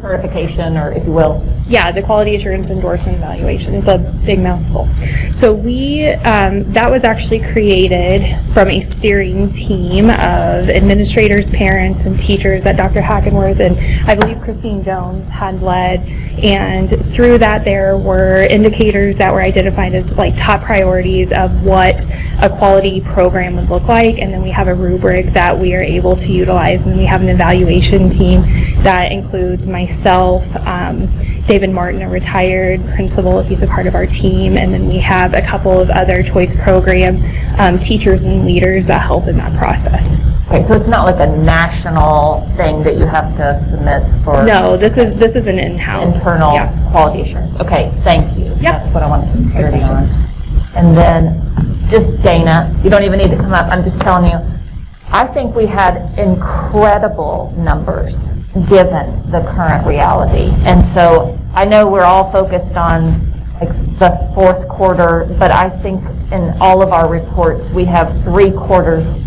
certification, or if you will? Yeah, the Quality Assurance Endorsement Evaluation. It's a big mouthful. So that was actually created from a steering team of administrators, parents, and teachers that Dr. Hackenworth and I believe Christine Jones had led. And through that, there were indicators that were identified as like top priorities of what a quality program would look like. And then we have a rubric that we are able to utilize. And then we have an evaluation team that includes myself, David Martin, a retired principal, he's a part of our team, and then we have a couple of other choice program teachers and leaders that help in that process. Okay, so it's not like a national thing that you have to submit for? No, this is an in-house. Internal quality assurance. Okay, thank you. Yep. That's what I wanted to clarity on. And then, just Dana, you don't even need to come up, I'm just telling you, I think we had incredible numbers given the current reality. And so I know we're all focused on like the fourth quarter, but I think in all of our reports we have 3 quarters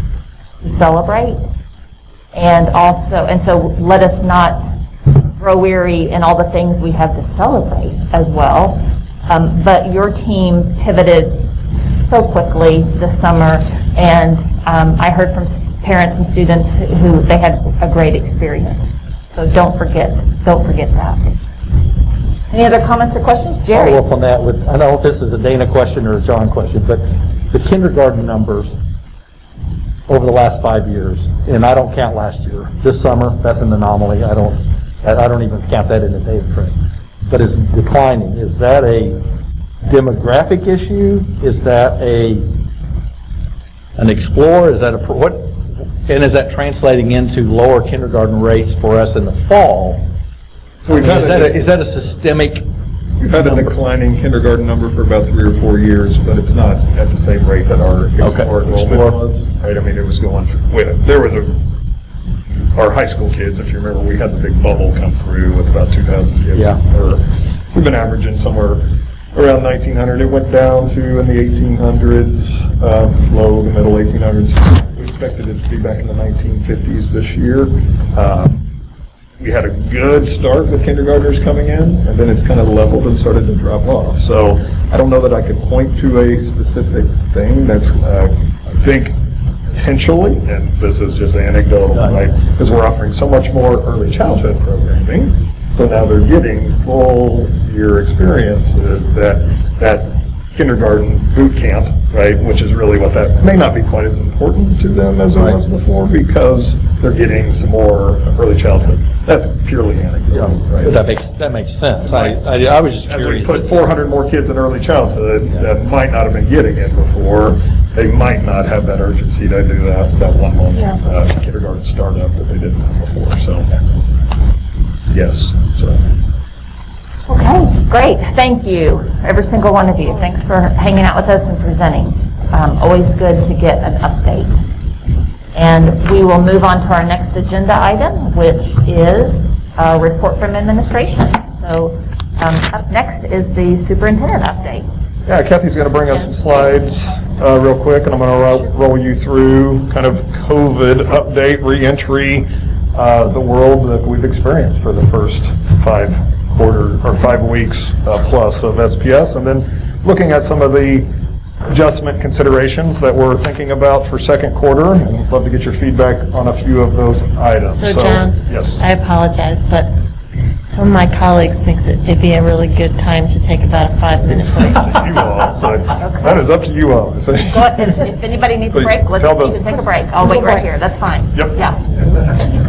to celebrate. And so let us not grow weary in all the things we have to celebrate as well. But your team pivoted so quickly this summer, and I heard from parents and students who they had a great experience. So don't forget that. Any other comments or questions? Jerry? Follow up on that with, I don't know if this is a Dana question or a John question, but the kindergarten numbers over the last 5 years, and I don't count last year. This summer, that's an anomaly. I don't even count that in the data trend. But it's declining. Is that a demographic issue? Is that an Explorer? Is that what? And is that translating into lower kindergarten rates for us in the fall? So is that a systemic? We've had a declining kindergarten number for about 3 or 4 years, but it's not at the same rate that our Explorer enrollment was. Right? I mean, it was going. Our high school kids, if you remember, we had the big bubble come through with about 2,000 kids. Yeah. We've been averaging somewhere around 1,900. It went down to in the 1,800s, low to middle 1800s. We expected it to be back in the 1950s this year. We had a good start with kindergartners coming in, and then it's kind of leveled and started to drop off. So I don't know that I could point to a specific thing that's, I think, potentially, and this is just anecdotal, right, because we're offering so much more early childhood programming, so now they're getting full year experiences that kindergarten boot camp, right, which is really what that may not be quite as important to them as it was before, because they're getting some more early childhood. That's purely anecdotal, right? But that makes sense. I was just curious. As we put 400 more kids in early childhood that might not have been getting it before, they might not have that urgency to do that 1 month kindergarten startup that they didn't have before. So, yes. So. Okay, great. Thank you, every single one of you. Thanks for hanging out with us and presenting. Always good to get an update. And we will move on to our next agenda item, which is a report from administration. So up next is the superintendent update. Yeah, Kathy's going to bring up some slides real quick, and I'm going to roll you through kind of COVID update, re-entry, the world that we've experienced for the first 5 weeks plus of SPS, and then looking at some of the adjustment considerations that we're thinking about for second quarter, and I'd love to get your feedback on a few of those items. So John, yes. I apologize, but some of my colleagues thinks it'd be a really good time to take about a 5-minute break. You all, so that is up to you all. Go ahead, if anybody needs a break, let's even take a break. I'll wait right here, that's fine. Yep. Yeah.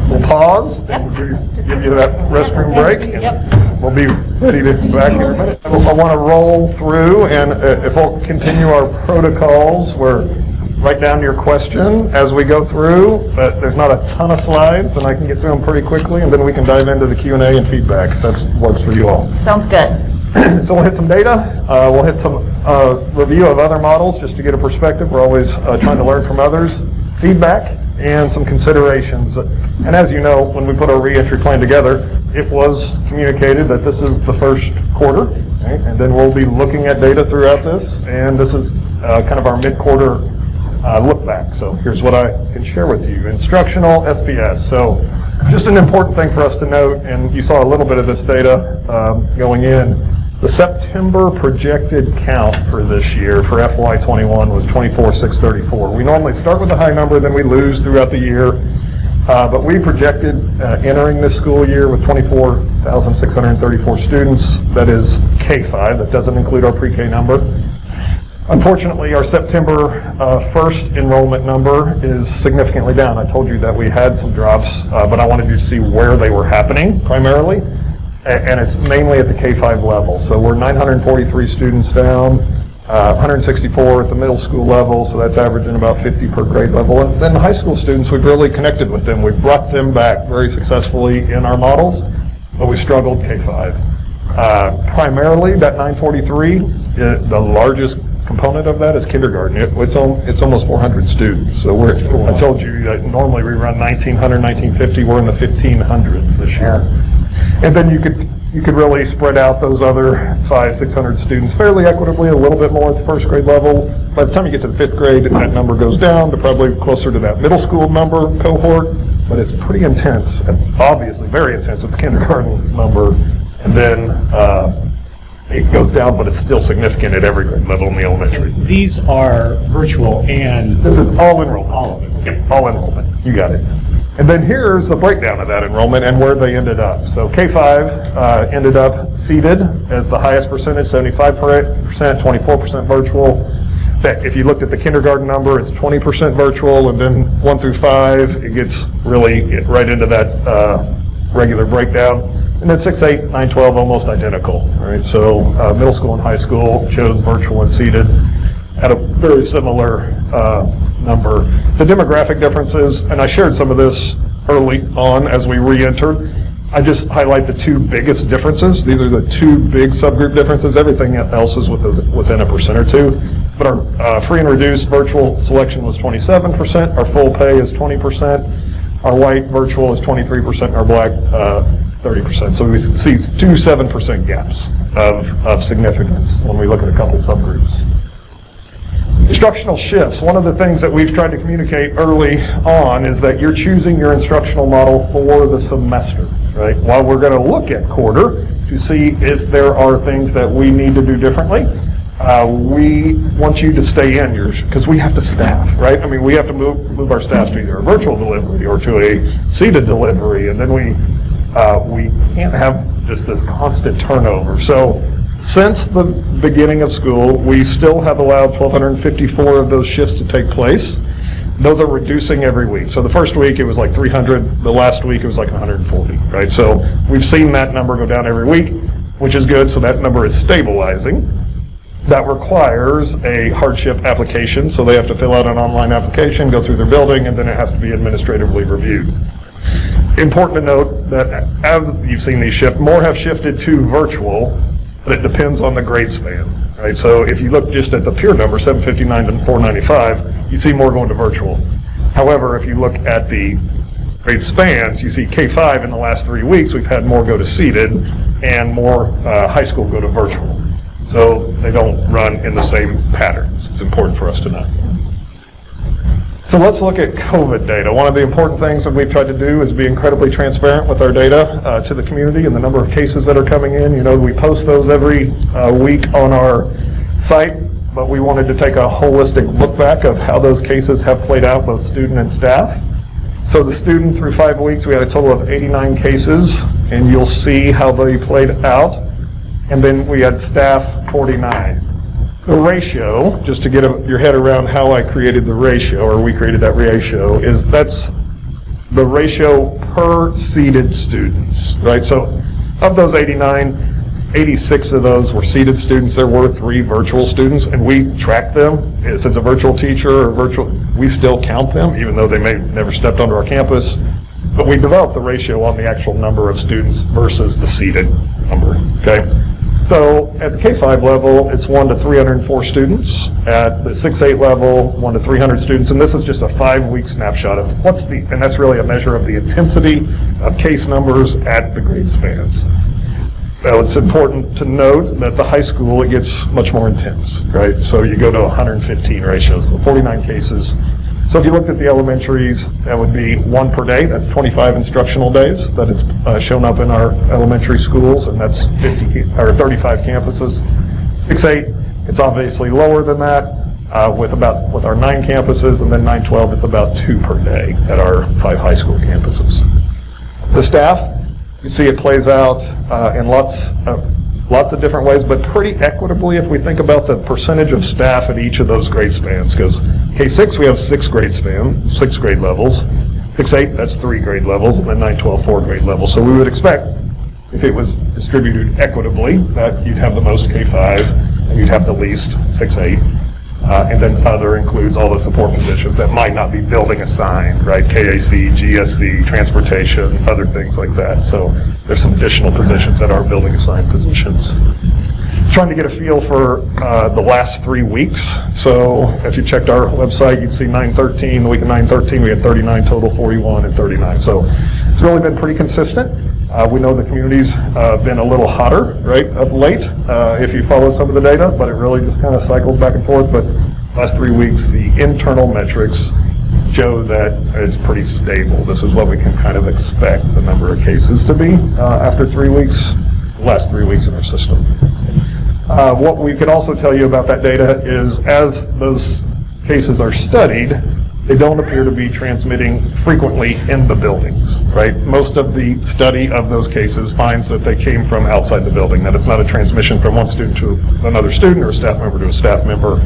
We'll pause, and give you that restroom break. Yep. We'll be ready to be back in a minute. I want to roll through, and if we'll continue our protocols, we're write down your question as we go through, but there's not a ton of slides, and I can get through them pretty quickly, and then we can dive into the Q&A and feedback, if that works for you all. Sounds good. So we'll hit some data, we'll hit some review of other models just to get a perspective. We're always trying to learn from others, feedback, and some considerations. And as you know, when we put our reentry plan together, it was communicated that this is the first quarter, right? And then we'll be looking at data throughout this, and this is kind of our mid-quarter look back. So here's what I can share with you. Instructional SPS. So just an important thing for us to note, and you saw a little bit of this data going in. The September projected count for this year for FY21 was 24,634. We normally start with a high number, then we lose throughout the year. But we projected entering this school year with 24,634 students. That is K-5. That doesn't include our pre-K number. Unfortunately, our September 1st enrollment number is significantly down. I told you that we had some drops, but I wanted you to see where they were happening primarily, and it's mainly at the K-5 level. So we're 943 students down, 164 at the middle school level, so that's averaging about 50 per grade level. And then the high school students, we've really connected with them. We've brought them back very successfully in our models, but we struggled K-5. Primarily, that 943, the largest component of that is kindergarten. It's almost 400 students. So I told you that normally we run 1,900, 1,950. We're in the 1,500s this year. And then you could really spread out those other 500, 600 students fairly equitably, a little bit more at the first grade level. By the time you get to the 5th grade, that number goes down to probably closer to that middle school number cohort, but it's pretty intense, and obviously very intense with the kindergarten number. And then it goes down, but it's still significant at every grade level in the elementary. These are virtual and... This is all enrollment. All of it. Okay, all enrollment. You got it. And then here's a breakdown of that enrollment and where they ended up. So K-5 ended up seated as the highest percentage, 75%, 24% virtual. In fact, if you looked at the kindergarten number, it's 20% virtual, and then 1 through 5, it gets really right into that regular breakdown. And then 6, 8, 9, 12, almost identical, right? So middle school and high school chose virtual and seated at a very similar number. The demographic differences, and I shared some of this early on as we re-entered, I just highlight the two biggest differences. These are the two big subgroup differences. Everything else is within 1% or 2. But our free and reduced virtual selection was 27%, our full pay is 20%, our white virtual is 23%, and our black 30%. So we see 2 7% gaps of significance when we look at a couple subgroups. Instructional shifts. One of the things that we've tried to communicate early on is that you're choosing your instructional model for the semester, right? While we're going to look at quarter to see if there are things that we need to do differently, we want you to stay in yours, because we have to staff, right? I mean, we have to move our staff to either a virtual delivery or to a seated delivery, and then we can't have just this constant turnover. So since the beginning of school, we still have allowed 1,254 of those shifts to take place. Those are reducing every week. So the first week it was like 300, the last week it was like 140, right? So we've seen that number go down every week, which is good, so that number is stabilizing. That requires a hardship application, so they have to fill out an online application, go through their building, and then it has to be administratively reviewed. Important to note that as you've seen these shift, more have shifted to virtual, but it depends on the grade span, right? So if you look just at the pure number, 759 to 495, you see more going to virtual. However, if you look at the grade spans, you see K-5 in the last 3 weeks, we've had more go to seated and more high school go to virtual. So they don't run in the same patterns. It's important for us to know. So let's look at COVID data. One of the important things that we've tried to do is be incredibly transparent with our data to the community and the number of cases that are coming in. You know, we post those every week on our site. but we wanted to take a holistic look back of how those cases have played out, both student and staff. So the student through 5 weeks, we had a total of 89 cases, and you'll see how they played out. And then we had staff 49. The ratio, just to get your head around how I created the ratio, or we created that ratio, is that's the ratio per seated students, right? So of those 89, 86 of those were seated students. There were 3 virtual students, and we track them. If it's a virtual teacher or virtual, we still count them, even though they may have never stepped onto our campus. But we developed the ratio on the actual number of students versus the seated number, okay? So at the K-5 level, it's 1 to 304 students. At the 6-8 level, 1 to 300 students. And this is just a 5-week snapshot of and that's really a measure of the intensity of case numbers at the grade spans. Well, it's important to note that the high school, it gets much more intense, right? So you go to 115 ratios, 49 cases. So if you looked at the elementaries, that would be 1 per day. That's 25 instructional days that it's shown up in our elementary schools, and that's 35 campuses. 6-8, it's obviously lower than that with our 9 campuses, and then 9-12, it's about 2 per day at our 5 high school campuses. The staff, you see it plays out in lots of different ways, but pretty equitably if we think about the percentage of staff at each of those grade spans. Because K-6, we have 6 grade levels. 6-8, that's 3 grade levels, and then 9-12, 4 grade levels. So we would expect, if it was distributed equitably, that you'd have the most K-5, and you'd have the least 6-8. And then other includes all the support positions that might not be building assigned, right? KAC, GSC, transportation, other things like that. So there's some additional positions that are building assigned positions. Trying to get a feel for the last 3 weeks. So if you checked our website, you'd see 9/13, the week of 9/13, we had 39 total, 41 and 39. So it's really been pretty consistent. We know the community's been a little hotter, right, of late, if you follow some of the data, but it really just kind of cycles back and forth. But last 3 weeks, the internal metrics show that it's pretty stable. This is what we can kind of expect the number of cases to be after 3 weeks, the last 3 weeks in our system. What we can also tell you about that data is as those cases are studied, they don't appear to be transmitting frequently in the buildings, right? Most of the study of those cases finds that they came from outside the building, that it's not a transmission from one student to another student or a staff member to a staff member.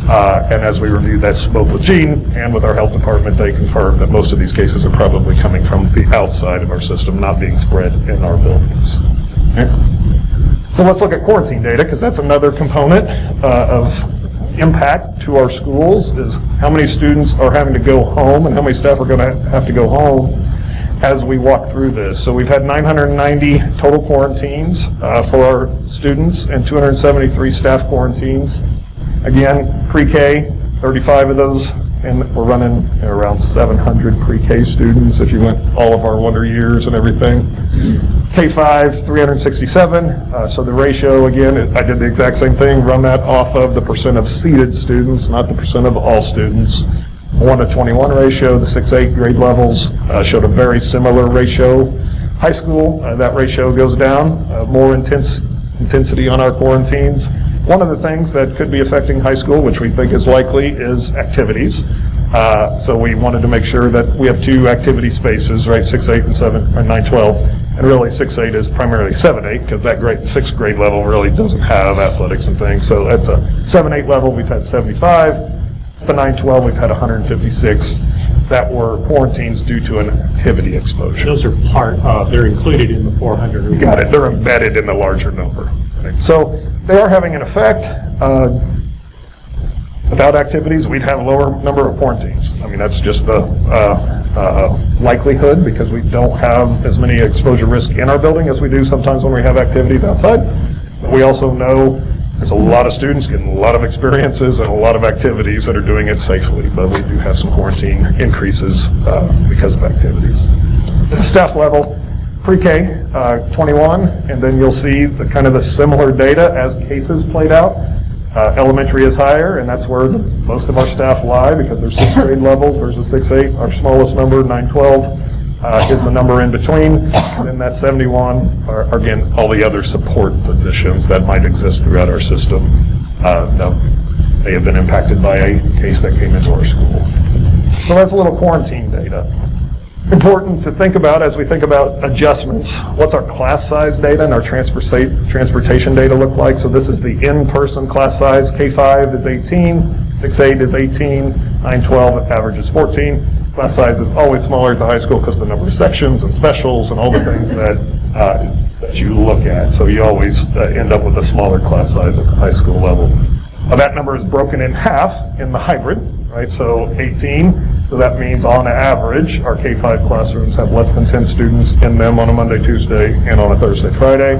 And as we reviewed that both with Gene and with our health department, they confirmed that most of these cases are probably coming from the outside of our system, not being spread in our buildings. Okay. So let's look at quarantine data, because that's another component of impact to our schools, is how many students are having to go home and how many staff are going to have to go home as we walk through this. So we've had 990 total quarantines for our students and 273 staff quarantines. Again, pre-K, 35 of those, and we're running around 700 pre-K students if you went all of our wonder years and everything. K-5, 367, so the ratio, again, I did the exact same thing, run that off of the percent of seated students, not the percent of all students. 1 to 21 ratio, the 6-8 grade levels showed a very similar ratio. High school, that ratio goes down, more intensity on our quarantines. One of the things that could be affecting high school, which we think is likely, is activities. So we wanted to make sure that we have 2 activity spaces, right, 6-8 and 9-12. And really 6-8 is primarily 7-8, because that 6th grade level really doesn't have athletics and things. So at the 7-8 level, we've had 75. At the 9-12, we've had 156 that were quarantines due to an activity exposure. Those are they're included in the 400. You got it. They're embedded in the larger number. Right? So they are having an effect. Without activities, we'd have a lower number of quarantines. I mean, that's just the likelihood, because we don't have as many exposure risk in our building as we do sometimes when we have activities outside. But we also know there's a lot of students getting a lot of experiences and a lot of activities that are doing it safely, but we do have some quarantine increases because of activities. At the staff level, pre-K, 21, and then you'll see the kind of the similar data as cases played out. Elementary is higher, and that's where most of our staff lie, because they're 6th grade levels versus 6-8. Our smallest number, 9-12, is the number in between. And then that 71 are, again, all the other support positions that might exist throughout our system. may have been impacted by a case that came into our school. So that's a little quarantine data. Important to think about as we think about adjustments. What's our class size data and our transportation data look like? So this is the in-person class size. K5 is 18, 6-8 is 18, 9-12 average is 14. Class size is always smaller at the high school because of the number of sections and specials and all the things that you look at. So you always end up with a smaller class size at the high school level. That number is broken in half in the hybrid, right? So 18. So that means on average, our K-5 classrooms have less than 10 students in them on a Monday, Tuesday, and on a Thursday, Friday.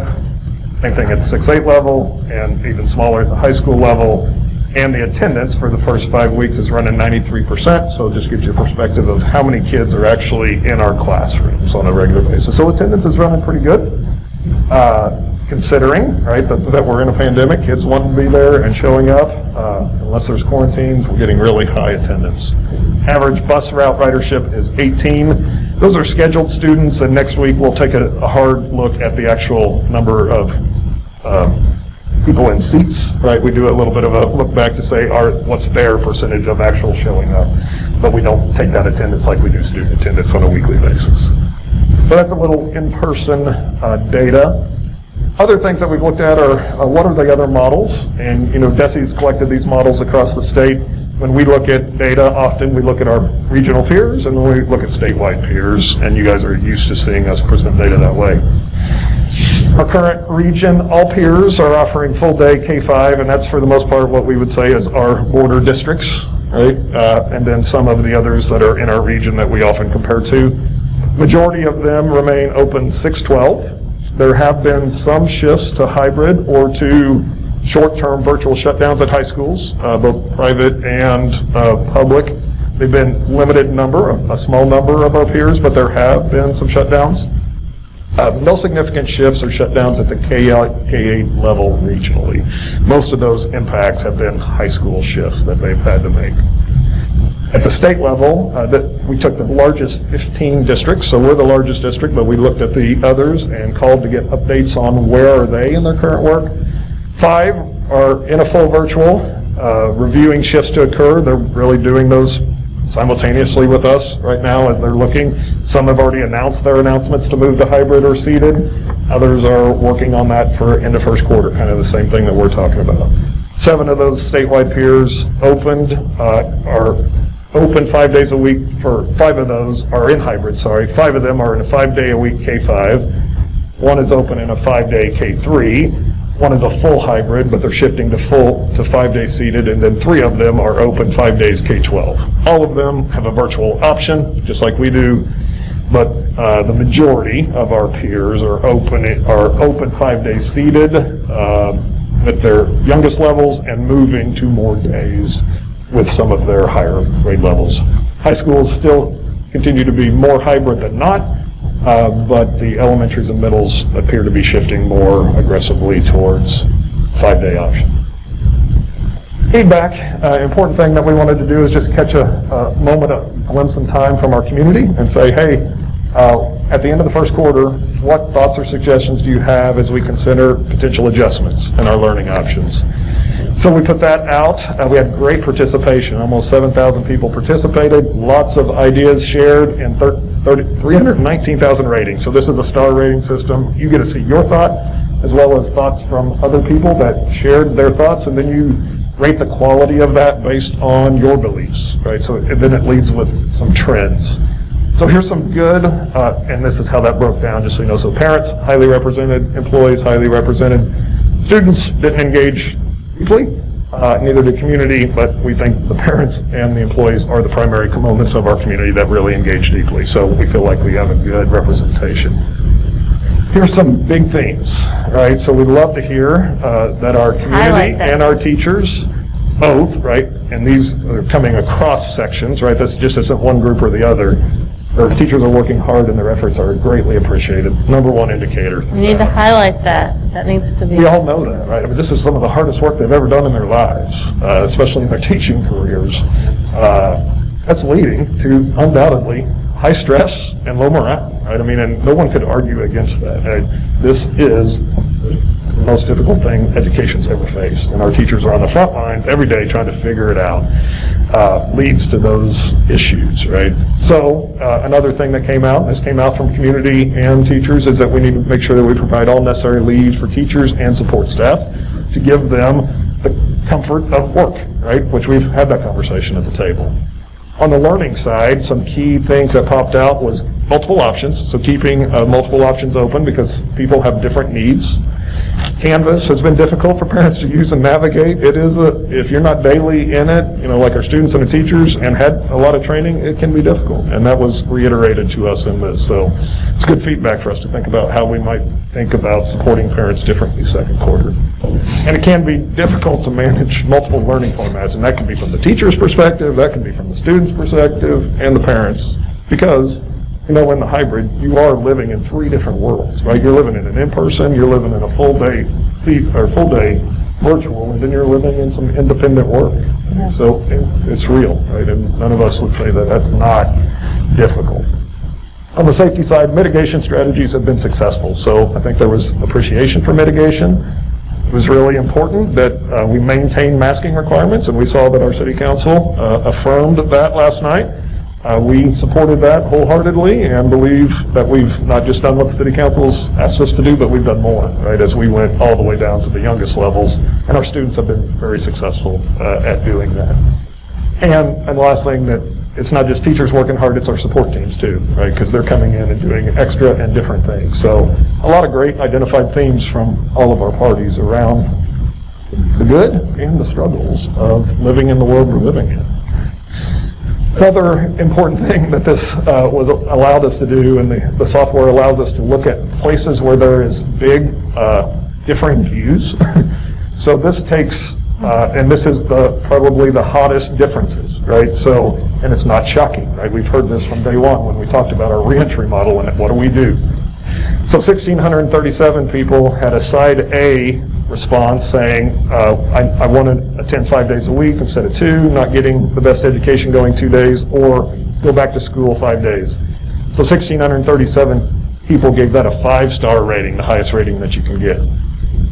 Same thing at the 6-8 level, and even smaller at the high school level. And the attendance for the first 5 weeks is running 93%, so it just gives you a perspective of how many kids are actually in our classrooms on a regular basis. So attendance is running pretty good, considering, right, that we're in a pandemic. Kids want to be there and showing up. Unless there's quarantines, we're getting really high attendance. Average bus route ridership is 18. Those are scheduled students, and next week we'll take a hard look at the actual number of people in seats, right? We do a little bit of a look back to say what's their percentage of actual showing up, but we don't take that attendance like we do student attendance on a weekly basis. So that's a little in-person data. Other things that we've looked at are what are the other models? And, DESE's collected these models across the state. When we look at data, often we look at our regional peers and then we look at statewide peers, and you guys are used to seeing us present data that way. Our current region, all peers are offering full day K-5, and that's for the most part what we would say is our border districts, right? And then some of the others that are in our region that we often compare to. Majority of them remain open 6-12. There have been some shifts to hybrid or to short-term virtual shutdowns at high schools, both private and public. They've been limited number, a small number of our peers, but there have been some shutdowns. No significant shifts or shutdowns at the K-8 level regionally. Most of those impacts have been high school shifts that they've had to make. At the state level, we took the largest 15 districts, so we're the largest district, but we looked at the others and called to get updates on where are they in their current work. 5 are in a full virtual, reviewing shifts to occur. They're really doing those simultaneously with us right now as they're looking. Some have already announced their announcements to move to hybrid or seated. Others are working on that for end of first quarter, kind of the same thing that we're talking about. 7 of those statewide peers are open 5 days a week. For 5 of those are in hybrid, 5 of them are in a 5-day-a-week K-5. 1 is open in a 5-day K-3. 1 is a full hybrid, but they're shifting to 5-day seated, and then 3 of them are open 5 days K-12. All of them have a virtual option, just like we do, but the majority of our peers are open 5 days seated at their youngest levels and moving to more days with some of their higher grade levels. High schools still continue to be more hybrid than not, but the elementaries and middles appear to be shifting more aggressively towards 5-day option. Feedback, important thing that we wanted to do is just catch a moment, a glimpse in time from our community and say, hey, at the end of the first quarter, what thoughts or suggestions do you have as we consider potential adjustments in our learning options? So we put that out. We had great participation. Almost 7,000 people participated. Lots of ideas shared and 319,000 ratings. So this is a star rating system. You get to see your thought as well as thoughts from other people that shared their thoughts, and then you rate the quality of that based on your beliefs, right? So and then it leads with some trends. So here's some good, and this is how that broke down, just so you know. So parents, highly represented. Employees, highly represented. Students didn't engage deeply, neither did community, but we think the parents and the employees are the primary components of our community that really engage deeply. So we feel like we have a good representation. Here's some big themes, right? So we'd love to hear that our community and our teachers, both, right? And these are coming across sections, right? This just isn't one group or the other. Our teachers are working hard and their efforts are greatly appreciated. Number one indicator. We need to highlight that. That needs to be. We all know that, right? I mean, this is some of the hardest work they've ever done in their lives, especially in their teaching careers. That's leading to, undoubtedly, high stress and low morale, right? I mean, and no one could argue against that. This is most difficult thing education's ever faced. And our teachers are on the front lines every day trying to figure it out, leads to those issues, right? So another thing that came out, this came out from community and teachers, is that we need to make sure that we provide all necessary leave for teachers and support staff to give them the comfort of work, right? Which we've had that conversation at the table. On the learning side, some key things that popped out was multiple options, so keeping multiple options open because people have different needs. Canvas has been difficult for parents to use and navigate. It is if you're not daily in it, like our students and the teachers, and had a lot of training, it can be difficult. And that was reiterated to us in this. So it's good feedback for us to think about how we might think about supporting parents differently second quarter. And it can be difficult to manage multiple learning formats, and that can be from the teacher's perspective, that can be from the student's perspective, and the parents, because in the hybrid, you are living in three different worlds, right? You're living in an in-person, you're living in a full-day virtual, and then you're living in some independent work. Yeah. So it's real, right? And none of us would say that that's not difficult. On the safety side, mitigation strategies have been successful. So I think there was appreciation for mitigation. It was really important that we maintain masking requirements, and we saw that our city council affirmed that last night. We supported that wholeheartedly and believe that we've not just done what the city council's asked us to do, but we've done more, right, as we went all the way down to the youngest levels, and our students have been very successful at doing that. And the last thing, that it's not just teachers working hard, it's our support teams too, right, because they're coming in and doing extra and different things. So a lot of great identified themes from all of our parties around the good and the struggles of living in the world we're living in. Another important thing that this allowed us to do, and the software allows us to look at places where there is big differing views. So this takes, and this is probably the hottest differences, right? So, and it's not shocking, right? We've heard this from day one when we talked about our reentry model and what do we do? So 1,637 people had a side A response saying, I want to attend 5 days a week instead of 2, not getting the best education going 2 days, or go back to school 5 days. So 1,637 people gave that a 5-star rating, the highest rating that you can get.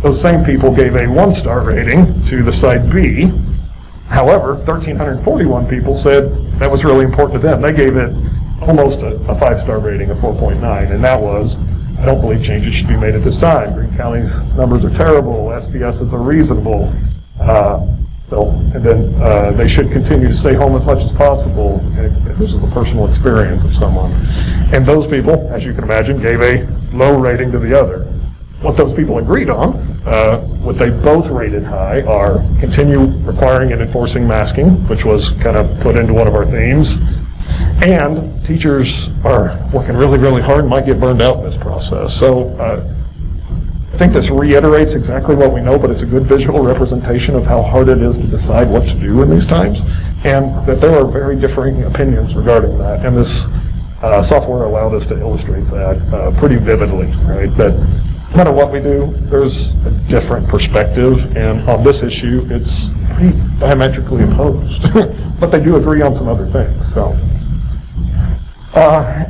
Those same people gave a 1-star rating to the side B. However, 1,341 people said that was really important to them. They gave it almost a 5-star rating, a 4.9, and that was, I don't believe changes should be made at this time. Greene County's numbers are terrible. SPSs are reasonable. And then they should continue to stay home as much as possible. And this is a personal experience of someone. And those people, as you can imagine, gave a low rating to the other. What those people agreed on, what they both rated high, are continue requiring and enforcing masking, which was kind of put into one of our themes. And teachers are working really, really hard and might get burned out in this process. So I think this reiterates exactly what we know, but it's a good visual representation of how hard it is to decide what to do in these times, and that there are very differing opinions regarding that. And this software allowed us to illustrate that pretty vividly, right? That no matter what we do, there's a different perspective, and on this issue, it's pretty diametrically opposed. But they do agree on some other things, so.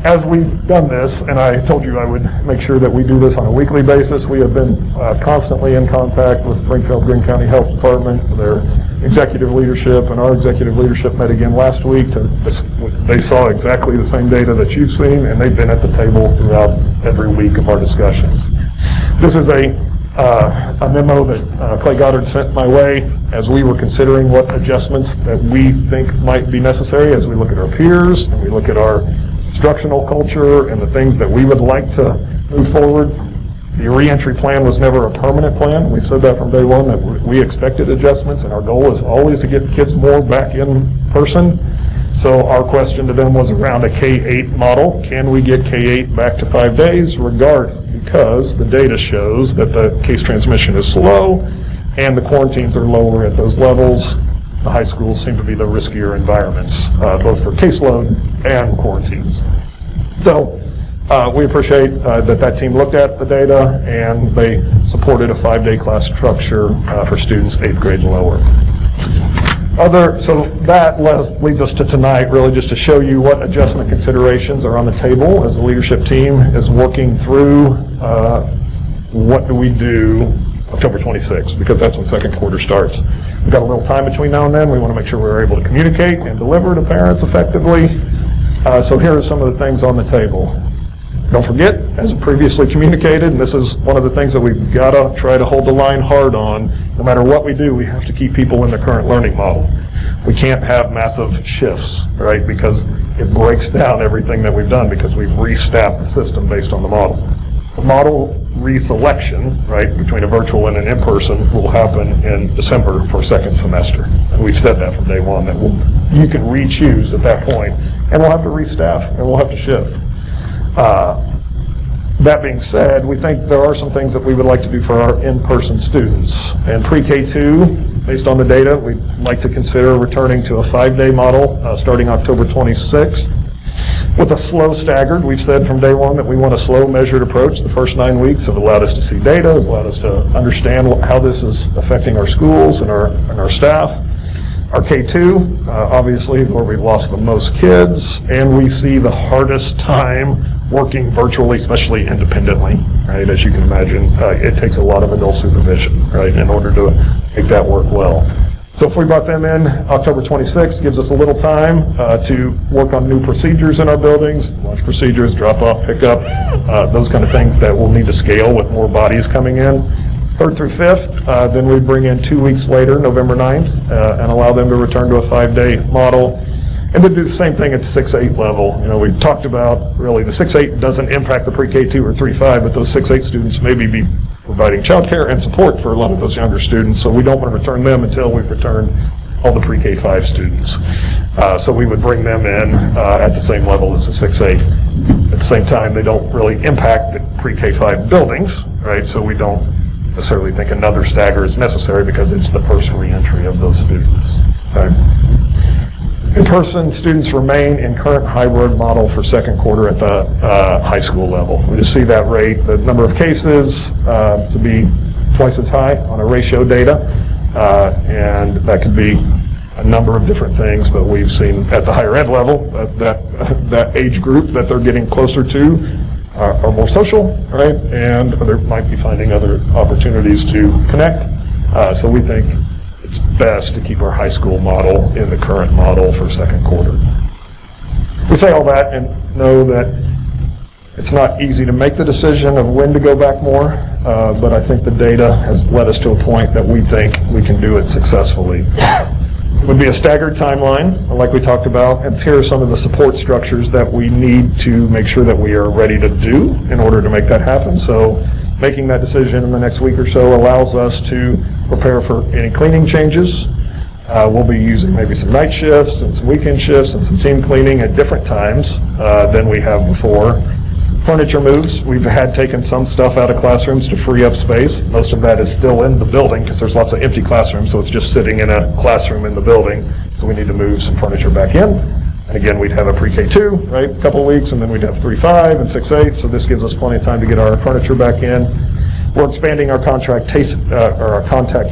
As we've done this, and I told you I would make sure that we do this on a weekly basis, we have been constantly in contact with Springfield Greene County Health Department, their executive leadership, and our executive leadership met again last week. They saw exactly the same data that you've seen, and they've been at the table throughout every week of our discussions. This is a memo that Clay Goddard sent my way as we were considering what adjustments that we think might be necessary as we look at our peers and we look at our instructional culture and the things that we would like to move forward. The reentry plan was never a permanent plan. We've said that from day one, that we expected adjustments, and our goal is always to get kids more back in person. So our question to them was around a K-8 model. Can we get K-8 back to 5 days because the data shows that the case transmission is slow and the quarantines are lower at those levels. The high schools seem to be the riskier environments, both for caseload and quarantines. So we appreciate that team looked at the data and they supported a 5-day class structure for students 8th grade and lower. So that leads us to tonight, really just to show you what adjustment considerations are on the table as the leadership team is working through what do we do October 26th, because that's when second quarter starts. We've got a little time between now and then. We want to make sure we're able to communicate and deliver to parents effectively. So here are some of the things on the table. Don't forget, as previously communicated, and this is one of the things that we've got to try to hold the line hard on, no matter what we do, we have to keep people in the current learning model. We can't have massive shifts, right, because it breaks down everything that we've done because we've restaffed the system based on the model. The model reselection, right, between a virtual and an in-person will happen in December for second semester. And we've said that from day one, that you can re-choose at that point, and we'll have to restaff, and we'll have to shift. That being said, we think there are some things that we would like to do for our in-person students. And pre-K2, based on the data, we'd like to consider returning to a 5-day model starting October 26th. With a slow staggered, we've said from day one that we want a slow measured approach. The first 9 weeks have allowed us to see data, has allowed us to understand how this is affecting our schools and our staff. Our K2, obviously, where we've lost the most kids, and we see the hardest time working virtually, especially independently, right? As you can imagine, it takes a lot of adult supervision, right, in order to make that work well. So if we brought them in October 26th, gives us a little time to work on new procedures in our buildings, lunch procedures, drop off, pick up, those kind of things that will need to scale with more bodies coming in. 3rd through 5th, then we bring in 2 weeks later, November 9th, and allow them to return to a 5-day model. And then do the same thing at the 6-8 level. You know, we've talked about, really, the 6-8 doesn't impact the pre-K2 or 3-5, but those 6-8 students maybe be providing childcare and support for a lot of those younger students, so we don't want to return them until we've returned all the pre-K5 students. So we would bring them in at the same level as the 6-8. At the same time, they don't really impact the pre-K5 buildings, right? So we don't necessarily think another stagger is necessary because it's the first re-entry of those students. Okay? In-person students remain in current hybrid model for second quarter at the high school level. We just see that rate, the number of cases to be twice as high on a ratio data, and that could be a number of different things, but we've seen at the higher ed level that age group that they're getting closer to are more social, right, and they might be finding other opportunities to connect. So we think it's best to keep our high school model in the current model for second quarter. We say all that and know that it's not easy to make the decision of when to go back more, but I think the data has led us to a point that we think we can do it successfully. It would be a staggered timeline, like we talked about, and here are some of the support structures that we need to make sure that we are ready to do in order to make that happen. So making that decision in the next week or so allows us to prepare for any cleaning changes. We'll be using maybe some night shifts and some weekend shifts and some team cleaning at different times than we have before. Furniture moves. We've had taken some stuff out of classrooms to free up space. Most of that is still in the building because there's lots of empty classrooms, so it's just sitting in a classroom in the building. So we need to move some furniture back in. And again, we'd have a pre-K2, right, a couple of weeks, and then we'd have 3-5 and 6-8, so this gives us plenty of time to get our furniture back in. We're expanding our contact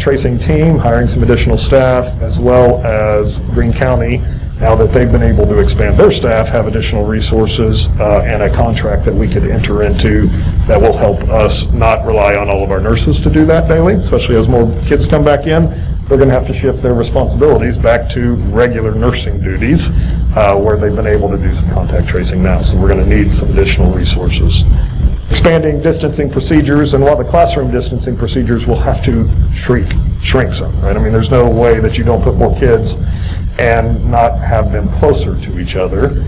tracing team, hiring some additional staff, as well as Greene County, now that they've been able to expand their staff, have additional resources and a contract that we could enter into that will help us not rely on all of our nurses to do that daily, especially as more kids come back in. They're going to have to shift their responsibilities back to regular nursing duties where they've been able to do some contact tracing now. So we're going to need some additional resources. Expanding distancing procedures, and while the classroom distancing procedures will have to shrink some, right? I mean, there's no way that you don't put more kids and not have them closer to each other.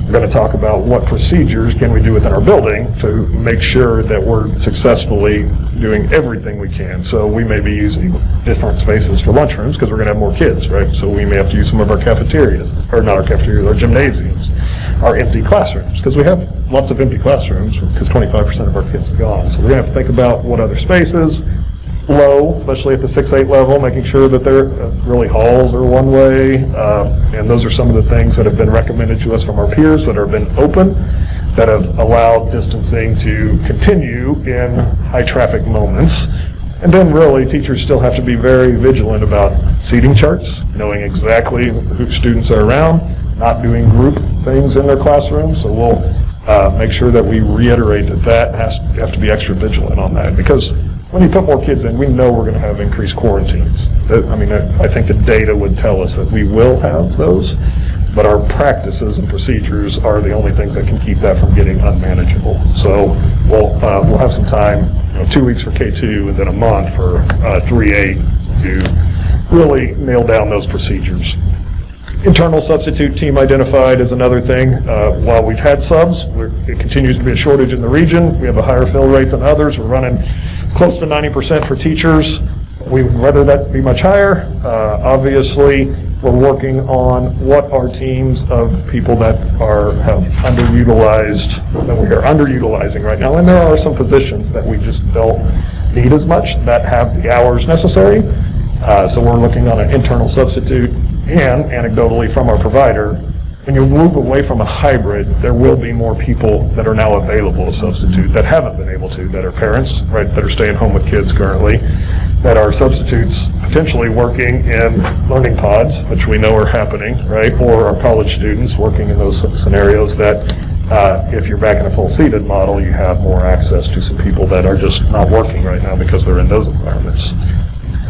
We're going to talk about what procedures can we do within our building to make sure that we're successfully doing everything we can. So we may be using different spaces for lunchrooms because we're going to have more kids, right? So we may have to use some of our cafeterias, or not our cafeterias, our gymnasiums, our empty classrooms, because we have lots of empty classrooms because 25% of our kids are gone. So we're going to have to think about what other spaces, low, especially at the 6-8 level, making sure that they're really halls are one way, and those are some of the things that have been recommended to us from our peers that have been open, that have allowed distancing to continue in high traffic moments. And then really, teachers still have to be very vigilant about seating charts, knowing exactly who students are around, not doing group things in their classrooms. So we'll make sure that we reiterate that have to be extra vigilant on that, because when you put more kids in, we know we're going to have increased quarantines. I think the data would tell us that we will have those, but our practices and procedures are the only things that can keep that from getting unmanageable. So we'll have some time, 2 weeks for K2 and then a month for 3A to really nail down those procedures. Internal substitute team identified is another thing. While we've had subs, it continues to be a shortage in the region. We have a higher fill rate than others. We're running close to 90% for teachers. We would rather that be much higher. Obviously, we're working on what are teams of people that have underutilized, that we are underutilizing right now. And there are some positions that we just don't need as much that have the hours necessary. So we're looking on an internal substitute, and anecdotally from our provider, when you move away from a hybrid, there will be more people that are now available to substitute that haven't been able to, that are parents, right, that are staying home with kids currently, that are substitutes potentially working in learning pods, which we know are happening, right, or our college students working in those scenarios that if you're back in a full seated model, you have more access to some people that are just not working right now because they're in those environments.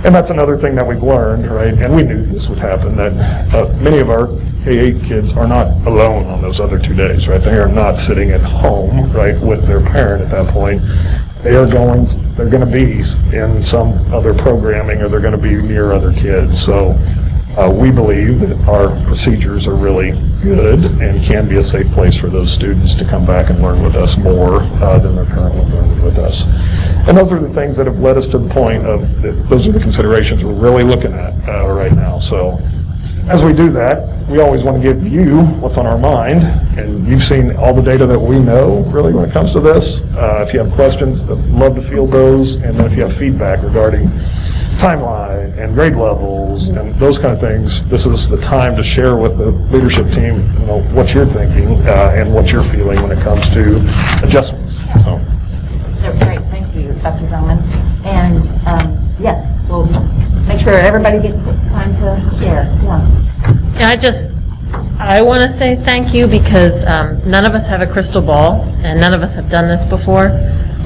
And that's another thing that we've learned, right, and we knew this would happen, that many of our K-8 kids are not alone on those other 2 days, right? They are not sitting at home, right, with their parent at that point. They're going to be in some other programming, or they're going to be near other kids. So we believe that our procedures are really good and can be a safe place for those students to come back and learn with us more than they're currently learning with us. And those are the things that have led us to the point of, those are the considerations we're really looking at right now. So as we do that, we always want to give you what's on our mind, and you've seen all the data that we know, really, when it comes to this. If you have questions, I'd love to field those, and then if you have feedback regarding timeline and grade levels and those kind of things, this is the time to share with the leadership team, what you're thinking and what you're feeling when it comes to adjustments. So. Great, thank you, Dr. Zellman. And yes, we'll make sure everybody gets time to share. Yeah. I want to say thank you, because none of us have a crystal ball and none of us have done this before.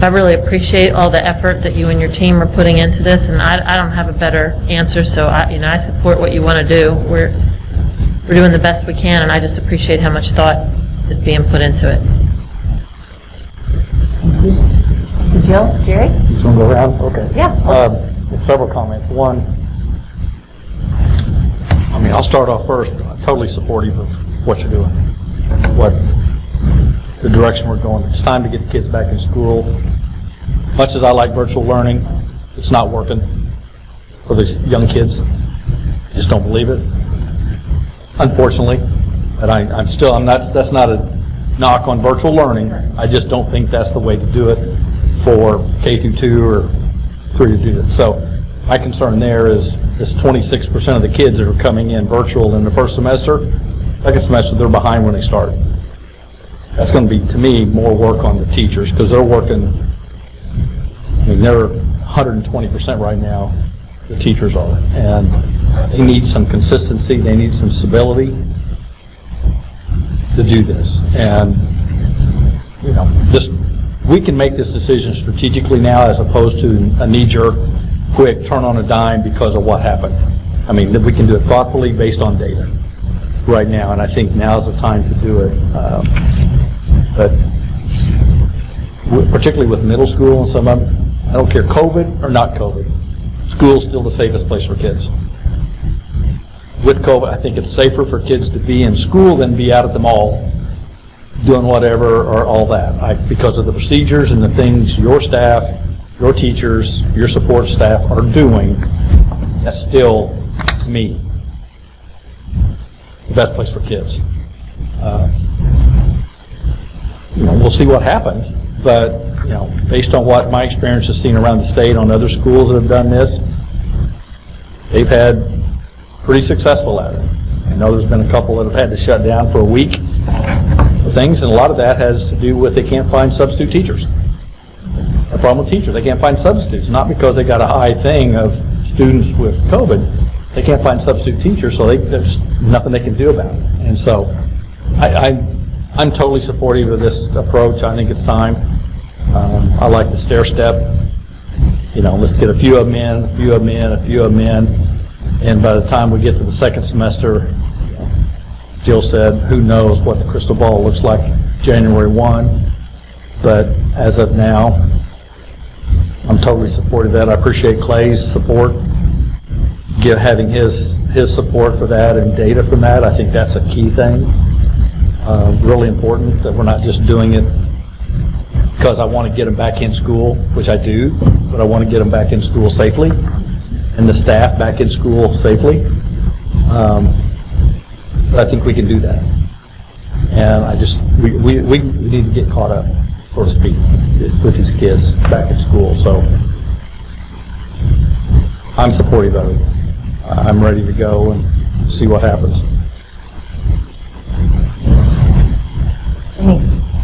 I really appreciate all the effort that you and your team are putting into this, and I don't have a better answer, so I support what you want to do. We're doing the best we can, and I just appreciate how much thought is being put into it. Thank you. Jill, Jerry? You want to go around? Okay. Yeah. Several comments. One, I'll start off first. I'm totally supportive of what you're doing, the direction we're going. It's time to get the kids back in school. Much as I like virtual learning, it's not working for these young kids. I just don't believe it, unfortunately. And that's not a knock on virtual learning. I just don't think that's the way to do it for K-2 or 3 to do it. So my concern there is this 26% of the kids that are coming in virtual in the first semester, second semester they're behind when they start. That's going to be, to me, more work on the teachers, because they're working, they're 120% right now, the teachers are, and they need some consistency, they need some stability to do this. And, we can make this decision strategically now, as opposed to a knee-jerk, quick turn on a dime because of what happened. We can do it thoughtfully based on data right now, and I think now's the time to do it. But particularly with middle school and some of them, I don't care COVID or not COVID, school's still the safest place for kids. With COVID, I think it's safer for kids to be in school than be out at the mall doing whatever or all that, because of the procedures and the things your staff, your teachers, your support staff are doing. That's still, to me, the best place for kids. We'll see what happens, but based on what my experience has seen around the state on other schools that have done this, they've had pretty successful at it. I know there's been a couple that have had to shut down for a week for things, and a lot of that has to do with they can't find substitute teachers. A problem with teachers, they can't find substitutes, not because they got a high thing of students with COVID. They can't find substitute teachers, so there's nothing they can do about it. And so I'm totally supportive of this approach. I think it's time. I like the stair step let's get a few of them in, a few of them in, a few of them in, and by the time we get to the second semester, Jill said, who knows what the crystal ball looks like January 1, but as of now, I'm totally supportive of that. I appreciate Clay's support, having his support for that and data from that. I think that's a key thing, really important, that we're not just doing it because I want to get them back in school, which I do, but I want to get them back in school safely and the staff back in school safely. But I think we can do that. And we need to get caught up, so to speak, with these kids back in school. So I'm supportive of it. I'm ready to go and see what happens.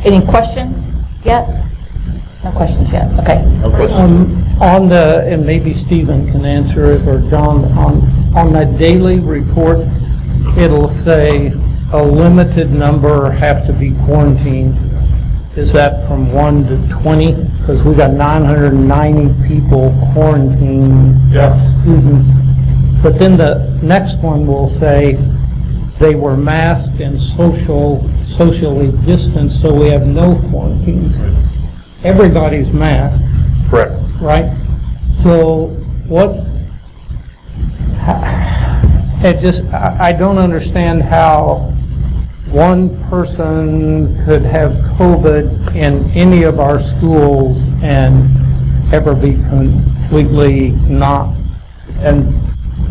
Any questions yet? No questions yet. Okay. On the, and maybe Stephen can answer it, or John, on the daily report, it'll say a limited number have to be quarantined. Is that from 1 to 20? Because we got 990 people quarantined, students. But then the next one will say they were masked and socially distanced, so we have no quarantine. Everybody's masked. Correct. Right? So I don't understand how one person could have COVID in any of our schools and ever be completely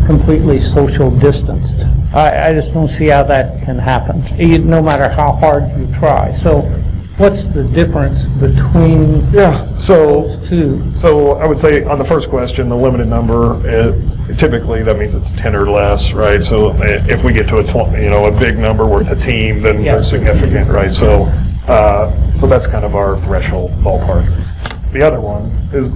completely social distanced. I just don't see how that can happen, no matter how hard you try. So what's the difference between those two? So I would say on the first question, the limited number, typically that means it's 10 or less, right? So if we get to a big number where it's a team, then they're significant, right? So that's kind of our threshold ballpark. The other one is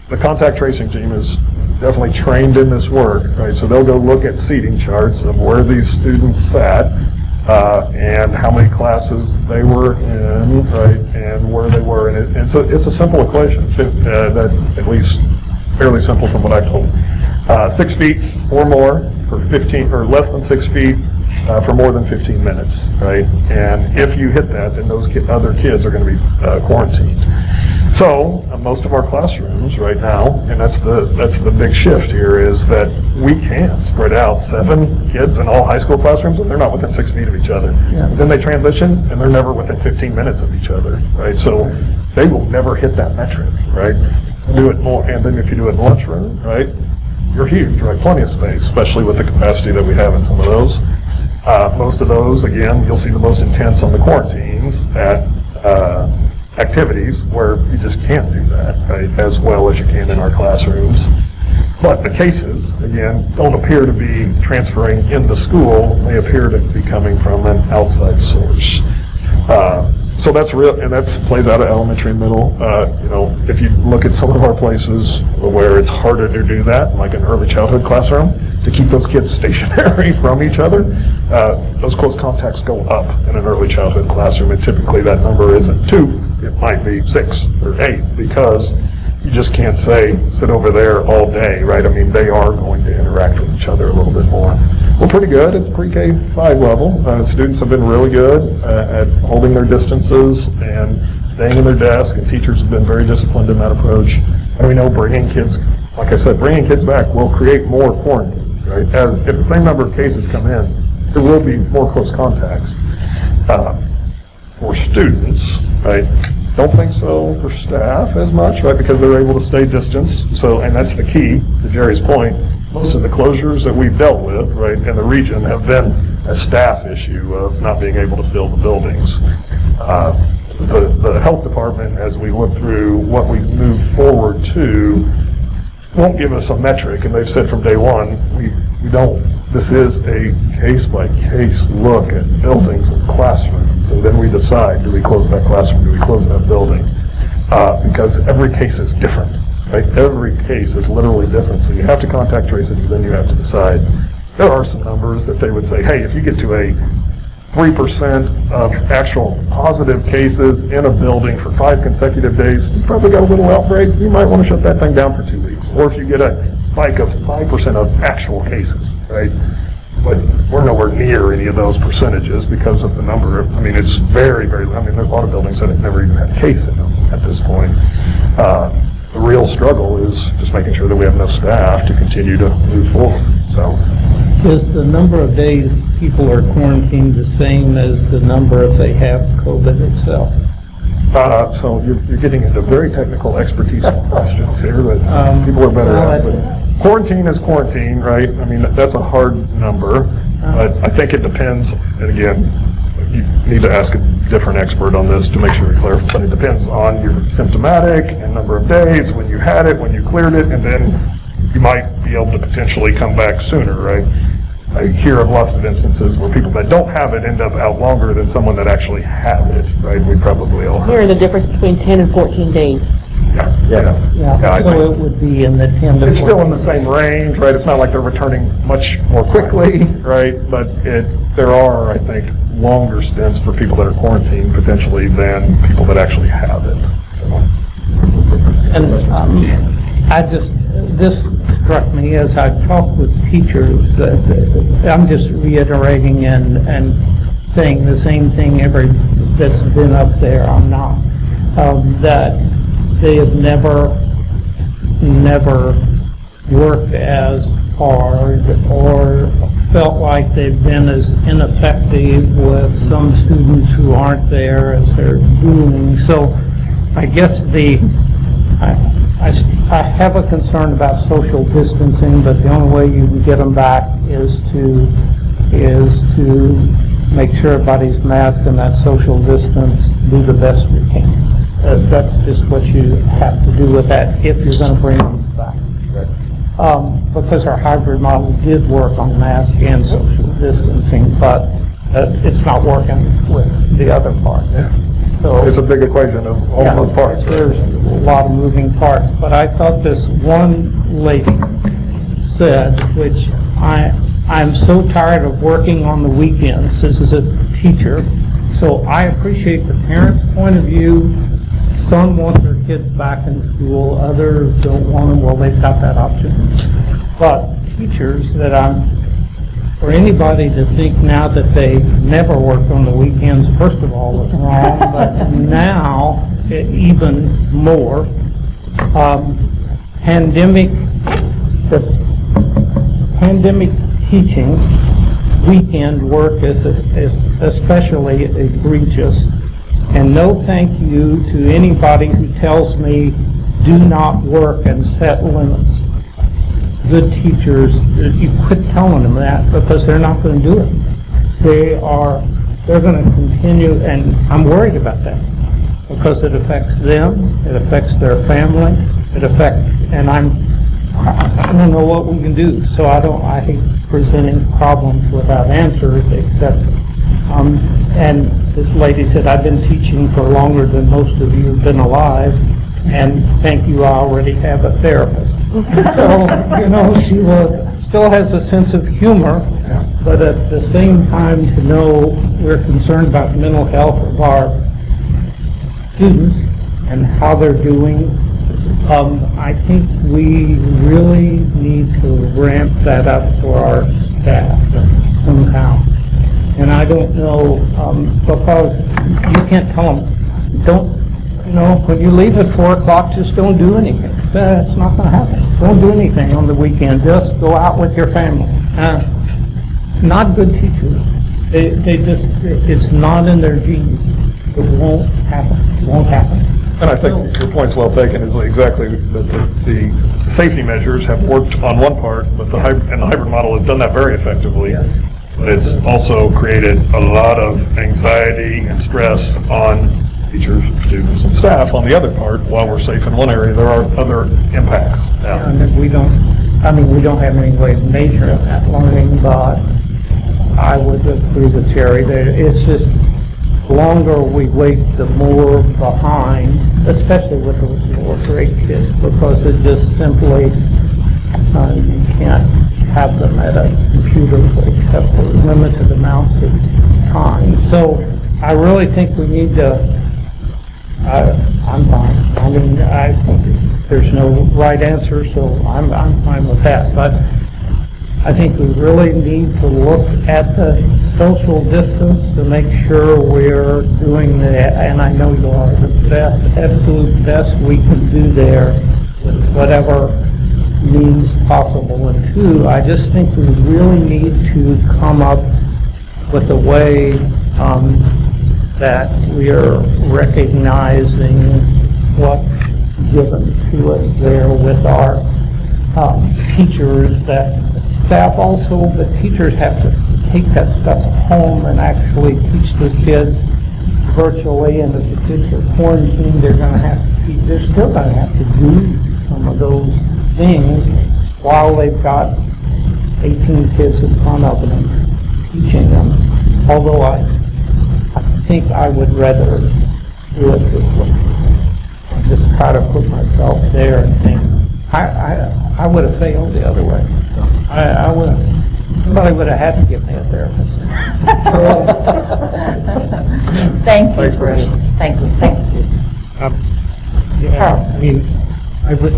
the contact tracing team is definitely trained in this work, right? So they'll go look at seating charts of where these students sat, and how many classes they were in, right, and where they were. And it's a simple equation, that at least fairly simple from what I've told. 6 feet or more for 15, or less than 6 feet for more than 15 minutes, right? And if you hit that, then those other kids are going to be quarantined. So most of our classrooms right now, and that's the big shift here, is that we can spread out 7 kids in all high school classrooms, and they're not within 6 feet of each other. Then they transition, and they're never within 15 minutes of each other, right? So they will never hit that metric, right? Do it more, and then if you do it in lunchroom, right, you're huge, right? Plenty of space, especially with the capacity that we have in some of those. Most of those, again, you'll see the most intense on the quarantines at activities where you just can't do that, right, as well as you can in our classrooms. But the cases, again, don't appear to be transferring in the school. They appear to be coming from an outside source. So that's real, and that plays out of elementary and middle. If you look at some of our places where it's harder to do that, like an early childhood classroom, to keep those kids stationary from each other, those close contacts go up in an early childhood classroom, and typically that number isn't 2, it might be 6 or 8, because you just can't say, sit over there all day, right? I mean, they are going to interact with each other a little bit more. We're pretty good at the pre-K-5 level. Students have been really good at holding their distances and staying in their desk, and teachers have been very disciplined in that approach. And we know bringing kids, like I said, bringing kids back will create more quarantine, right? If the same number of cases come in, there will be more close contacts. For students, right? Don't think so for staff as much, right? Because they're able to stay distanced. So, and that's the key to Jerry's point. Most of the closures that we've dealt with, right, in the region have been a staff issue of not being able to fill the buildings. The health department, as we look through what we move forward to, won't give us a metric, and they've said from day one, we don't. This is a case-by-case look at buildings and classrooms, and then we decide, do we close that classroom, do we close that building? Because every case is different, right? Every case is literally different, so you have to contact trace it, and then you have to decide. There are some numbers that they would say, hey, if you get to a 3% of actual positive cases in a building for 5 consecutive days, you probably got a little outbreak, you might want to shut that thing down for 2 weeks. Or if you get a spike of 5% of actual cases, right? But we're nowhere near any of those percentages because of the number of, I mean, it's very, very, I mean, there's a lot of buildings that have never even had a case in them at this point. The real struggle is just making sure that we have enough staff to continue to move forward, so. Is the number of days people are quarantined the same as the number if they have COVID itself? So you're getting into very technical expertise questions here that people are better at. But quarantine is quarantine, right? I mean, that's a hard number, but I think it depends, and again, you need to ask a different expert on this to make sure we clarify, but it depends on your symptomatic and number of days, when you had it, when you cleared it, and then you might be able to potentially come back sooner, right? I hear of lots of instances where people that don't have it end up out longer than someone that actually have it, right? We probably all heard. Hearing the difference between 10 and 14 days. Yeah, so it would be in the 10 to 14. It's still in the same range, right? It's not like they're returning much more quickly, right? But there are, I think, longer stints for people that are quarantined potentially than people that actually have it. And this struck me as I talked with teachers, that I'm just reiterating and saying the same thing that's been up there, I'm not, that they have never worked as hard or felt like they've been as ineffective with some students who aren't there as they're doing. So I guess I have a concern about social distancing, but the only way you can get them back is to make sure everybody's masked and that social distance, do the best we can. That's just what you have to do with that if you're going to bring them back. Because our hybrid model did work on mask and social distancing, but it's not working with the other part. So it's a big equation of all those parts. There's a lot of moving parts, but I thought this one lady said, which I'm so tired of working on the weekends. This is a teacher, so I appreciate the parents' point of view. Some want their kids back in school, others don't want them. Well, they've got that option. But teachers for anybody to think now that they never worked on the weekends, first of all, is wrong, but now even more. Pandemic teaching, weekend work is especially egregious. And no thank you to anybody who tells me do not work and set limits. Good teachers, you quit telling them that because they're not going to do it. They're going to continue, and I'm worried about that because it affects them, it affects their family, and I don't know what we can do. So I hate presenting problems without answers, except, and this lady said, I've been teaching for longer than most of you have been alive, and thank you, I already have a therapist. So, she still has a sense of humor, but at the same time to know we're concerned about the mental health of our students and how they're doing. I think we really need to ramp that up for our staff somehow. And I don't know, because you can't tell them, when you leave at 4 o'clock, just don't do anything. That's not going to happen. Don't do anything on the weekend. Just go out with your family. Not good teachers. It's not in their genes. It won't happen. It won't happen. And I think your point's well taken, is exactly that the safety measures have worked on one part, but the hybrid model has done that very effectively. But it's also created a lot of anxiety and stress on teachers, students, and staff on the other part. While we're safe in one area, there are other impacts. And we don't have any way of measuring that learning, but I would agree with Jerry that it's just the longer we wait, the more behind, especially with those lower grade kids, because it just simply, you can't have them at a computer except for limited amounts of time. So I really think we need to, I'm fine. I mean, there's no right answer, so I'm fine with that. But I think we really need to look at the social distance to make sure we're doing that, and I know you are, the best, absolute best we can do there with whatever means possible. And two, I just think we really need to come up with a way that we are recognizing what's given to us there with our teachers, that staff also, but teachers have to take that stuff home and actually teach their kids virtually, and if the kids are quarantined, they're still going to have to do some of those things while they've got 18 kids in front of them teaching them. Although I think I would rather do it this way. I just try to put myself there and think, I would have failed the other way. I would have, somebody would have had to give me a therapist. Thank you, Bruce. Thank you. I mean,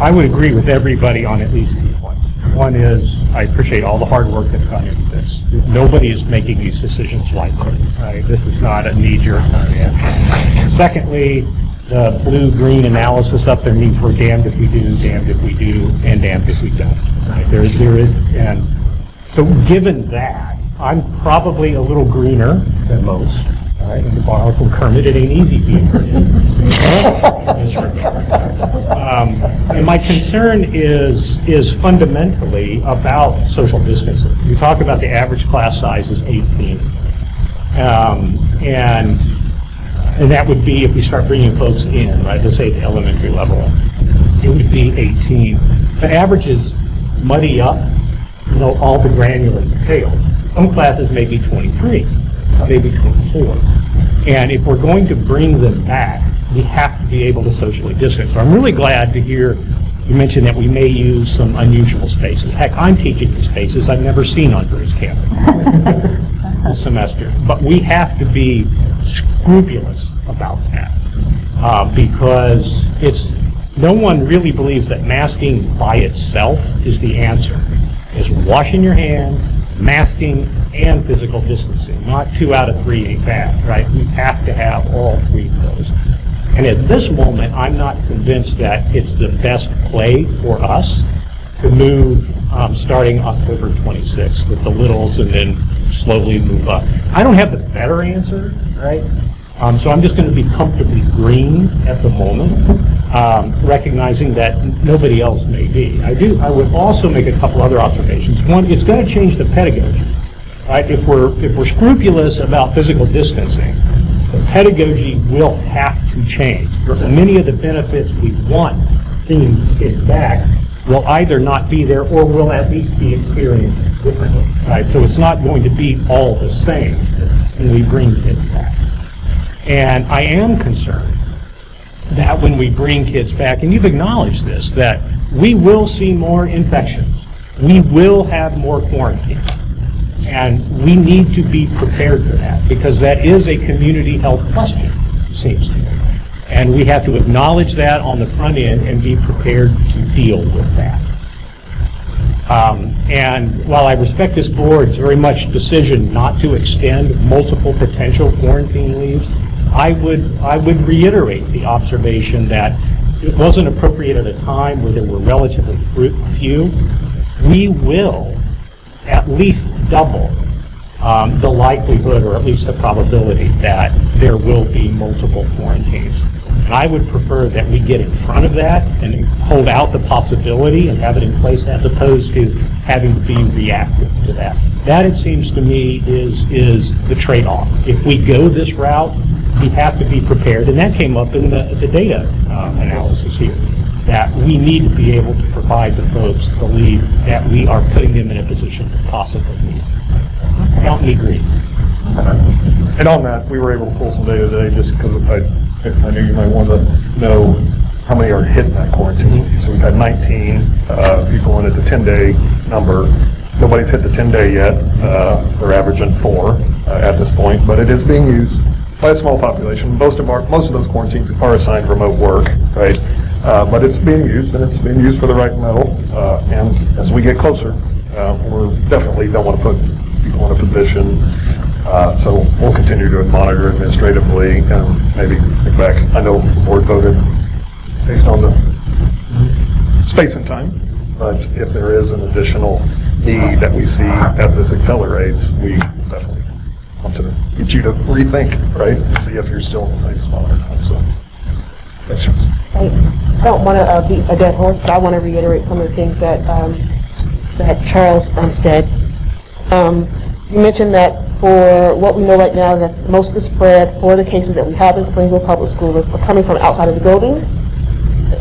I would agree with everybody on at least 2 points. One is, I appreciate all the hard work that's gone into this. Nobody is making these decisions lightly, right? This is not a knee-jerk reaction. Secondly, the blue-green analysis up there means we're damned if we do, damned if we do, and damned if we don't. Right? There is, and so given that, I'm probably a little greener than most. Right? And the borrow from Kermit, it ain't easy being green. And my concern is fundamentally about social distancing. We talk about the average class size is 18. And that would be if we start bringing folks in, right, let's say at the elementary level, it would be 18. The averages muddy up, all the granular details. Some classes may be 23, maybe 24. And if we're going to bring them back, we have to be able to socially distance. So I'm really glad to hear you mention that we may use some unusual spaces. Heck, I'm teaching in spaces I've never seen on Bruce campus this semester. But we have to be scrupulous about that because no one really believes that masking by itself is the answer. It's washing your hands, masking, and physical distancing. Not 2 out of 3 ain't bad, right? We have to have all 3 of those. And at this moment, I'm not convinced that it's the best play for us to move starting October 26th with the littles and then slowly move up. I don't have the better answer, right? So I'm just going to be comfortably green at the moment, recognizing that nobody else may be. I would also make a couple other observations. One, it's going to change the pedagogy, right? If we're scrupulous about physical distancing, the pedagogy will have to change. Many of the benefits we want bringing kids back will either not be there or will at least be experienced differently, right? So it's not going to be all the same when we bring kids back. And I am concerned that when we bring kids back, and you've acknowledged this, that we will see more infections. We will have more quarantine. And we need to be prepared for that because that is a community health question, it seems to me. And we have to acknowledge that on the front end and be prepared to deal with that. And while I respect this board's very much decision not to extend multiple potential quarantine leaves, I would reiterate the observation that it wasn't appropriate at a time where there were relatively few. We will at least double the likelihood, or at least the probability, that there will be multiple quarantines. And I would prefer that we get in front of that and hold out the possibility and have it in place as opposed to having to be reactive to that. That, it seems to me, is the trade-off. If we go this route, we have to be prepared, and that came up in the data analysis here, that we need to be able to provide the folks the leave that we are putting them in a position to possibly need. Help me agree. And on that, we were able to pull some data today just because I knew you might want to know how many are hitting that quarantine. So we've had 19 people, and it's a 10-day number. Nobody's hit the 10-day yet. They're averaging 4. at this point, but it is being used by a small population. Most of those quarantines are assigned remote work, right? But it's being used, and it's being used for the right metal. And as we get closer, we definitely don't want to put people in a position. So we'll continue to monitor administratively, and maybe, in fact, I know the board voted based on the space and time, but if there is an additional need that we see as this accelerates, we definitely want to get you to rethink, right, and see if you're still in the same spot or not. So, thanks, Charles. I don't want to beat a dead horse, but I want to reiterate some of the things that that Charles said. You mentioned that for what we know right now, that most of the spread for the cases that we have in Springfield Public Schools are coming from outside of the building.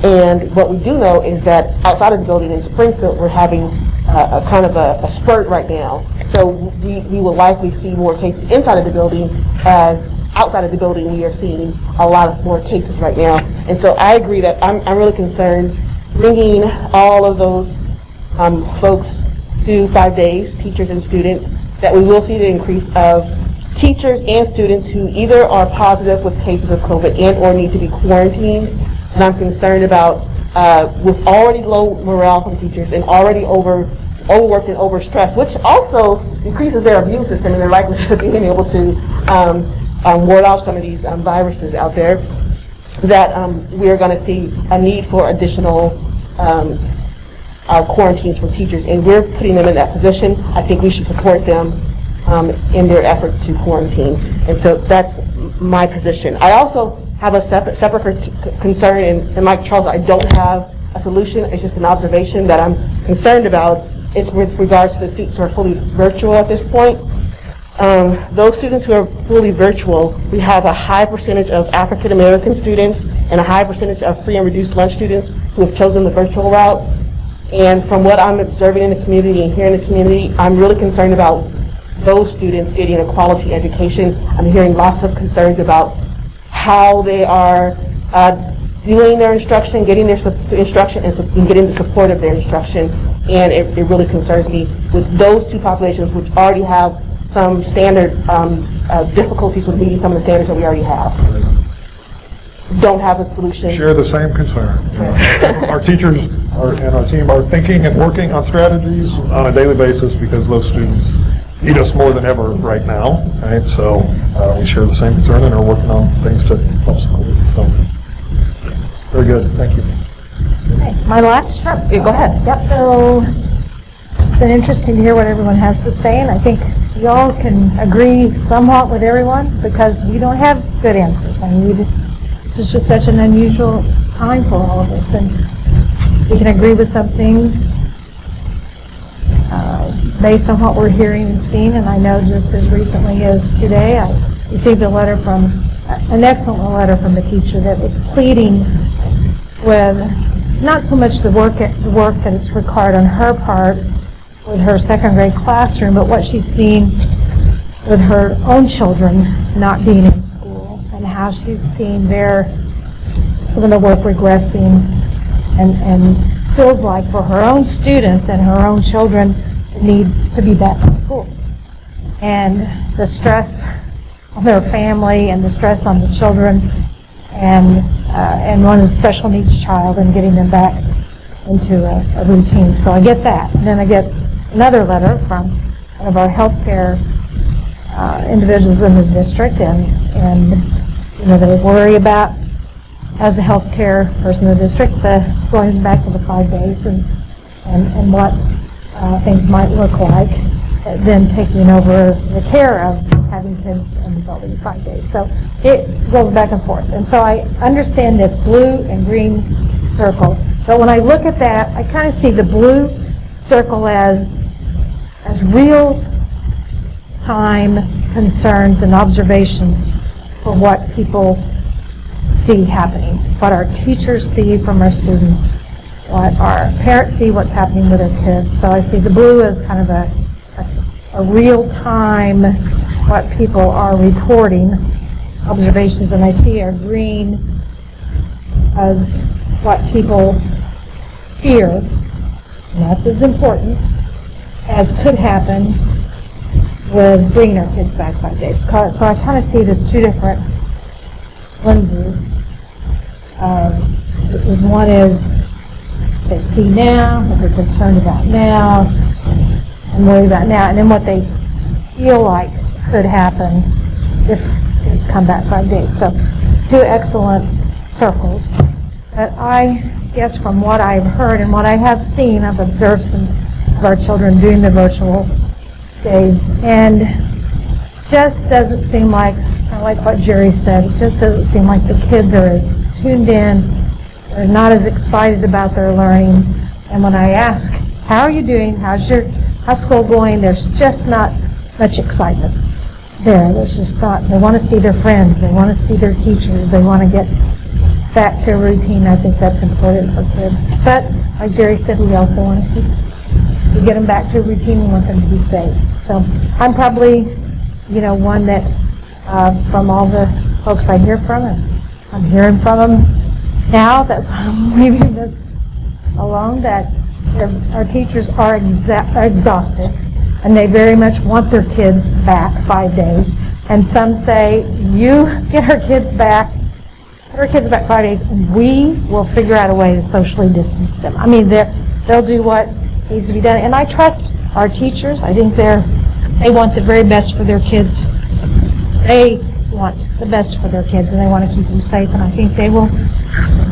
And what we do know is that outside of the building in Springfield, we're having a kind of a spurt right now. So we will likely see more cases inside of the building, as outside of the building we are seeing a lot of more cases right now. And so I agree that I'm really concerned bringing all of those folks to 5 days, teachers and students, that we will see the increase of teachers and students who either are positive with cases of COVID and or need to be quarantined. And I'm concerned about, with already low morale from teachers and already overworked and overstressed, which also increases their immune system and their likelihood of being able to ward off some of these viruses out there, that we are going to see a need for additional quarantines for teachers, and we're putting them in that position. I think we should support them in their efforts to quarantine, and so that's my position. I also have a separate concern, and like Charles, I don't have a solution. It's just an observation that I'm concerned about. It's with regards to the students who are fully virtual at this point. Those students who are fully virtual, we have a high percentage of African American students and a high percentage of free and reduced lunch students who have chosen the virtual route. And from what I'm observing in the community and here in the community, I'm really concerned about those students getting a quality education. I'm hearing lots of concerns about how they are doing their instruction, getting their instruction, and getting the support of their instruction. And it really concerns me with those two populations, which already have some standard difficulties with meeting some of the standards that we already have. Don't have a solution. Share the same concern. Our teachers and our team are thinking and working on strategies on a daily basis because those students need us more than ever right now. Right? So we share the same concern and are working on things to help support. So, very good. Thank you. Okay, my last, go ahead. Yep. So it's been interesting to hear what everyone has to say, and I think we all can agree somewhat with everyone because we don't have good answers. I mean, this is just such an unusual time for all of us, and we can agree with some things based on what we're hearing and seeing. And I know just as recently as today, I received an excellent letter from a teacher that was pleading with not so much the work that it's required on her part with her second grade classroom, but what she's seen with her own children not being in school and how she's seen some of the work regressing, and feels like for her own students and her own children need to be back in school. And the stress on their family and the stress on the children and one is a special needs child and getting them back into a routine. So I get that. And then I get another letter from one of our healthcare individuals in the district, and they worry about, as a healthcare person in the district, going back to the 5 days and what things might look like, then taking over the care of having kids in the building 5 days. So it goes back and forth. And so I understand this blue and green circle, but when I look at that, I kind of see the blue circle as real time concerns and observations for what people see happening, what our teachers see from our students, what our parents see what's happening with their kids. So I see the blue as kind of a real time, what people are reporting, observations, and I see a green as what people fear, and that's as important as could happen with bringing our kids back 5 days. So I kind of see it as two different lenses. One is they see now, what they're concerned about now, and worry about now, and then what they feel like could happen if it's come back 5 days. So two excellent circles. But I guess from what I've heard and what I have seen, I've observed some of our children doing the virtual days, and just doesn't seem like, kind of like what Jerry said, it just doesn't seem like the kids are as tuned in, they're not as excited about their learning. And when I ask, how are you doing, how's school going, there's just not much excitement there. There's just not, they want to see their friends, they want to see their teachers, they want to get back to a routine. I think that's important for kids. But like Jerry said, we also want to get them back to a routine. We want them to be safe. So I'm probably, one that from all the folks I hear from, and I'm hearing from them now, that's why I'm leaving this alone, that our teachers are exhausted, and they very much want their kids back 5 days. And some say, you get our kids back, put our kids back 5 days, and we will figure out a way to socially distance them. I mean, they'll do what needs to be done. And I trust our teachers. I think they want the very best for their kids. They want the best for their kids, and they want to keep them safe. And I think they will be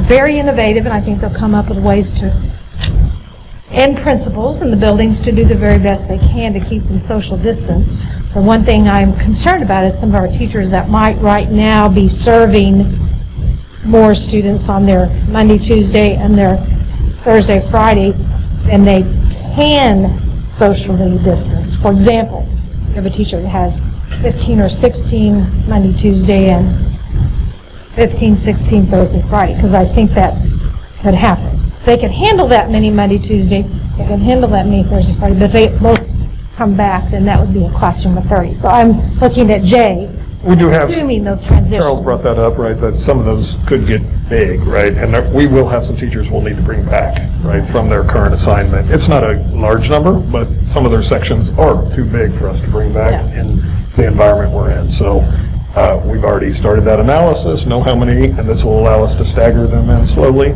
very innovative, and I think they'll come up with ways and principals in the buildings to do the very best they can to keep them social distance. The one thing I'm concerned about is some of our teachers that might right now be serving more students on their Monday, Tuesday, and their Thursday, Friday, than they can socially distance. For example, you have a teacher that has 15 or 16 Monday, Tuesday, and 15, 16 Thursday, Friday, because I think that could happen. They can handle that many Monday, Tuesday, they can handle that many Thursday, Friday, but if they both come back, then that would be a classroom of 30. So I'm looking at Jay, We do have, assuming those transitions. Charles brought that up, right, that some of those could get big, right? And we will have some teachers we'll need to bring back, right, from their current assignment. It's not a large number, but some of their sections are too big for us to bring back in the environment we're in. So we've already started that analysis, know how many, and this will allow us to stagger them in slowly.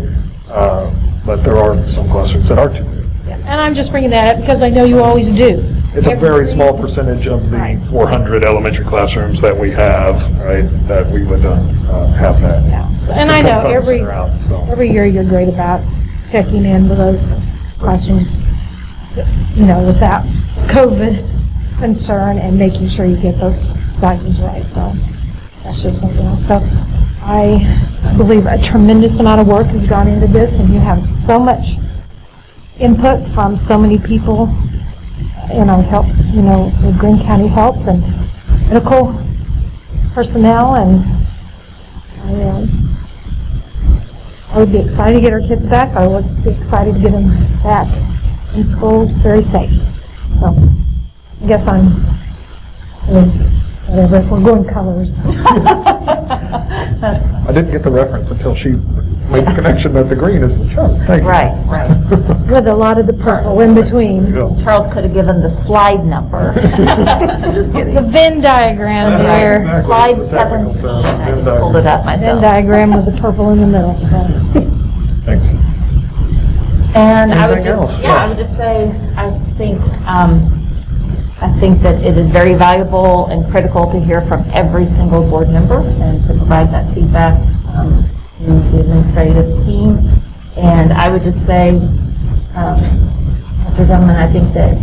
But there are some classrooms that are too big. And I'm just bringing that up because I know you always do. It's a very small percentage of the 400 elementary classrooms that we have, right, that we would have that. And I know every year you're great about checking in with those classrooms, without COVID concern and making sure you get those sizes right. So that's just something else. So I believe a tremendous amount of work has gone into this, and you have so much input from so many people, help, the Greene County Health and medical personnel, and I would be excited to get our kids back. I would be excited to get them back in school very safe. So I guess I'm whatever, if we're going colors. I didn't get the reference until she made the connection that the green is the chart. Thank you. Right. With a lot of the purple in between. Charles could have given the slide number. Just kidding. The Venn diagram there. Exactly. Slide It's a technical 17. term. I just pulled it up myself. Venn diagram with the purple in the middle, so. Thanks. And I would Anything else? just, I would just say, I think that it is very valuable and critical to hear from every single board member and to provide that feedback to the administrative team. And I would just say, Mr. Gentleman, I think that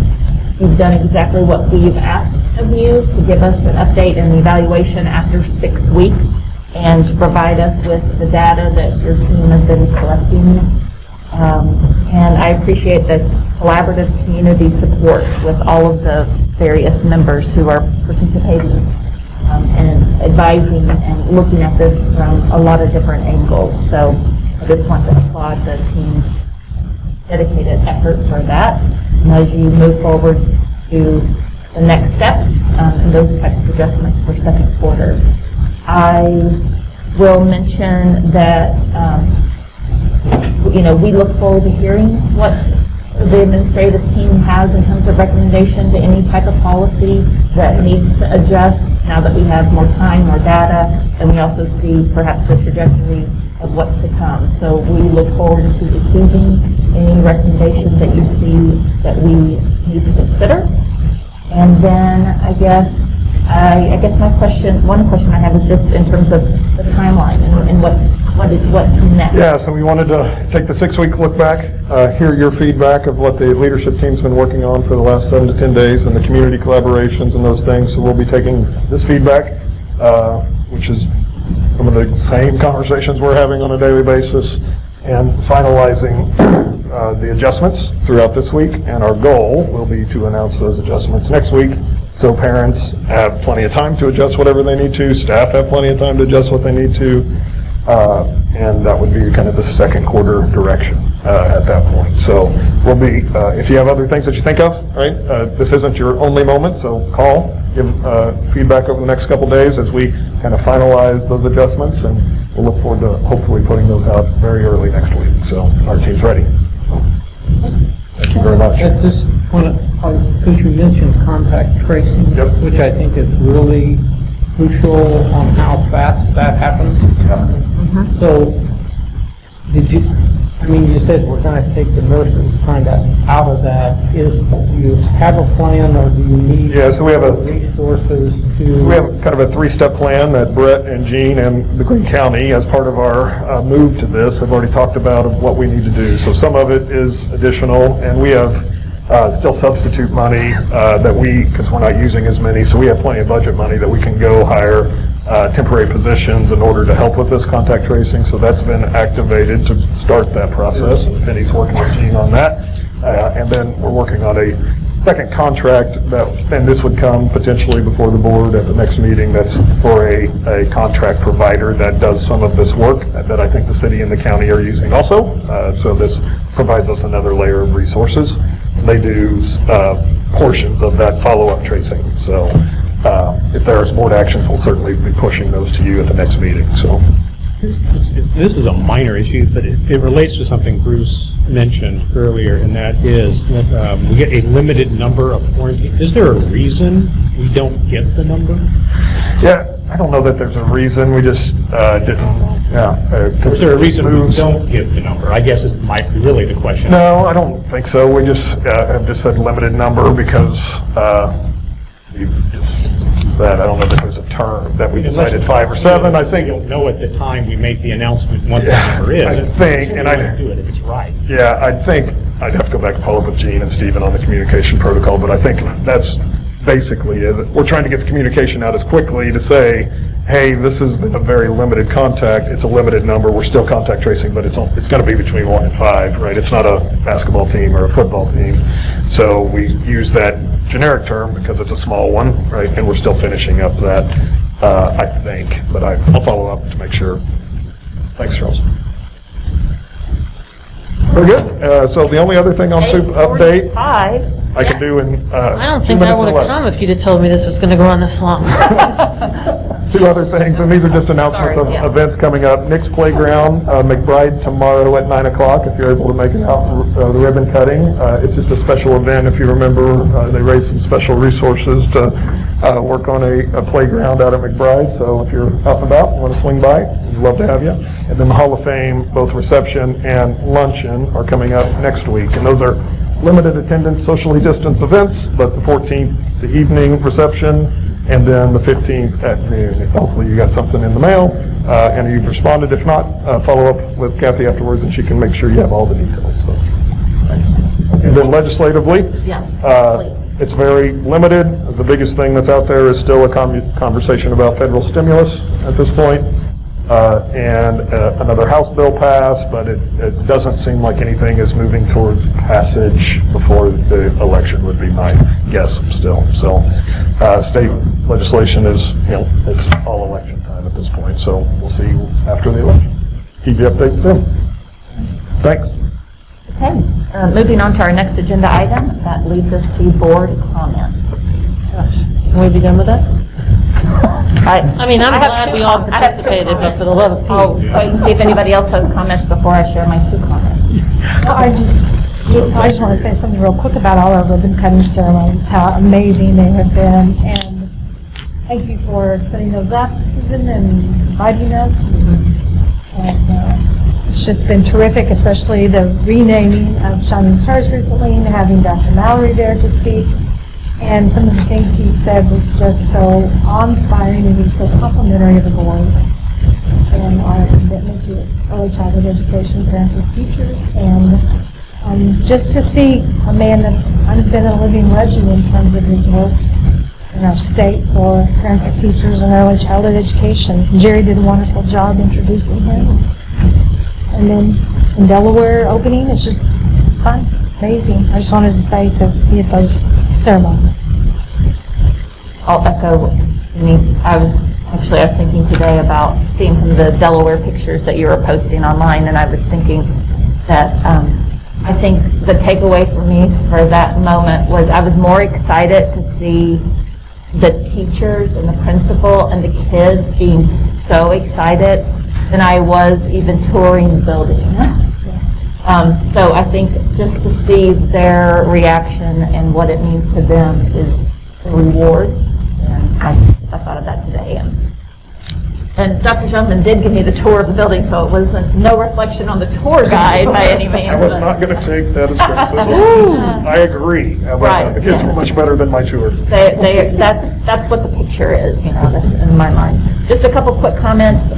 you've done exactly what we've asked of you, to give us an update and evaluation after 6 weeks and to provide us with the data that your team has been collecting. And I appreciate the collaborative community support with all of the various members who are participating and advising and looking at this from a lot of different angles. So I just want to applaud the team's dedicated effort for that. And as you move forward to the next steps and those types of adjustments for second quarter, I will mention that we look forward to hearing what the administrative team has in terms of recommendation to any type of policy that needs to adjust now that we have more time, more data, and we also see perhaps the trajectory of what's to come. So we look forward to receiving any recommendations that you see that we need to consider. And then I guess my question, one question I have is just in terms of the timeline and what's next. Yeah, so we wanted to take the 6-week look back, hear your feedback of what the leadership team's been working on for the last 7 to 10 days and the community collaborations and those things. So we'll be taking this feedback, which is some of the same conversations we're having on a daily basis, and finalizing the adjustments throughout this week. And our goal will be to announce those adjustments next week, so parents have plenty of time to adjust whatever they need to, staff have plenty of time to adjust what they need to, and that would be kind of the second quarter direction at that point. So we'll be, if you have other things that you think of, right, this isn't your only moment, so call, give feedback over the next couple days as we kind of finalize those adjustments, and we'll look forward to hopefully putting those out very early next week. So our team's ready. Thank you very much. At this point, because you mentioned contact tracing, which I think is really crucial on how fast that happens. So, you said we're going to take the nurses kind of out of that. Do you have a plan, or do you need so we have resources to? So we have kind of a 3-step plan that Brett and Jean and the Greene County, as part of our move to this, have already talked about of what we need to do. So some of it is additional, and we have still substitute money because we're not using as many, so we have plenty of budget money that we can go hire temporary positions in order to help with this contact tracing. So that's been activated to start that process, and Penny's working with Jean on that. And then we're working on a second contract and this would come potentially before the board at the next meeting. That's for a contract provider that does some of this work that I think the city and the county are using also. So this provides us another layer of resources. They do portions of that follow-up tracing. So if there's board actions, we'll certainly be pushing those to you at the next meeting. So this is a minor issue, but it relates to something Bruce mentioned earlier, and that is that we get a limited number of quarantine. Is there a reason we don't get the number? Yeah, I don't know that there's a reason. We just didn't. Is there a reason we don't get the number? I guess it might be really the question. No, I don't think so. We just have just said limited number because that I don't know that there's a term that we decided 5 or 7. I think we don't know at the time we make the announcement what the number is. I think, and I do it if it's right. Yeah, I think I'd have to go back and follow up with Jean and Stephen on the communication protocol, but I think that's basically is we're trying to get the communication out as quickly to say, hey, this has been a very limited contact. It's a limited number. We're still contact tracing, but it's going to be between 1 and 5, right? It's not a basketball team or a football team. So we use that generic term because it's a small one, right? And we're still finishing up that, I think, but I'll follow up to make sure. Thanks, Charles. We're good. So the only other thing on soup update I can do in I don't think I would have come if you'd have told me this was going to go on this long. 2 other things, and these are just announcements of events coming up. Nick's Playground, McBride tomorrow at 9 o'clock, if you're able to make it out, the ribbon cutting. It's just a special event. If you remember, they raised some special resources to work on a playground out at McBride. So if you're out and about and want to swing by, we'd love to have you. And then the Hall of Fame, both reception and luncheon are coming up next week. And those are limited attendance, socially distanced events, but the 14th, the evening reception, and then the 15th at noon. Hopefully you got something in the mail, and you've responded. If not, follow up with Kathy afterwards, and she can make sure you have all the details. So, thanks. And then legislatively, it's very limited. The biggest thing that's out there is still a conversation about federal stimulus at this point, and another House bill passed, but it doesn't seem like anything is moving towards passage before the election would be my guess still. So state legislation is, it's all election time at this point, so we'll see after the election. Keep you updated then. Thanks. Okay, moving on to our next agenda item, that leads us to board comments. Gosh, can we be done with that? I'm glad we all participated, but for the love of Pete. I'll wait and see if anybody else has comments before I share my 2 comments. I just I just want to say something real quick about all our ribbon cutting ceremonies, how amazing they have been, and thank you for setting those up, Susan, and inviting us. And it's just been terrific, especially the renaming of Shining Stars recently, and having Dr. Mallory there to speak. And some of the things he said was just so awe-inspiring, and he's so complimentary of the board and our commitment to early childhood education, parents as teachers, and just to see a man that's been a living legend in terms of his work in our state for parents as teachers and early childhood education. Jerry did a wonderful job introducing him. And then in Delaware opening, it's fun, amazing. I just wanted to say to be at those ceremonies. I'll echo Denise. I was thinking today about seeing some of the Delaware pictures that you were posting online, and I was thinking that I think the takeaway for me for that moment was I was more excited to see the teachers and the principal and the kids being so excited than I was even touring the building. So I think just to see their reaction and what it means to them is a reward. And I thought of that today. And Dr. Jumpman did give me the tour of the building, so it wasn't no reflection on the tour guide by any means. I was not going to take that as criticism. I agree. Right. The kids were much better than my tour. That's what the picture is, that's in my mind. Just a couple quick comments.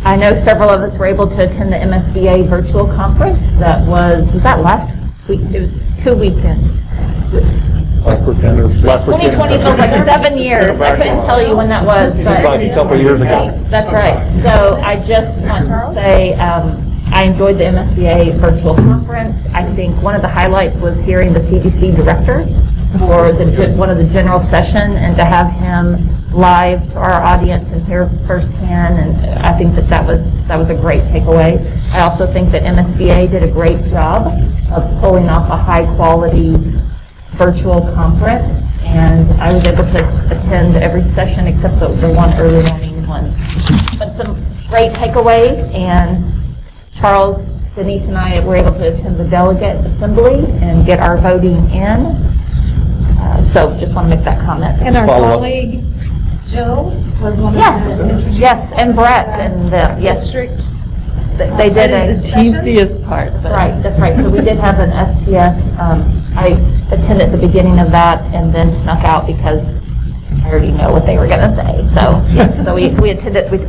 I know several of us were able to attend the MSBA virtual conference. Was that last week? It was 2 weekends. Last weekend or last weekend? 2020 feels like 7 years. I couldn't tell you when that was, but Like a couple years ago. that's right. So I just want to say I enjoyed the MSBA virtual conference. I think one of the highlights was hearing the CDC director for one of the general session, and to have him live to our audience and hear firsthand, and I think that was a great takeaway. I also think that MSBA did a great job of pulling off a high quality virtual conference, and I was able to attend every session except the one early morning one. But some great takeaways, and Charles, Denise, and I were able to attend the delegate assembly and get our voting in. So just want to make that comment. And our colleague, Joe, was one of the Yes, and Brett and the districts. They did a The teasiest part. That's right. So we did have an SPS. I attended the beginning of that and then snuck out because I already know what they were going to say. So we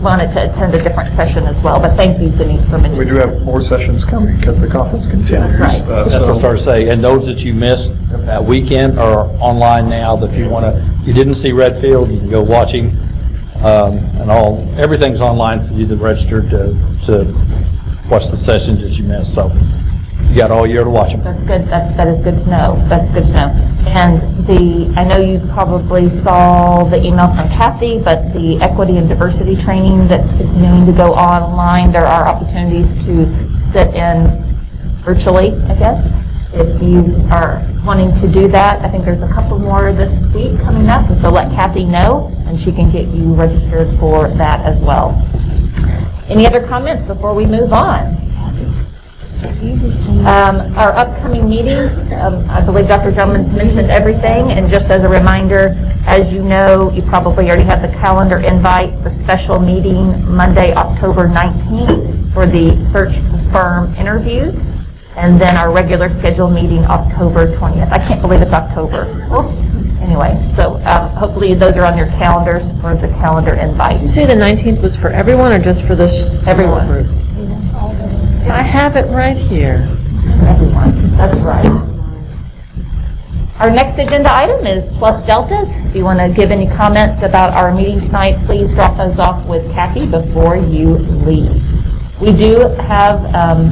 wanted to attend a different session as well. But thank you, Denise, for mentioning. We do have more sessions coming because the conference continues. Right. That's what I started to say. And those that you missed that weekend are online now. If you didn't see Redfield, you can go watch him. And everything's online for you to register to watch the sessions that you missed. So you got all year to watch them. That's good. That is good to know. That's good to know. And I know you probably saw the email from Kathy, but the equity and diversity training that's continuing to go online, there are opportunities to sit in virtually, I guess, if you are wanting to do that. I think there's a couple more this week coming up, and so let Kathy know, and she can get you registered for that as well. Any other comments before we move on? Our upcoming meetings, I believe Dr. Drummond's mentioned everything, and just as a reminder, as you know, you probably already have the calendar invite, the special meeting Monday, October 19th for the search firm interviews, and then our regular scheduled meeting October 20th. I can't believe it's October. Anyway, so hopefully those are on your calendars for the calendar invite. Did you say the 19th was for everyone or just for this Everyone. group? I have it right here. Everyone, that's right. Our next agenda item is plus deltas. If you want to give any comments about our meeting tonight, please drop those off with Kathy before you leave. We do have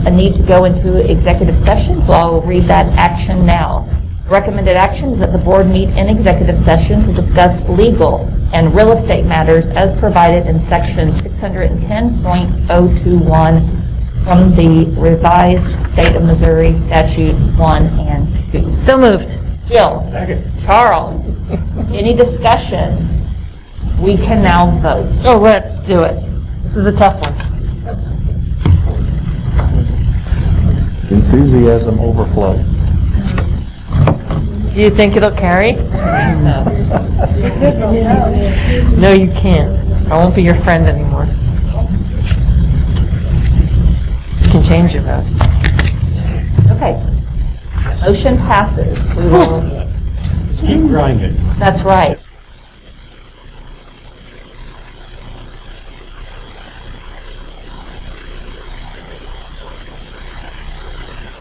a need to go into executive session, so I'll read that action now. Recommended action is that the board meet in executive session to discuss legal and real estate matters as provided in section 610.021 from the revised State of Missouri Statute 1 and 2. So moved. Jill. Charles. Any discussion? We can now vote. Oh, let's do it. This is a tough one. Enthusiasm overflows. Do you think it'll carry? No, you can't. I won't be your friend anymore. You can change your vote. Okay. Motion passes. We will, Keep grinding. that's right.